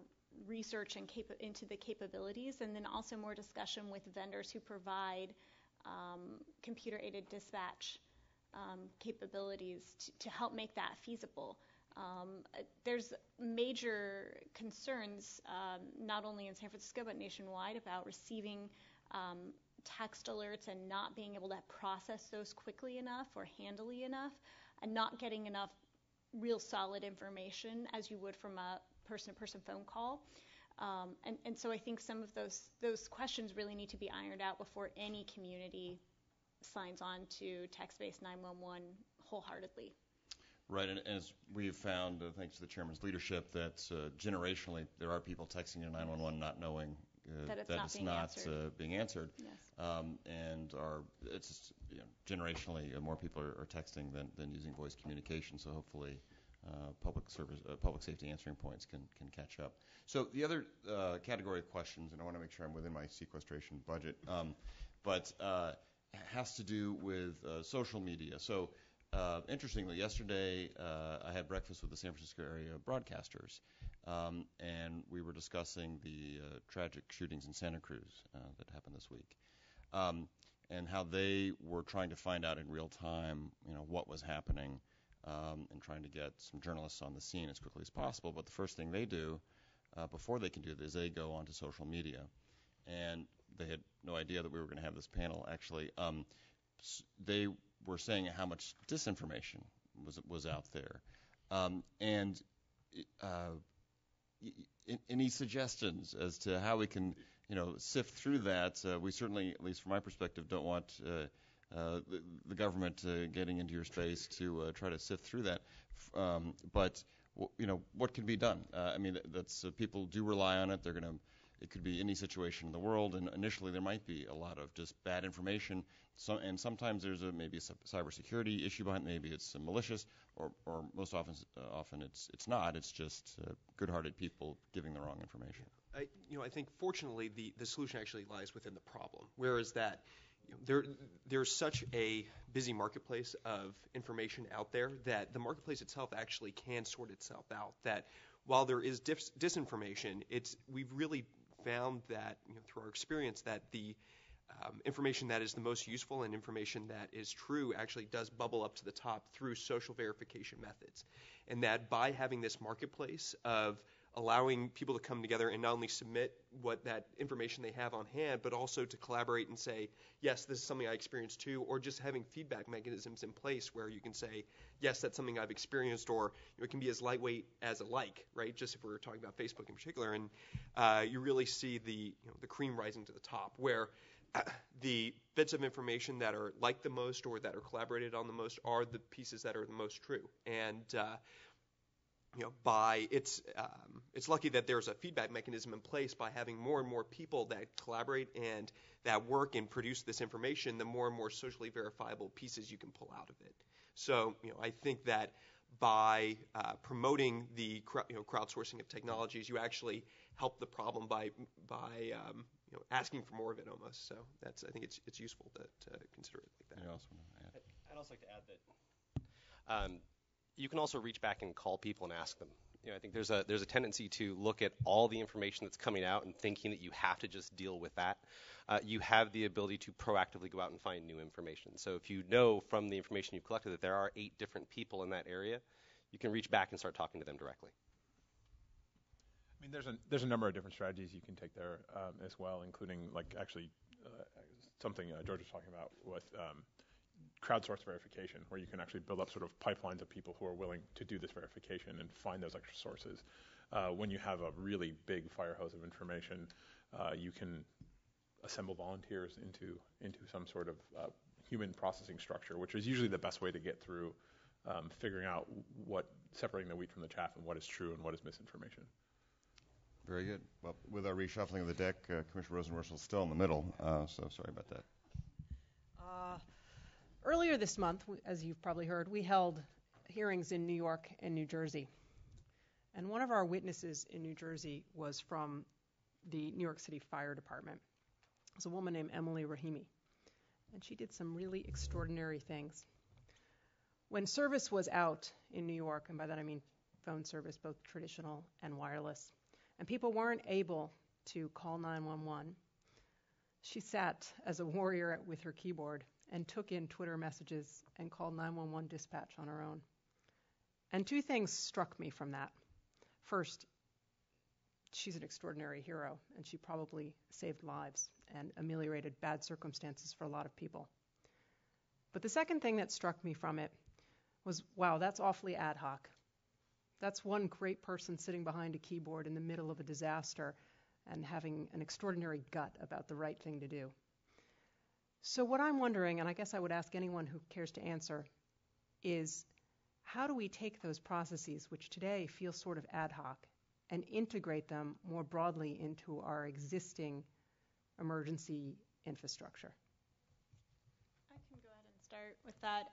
research into the capabilities, and then also more discussion with vendors who provide computer-aided dispatch capabilities to help make that feasible. There's major concerns, not only in San Francisco but nationwide, about receiving text alerts and not being able to process those quickly enough or handily enough, and not getting enough real solid information as you would from a person-to-person phone call. And so I think some of those questions really need to be ironed out before any community signs on to text-based 911 wholeheartedly. Right, and as we've found, thanks to the chairman's leadership, that generationally there are people texting to 911 not knowing that it's not being answered. Yes. And it's generationally more people are texting than using voice communication. So hopefully, public safety answering points can catch up. So the other category of questions, and I want to make sure I'm within my sequestration budget, but has to do with social media. So interestingly, yesterday I had breakfast with the San Francisco area broadcasters, and we were discussing the tragic shootings in Santa Cruz that happened this week, and how they were trying to find out in real time, what was happening, and trying to get some journalists on the scene as quickly as possible. But the first thing they do before they can do this is they go onto social media, and they had no idea that we were going to have this panel. Actually, they were saying how much disinformation was out there, and any suggestions as to how we can, sift through that? We certainly, at least from my perspective, don't want the government getting into your space to try to sift through that. But what can be done? That's people do rely on it. They're going to it could be any situation in the world, and initially there might be a lot of just bad information. And sometimes there's maybe a cybersecurity issue behind it. Maybe it's malicious, or most often it's not. It's just good-hearted people giving the wrong information. I think fortunately the solution actually lies within the problem. Whereas that there's such a busy marketplace of information out there that the marketplace itself actually can sort itself out. That while there is disinformation, we've really found that through our experience that the information that is the most useful and information that is true actually does bubble up to the top through social verification methods. And that by having this marketplace of allowing people to come together and not only submit what that information they have on hand, but also to collaborate and say, yes, this is something I experienced too, or just having feedback mechanisms in place where you can say, yes, that's something I've experienced, or it can be as lightweight as a like, right? Just if we're talking about Facebook in particular, and you really see the cream rising to the top, where the bits of information that are liked the most or that are collaborated on the most are the pieces that are the most true. And it's lucky that there's a feedback mechanism in place by having more and more people that collaborate and that work and produce this information, the more and more socially verifiable pieces you can pull out of it. So, I think that by promoting the crowdsourcing of technologies, you actually help the problem by asking for more of it almost. So I think it's useful to consider it like that. I'd also like to add that you can also reach back and call people and ask them. I think there's a tendency to look at all the information that's coming out and thinking that you have to just deal with that. You have the ability to proactively go out and find new information. So if you know from the information you've collected that there are 8 different people in that area, you can reach back and start talking to them directly. I mean, there's a number of different strategies you can take there as well, including something George was talking about with crowdsourced verification, where you can actually build up sort of pipelines of people who are willing to do this verification and find those extra sources. When you have a really big fire hose of information, you can assemble volunteers into some sort of human processing structure, which is usually the best way to get through figuring out separating the wheat from the chaff and what is true and what is misinformation. Very good. Well, with our reshuffling of the deck, Commissioner Rosenworcel is still in the middle, so sorry about that. Earlier this month, as you've probably heard, we held hearings in New York and New Jersey. And one of our witnesses in New Jersey was from the New York City Fire Department. It was a woman named Emily Rahimi. And she did some really extraordinary things. When service was out in New York, and by that I mean phone service, both traditional and wireless, and people weren't able to call 911, she sat as a warrior with her keyboard and took in Twitter messages and called 911 dispatch on her own. And 2 things struck me from that. First, she's an extraordinary hero, and she probably saved lives and ameliorated bad circumstances for a lot of people. But the second thing that struck me from it was, wow, that's awfully ad hoc. That's one great person sitting behind a keyboard in the middle of a disaster and having an extraordinary gut about the right thing to do. So what I'm wondering, and I guess I would ask anyone who cares to answer, is how do we take those processes, which today feel sort of ad hoc, and integrate them more broadly into our existing emergency infrastructure? I can go ahead and start with that.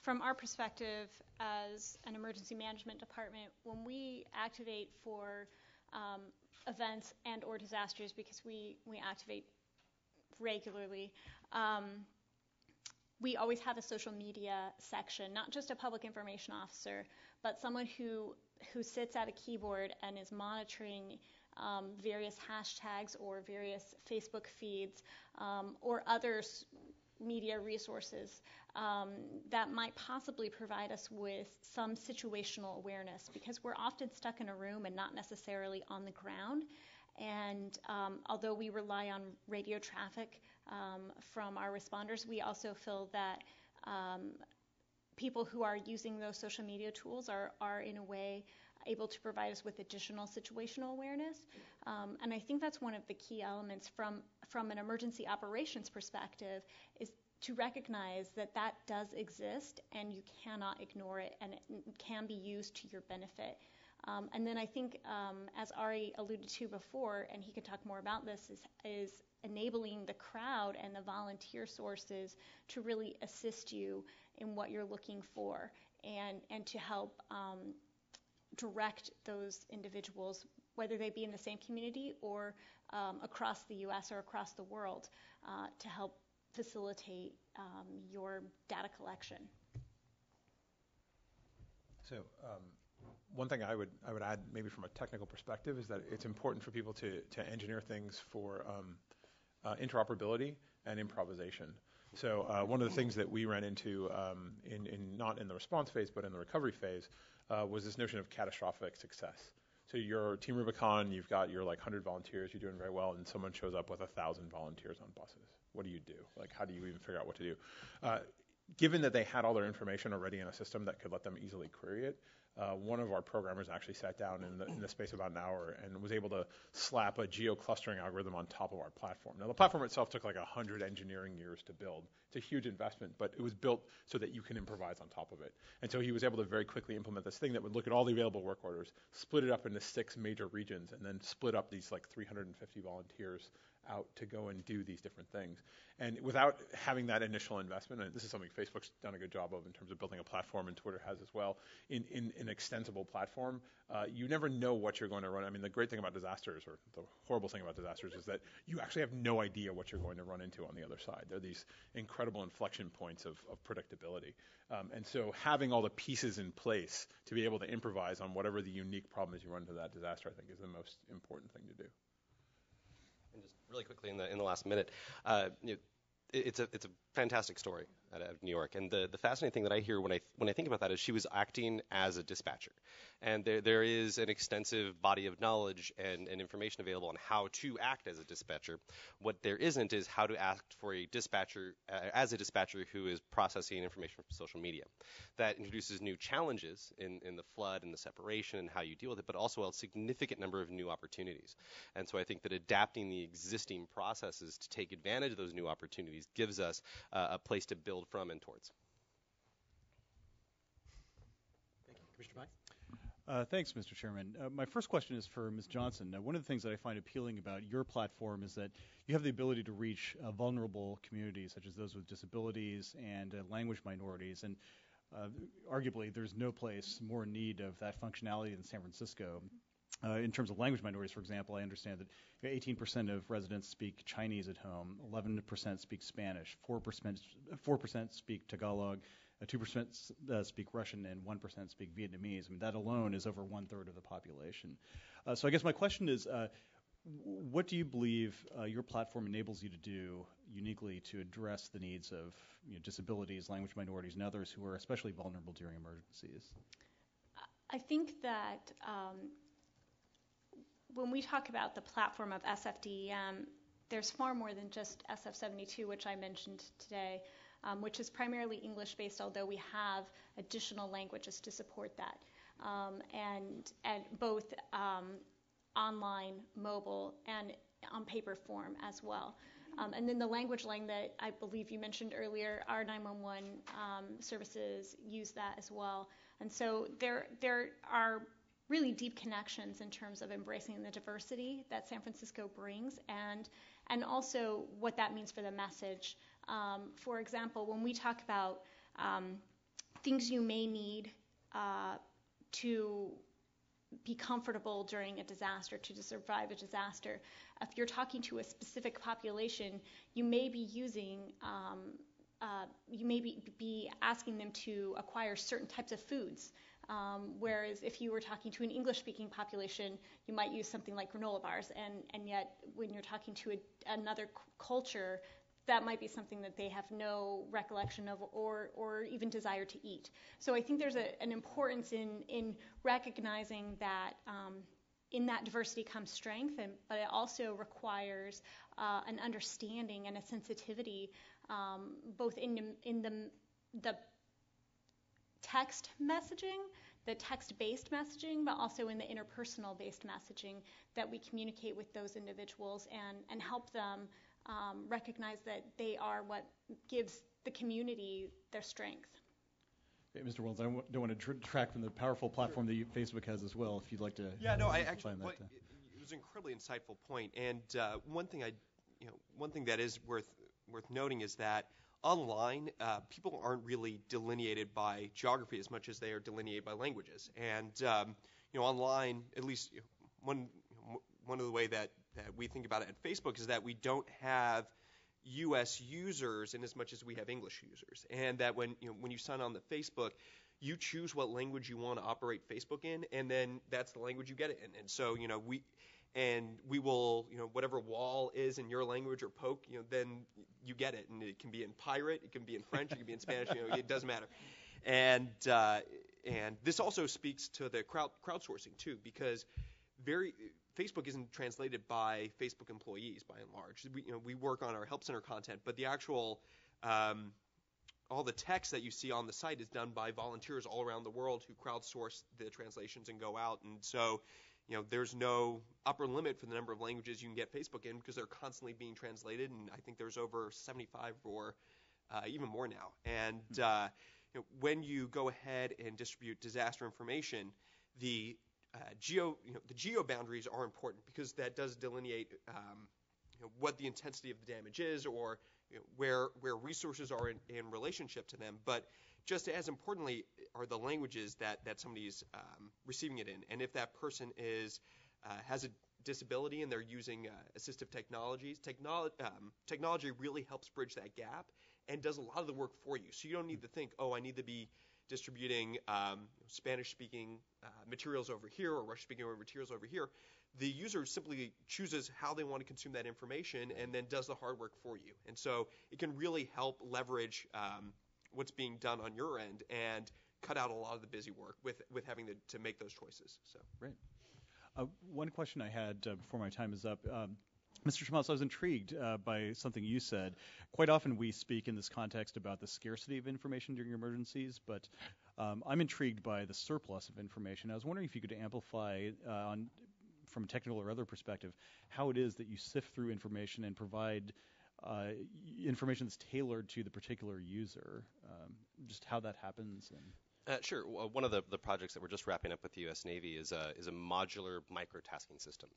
From our perspective as an emergency management department, when we activate for events and or disasters, because we activate regularly, we always have a social media section, not just a public information officer, but someone who sits at a keyboard and is monitoring various hashtags or various Facebook feeds or other media resources that might possibly provide us with some situational awareness, because we're often stuck in a room and not necessarily on the ground. And although we rely on radio traffic from our responders, we also feel that people who are using those social media tools are in a way able to provide us with additional situational awareness. And I think that's one of the key elements from an emergency operations perspective, is to recognize that that does exist and you cannot ignore it, and it can be used to your benefit. And then I think, as Ari alluded to before, and he could talk more about this, is enabling the crowd and the volunteer sources to really assist you in what you're looking for, and to help direct those individuals, whether they be in the same community or across the U.S. or across the world, to help facilitate your data collection. So one thing I would add, maybe from a technical perspective, is that it's important for people to engineer things for interoperability and improvisation. So one of the things that we ran into in not in the response phase but in the recovery phase was this notion of catastrophic success. So you're Team Rubicon, you've got your 100 volunteers, you're doing very well, and someone shows up with 1,000 volunteers on buses. What do you do? How do you even figure out what to do? Given that they had all their information already in a system that could let them easily query it, one of our programmers actually sat down in the space of about an hour and was able to slap a geo-clustering algorithm on top of our platform. Now, the platform itself took 100 engineering years to build. It's a huge investment, but it was built so that you can improvise on top of it. And so he was able to very quickly implement this thing that would look at all the available work orders, split it up into 6 major regions, and then split up these 350 volunteers out to go and do these different things. And without having that initial investment, and this is something Facebook's done a good job of in terms of building a platform, and Twitter has as well, in an extensible platform, you never know what you're going to run. I mean, the great thing about disasters, or the horrible thing about disasters, is that you actually have no idea what you're going to run into on the other side. There are these incredible inflection points of predictability. And so having all the pieces in place to be able to improvise on whatever the unique problems you run into that disaster, I think, is the most important thing to do. And just really quickly in the last minute, it's a fantastic story out of New York, and the fascinating thing that I hear when I think about that is she was acting as a dispatcher, and there is an extensive body of knowledge and information available on how to act as a dispatcher. What there isn't is how to act for a dispatcher as a dispatcher who is processing information from social media. That introduces new challenges in the flood and the separation and how you deal with it, but also a significant number of new opportunities. And so I think that adapting the existing processes to take advantage of those new opportunities gives us a place to build from and towards. Thank you. Commissioner Pai? Thanks, Mr. Chairman. My first question is for Ms. Johnson. One of the things that I find appealing about your platform is that you have the ability to reach vulnerable communities, such as those with disabilities and language minorities. And arguably, there's no place more in need of that functionality than San Francisco. In terms of language minorities, for example, I understand that 18% of residents speak Chinese at home, 11% speak Spanish, 4% speak Tagalog, 2% speak Russian, and 1% speak Vietnamese. I mean, that alone is over 1/3 of the population. So I guess my question is, what do you believe your platform enables you to do uniquely to address the needs of disabilities, language minorities, and others who are especially vulnerable during emergencies? I think that when we talk about the platform of SFDEM, there's far more than just SF72, which I mentioned today, which is primarily English-based, although we have additional languages to support that, and both online, mobile, and on paper form as well. And then the language line that I believe you mentioned earlier, our 911 services use that as well. And so there are really deep connections in terms of embracing the diversity that San Francisco brings, and also what that means for the message. For example, when we talk about things you may need to be comfortable during a disaster, to survive a disaster, if you're talking to a specific population, you may be using you may be asking them to acquire certain types of foods. Whereas if you were talking to an English-speaking population, you might use something like granola bars, and yet when you're talking to another culture, that might be something that they have no recollection of or even desire to eat. So I think there's an importance in recognizing that in that diversity comes strength, but it also requires an understanding and a sensitivity, both in the text messaging, the text-based messaging, but also in the interpersonal-based messaging that we communicate with those individuals and help them recognize that they are what gives the community their strength. Hey, Mr. Williams, I don't want to detract from the powerful platform that Facebook has as well. If you'd like to. Yeah, no, I actually. find that, it was an incredibly insightful point, and one thing that is worth noting is that online, people aren't really delineated by geography as much as they are delineated by languages, and online, at least one of the way that we think about it at Facebook is that we don't have U.S. users in as much as we have English users, and that when you sign on to Facebook, you choose what language you want to operate Facebook in, and then that's the language you get it in. And so we will whatever wall is in your language or poke, then you get it, and it can be in pirate, it can be in French, it can be in Spanish, it doesn't matter. And this also speaks to the crowdsourcing too, because Facebook isn't translated by Facebook employees by and large. We work on our Help Center content, but the actual all the text that you see on the site is done by volunteers all around the world who crowdsource the translations and go out. And so, there's no upper limit for the number of languages you can get Facebook in because they're constantly being translated. And I think there's over 75 or even more now. And when you go ahead and distribute disaster information, the geo boundaries are important because that does delineate what the intensity of the damage is, or where resources are in relationship to them. But just as importantly are the languages that somebody's receiving it in, and if that person has a disability and they're using assistive technologies. Technology really helps bridge that gap and does a lot of the work for you. So you don't need to think, oh, I need to be distributing Spanish-speaking materials over here or Russian-speaking materials over here. The user simply chooses how they want to consume that information and then does the hard work for you. And so it can really help leverage what's being done on your end and cut out a lot of the busy work with having to make those choices. So. Great. One question I had before my time is up. Mr. Chamalis, I was intrigued by something you said. Quite often we speak in this context about the scarcity of information during emergencies, but I'm intrigued by the surplus of information. I was wondering if you could amplify from a technical or other perspective how it is that you sift through information and provide information that's tailored to the particular user, just how that happens. Sure. One of the projects that we're just wrapping up with the U.S. Navy is a modular microtasking system.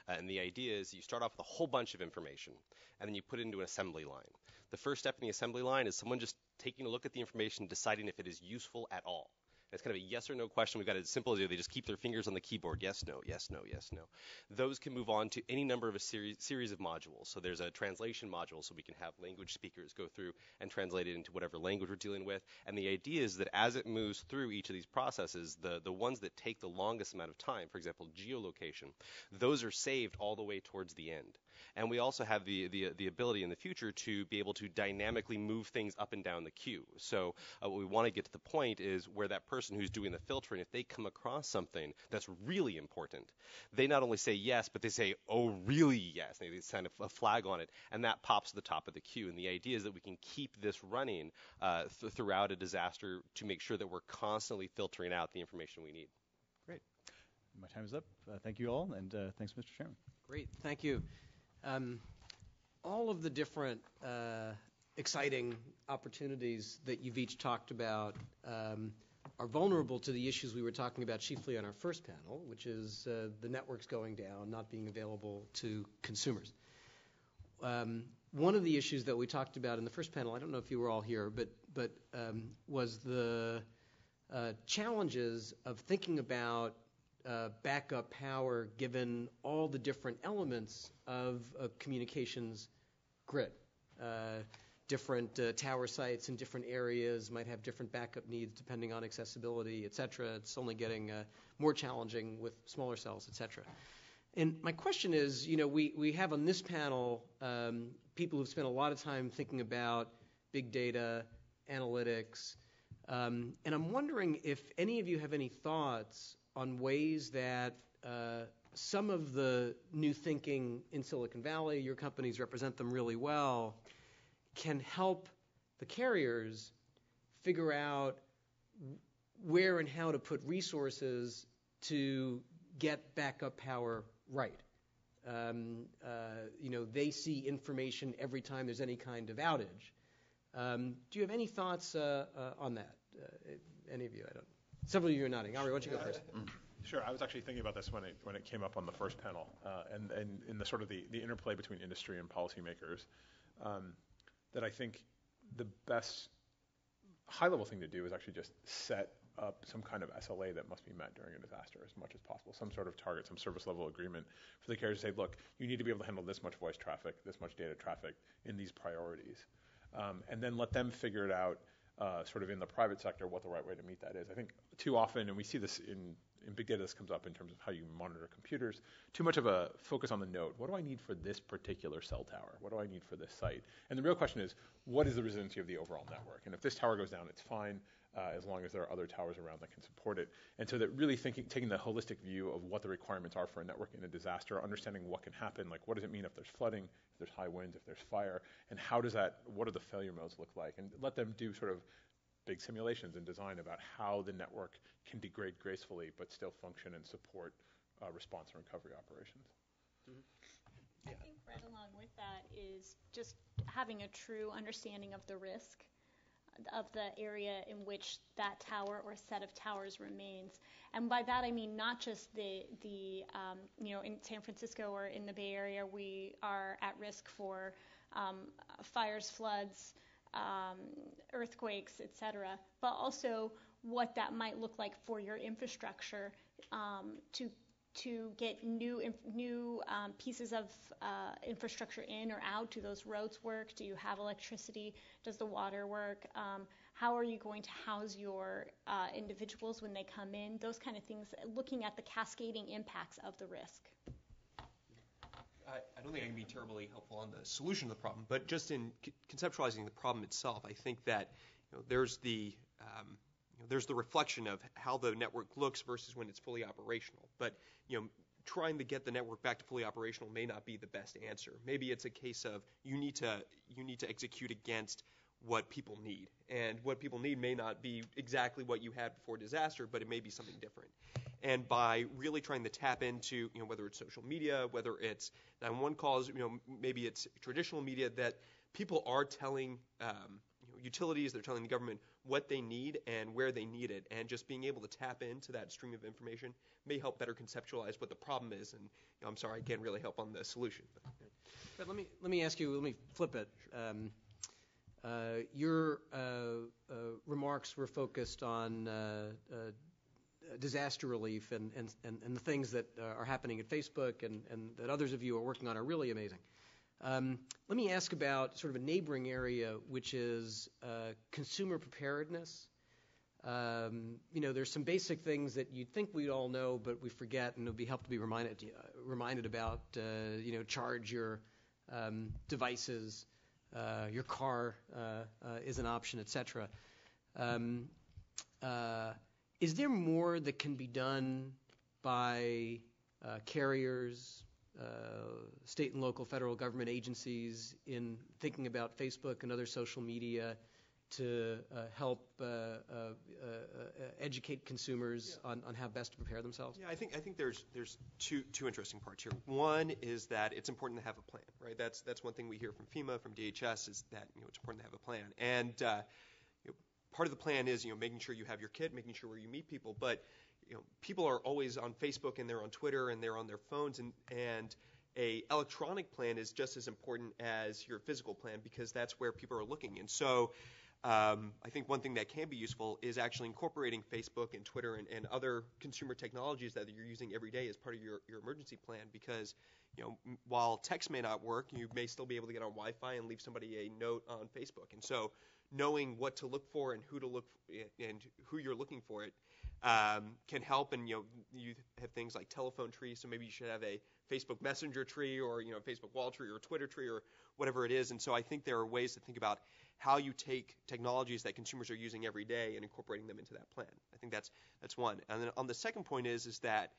And the idea is you start off with a whole bunch of information, and then you put it into an assembly line. The first step in the assembly line is someone just taking a look at the information, deciding if it is useful at all. It's kind of a yes or no question. We've got it as simple as they just keep their fingers on the keyboard. Yes, no, yes, no, yes, no. Those can move on to any number of a series of modules. So there's a translation module, so we can have language speakers go through and translate it into whatever language we're dealing with. And the idea is that as it moves through each of these processes, the ones that take the longest amount of time, for example, geolocation, those are saved all the way towards the end. And we also have the ability in the future to be able to dynamically move things up and down the queue. So what we want to get to the point is where that person who's doing the filtering, if they come across something that's really important, they not only say yes, but they say, oh, really yes. They sign a flag on it, and that pops to the top of the queue. And the idea is that we can keep this running throughout a disaster to make sure that we're constantly filtering out the information we need. Great. My time is up. Thank you all, and thanks, Mr. Chairman. Great. Thank you. All of the different exciting opportunities that you've each talked about are vulnerable to the issues we were talking about chiefly on our first panel, which is the networks going down, not being available to consumers. One of the issues that we talked about in the first panel, I don't know if you were all here, but was the challenges of thinking about backup power given all the different elements of a communications grid. Different tower sites in different areas might have different backup needs depending on accessibility, et cetera. It's only getting more challenging with smaller cells, et cetera. And my question is, we have on this panel people who've spent a lot of time thinking about big data, analytics, and I'm wondering if any of you have any thoughts on ways that some of the new thinking in Silicon Valley, your companies represent them really well, can help the carriers figure out where and how to put resources to get backup power right. They see information every time there's any kind of outage. Do you have any thoughts on that? any of you? I don't. Several of you are nodding. Ari, why don't you go first? Sure. I was actually thinking about this when it came up on the first panel, and in the sort of the interplay between industry and policymakers, that I think the best high-level thing to do is actually just set up some kind of SLA that must be met during a disaster as much as possible, some sort of target, some service-level agreement for the carriers to say, look, you need to be able to handle this much voice traffic, this much data traffic in these priorities, and then let them figure it out sort of in the private sector what the right way to meet that is. I think too often, and we see this in big data, this comes up in terms of how you monitor computers, too much of a focus on the node. What do I need for this particular cell tower? What do I need for this site? And the real question is, what is the resiliency of the overall network? And if this tower goes down, it's fine, as long as there are other towers around that can support it. And so that really taking the holistic view of what the requirements are for a network in a disaster, understanding what can happen, like what does it mean if there's flooding, if there's high winds, if there's fire, and what do the failure modes look like? And let them do sort of big simulations and design about how the network can degrade gracefully but still function and support response and recovery operations. I think right along with that is just having a true understanding of the risk of the area in which that tower or set of towers remains. And by that I mean not just the in San Francisco or in the Bay Area we are at risk for fires, floods, earthquakes, etc., but also what that might look like for your infrastructure to get new pieces of infrastructure in or out. Do those roads work? Do you have electricity? Does the water work? How are you going to house your individuals when they come in? Those kind of things, looking at the cascading impacts of the risk. I don't think I can be terribly helpful on the solution to the problem, but just in conceptualizing the problem itself, I think that there's the reflection of how the network looks versus when it's fully operational. But trying to get the network back to fully operational may not be the best answer. Maybe it's a case of you need to execute against what people need, and what people need may not be exactly what you had before disaster, but it may be something different. And by really trying to tap into, whether it's social media, whether it's 911 calls, maybe it's traditional media, that people are telling utilities, they're telling the government what they need and where they need it, and just being able to tap into that stream of information may help better conceptualize what the problem is. And I'm sorry, I can't really help on the solution. But let me ask you. Let me flip it. Your remarks were focused on disaster relief and the things that are happening at Facebook and that others of you are working on are really amazing. Let me ask about sort of a neighboring area, which is consumer preparedness. There's some basic things that you'd think we'd all know, but we forget, and it would be helpful to be reminded about. Charge your devices, your car is an option, etc. Is there more that can be done by carriers, state and local federal government agencies in thinking about Facebook and other social media to help educate consumers on how best to prepare themselves? Yeah, I think there's two interesting parts here. One is that it's important to have a plan, right? That's one thing we hear from FEMA, from DHS, is that it's important to have a plan. And part of the plan is making sure you have your kit, making sure where you meet people. But people are always on Facebook and they're on Twitter and they're on their phones, and a electronic plan is just as important as your physical plan, because that's where people are looking. And so I think one thing that can be useful is actually incorporating Facebook and Twitter and other consumer technologies that you're using every day as part of your emergency plan, because while text may not work, you may still be able to get on Wi-Fi and leave somebody a note on Facebook. And so knowing what to look for and who to look and who you're looking for it can help. And you have things like telephone trees, so maybe you should have a Facebook Messenger tree or Facebook wall tree or Twitter tree or whatever it is. And so I think there are ways to think about how you take technologies that consumers are using every day and incorporating them into that plan. I think that's one. And then on the second point is that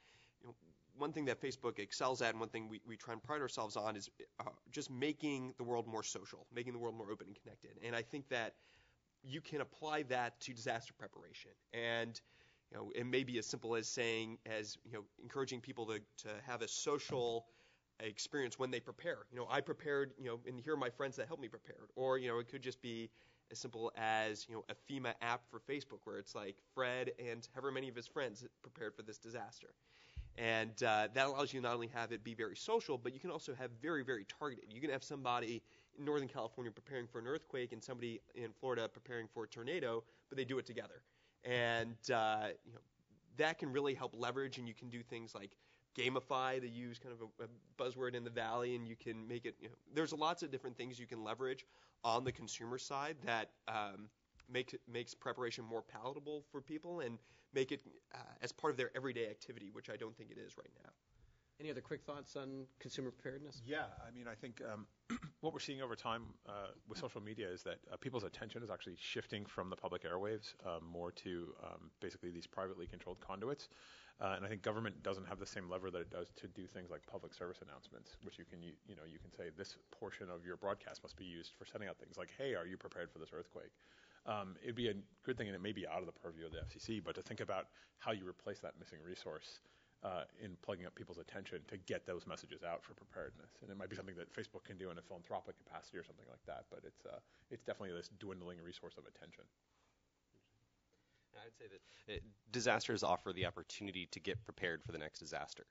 one thing that Facebook excels at, and one thing we try and pride ourselves on, is just making the world more social, making the world more open and connected. And I think that you can apply that to disaster preparation. And it may be as simple as encouraging people to have a social experience when they prepare. I prepared, and here are my friends that helped me prepare. Or it could just be as simple as a FEMA app for Facebook, where it's like Fred and however many of his friends prepared for this disaster. And that allows you to not only have it be very social, but you can also have very, very targeted. You can have somebody in Northern California preparing for an earthquake and somebody in Florida preparing for a tornado, but they do it together. And that can really help leverage, and you can do things like gamify, to use kind of a buzzword in the Valley, and you can make it, there's lots of different things you can leverage on the consumer side that makes preparation more palatable for people and make it as part of their everyday activity, which I don't think it is right now. Any other quick thoughts on consumer preparedness? Yeah, I mean, I think what we're seeing over time with social media is that people's attention is actually shifting from the public airwaves more to basically these privately controlled conduits. And I think government doesn't have the same lever that it does to do things like public service announcements, which you can say this portion of your broadcast must be used for sending out things like, hey, are you prepared for this earthquake? It'd be a good thing, and it may be out of the purview of the FCC, but to think about how you replace that missing resource in plugging up people's attention to get those messages out for preparedness. And it might be something that Facebook can do in a philanthropic capacity or something like that, but it's definitely this dwindling resource of attention. I'd say that disasters offer the opportunity to get prepared for the next disaster.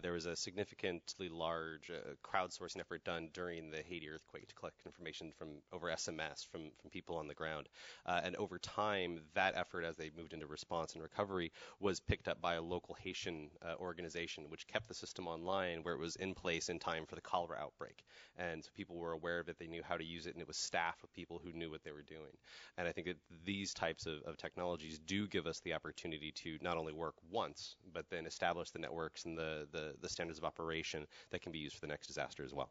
There was a significantly large crowdsourcing effort done during the Haiti earthquake to collect information from over SMS from people on the ground. And over time, that effort, as they moved into response and recovery, was picked up by a local Haitian organization, which kept the system online where it was in place in time for the cholera outbreak. And so people were aware of it, they knew how to use it, and it was staffed with people who knew what they were doing. And I think that these types of technologies do give us the opportunity to not only work once, but then establish the networks and the standards of operation that can be used for the next disaster as well.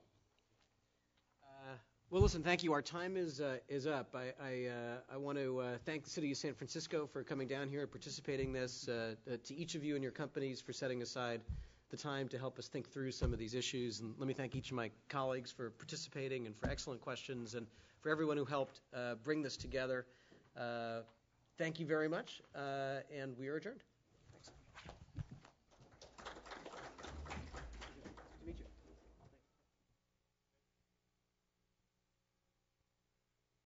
Well, listen, thank you. Our time is up. I want to thank the City of San Francisco for coming down here and participating in this, to each of you and your companies for setting aside the time to help us think through some of these issues. And let me thank each of my colleagues for participating and for excellent questions, and for everyone who helped bring this together. Thank you very much, and we are adjourned.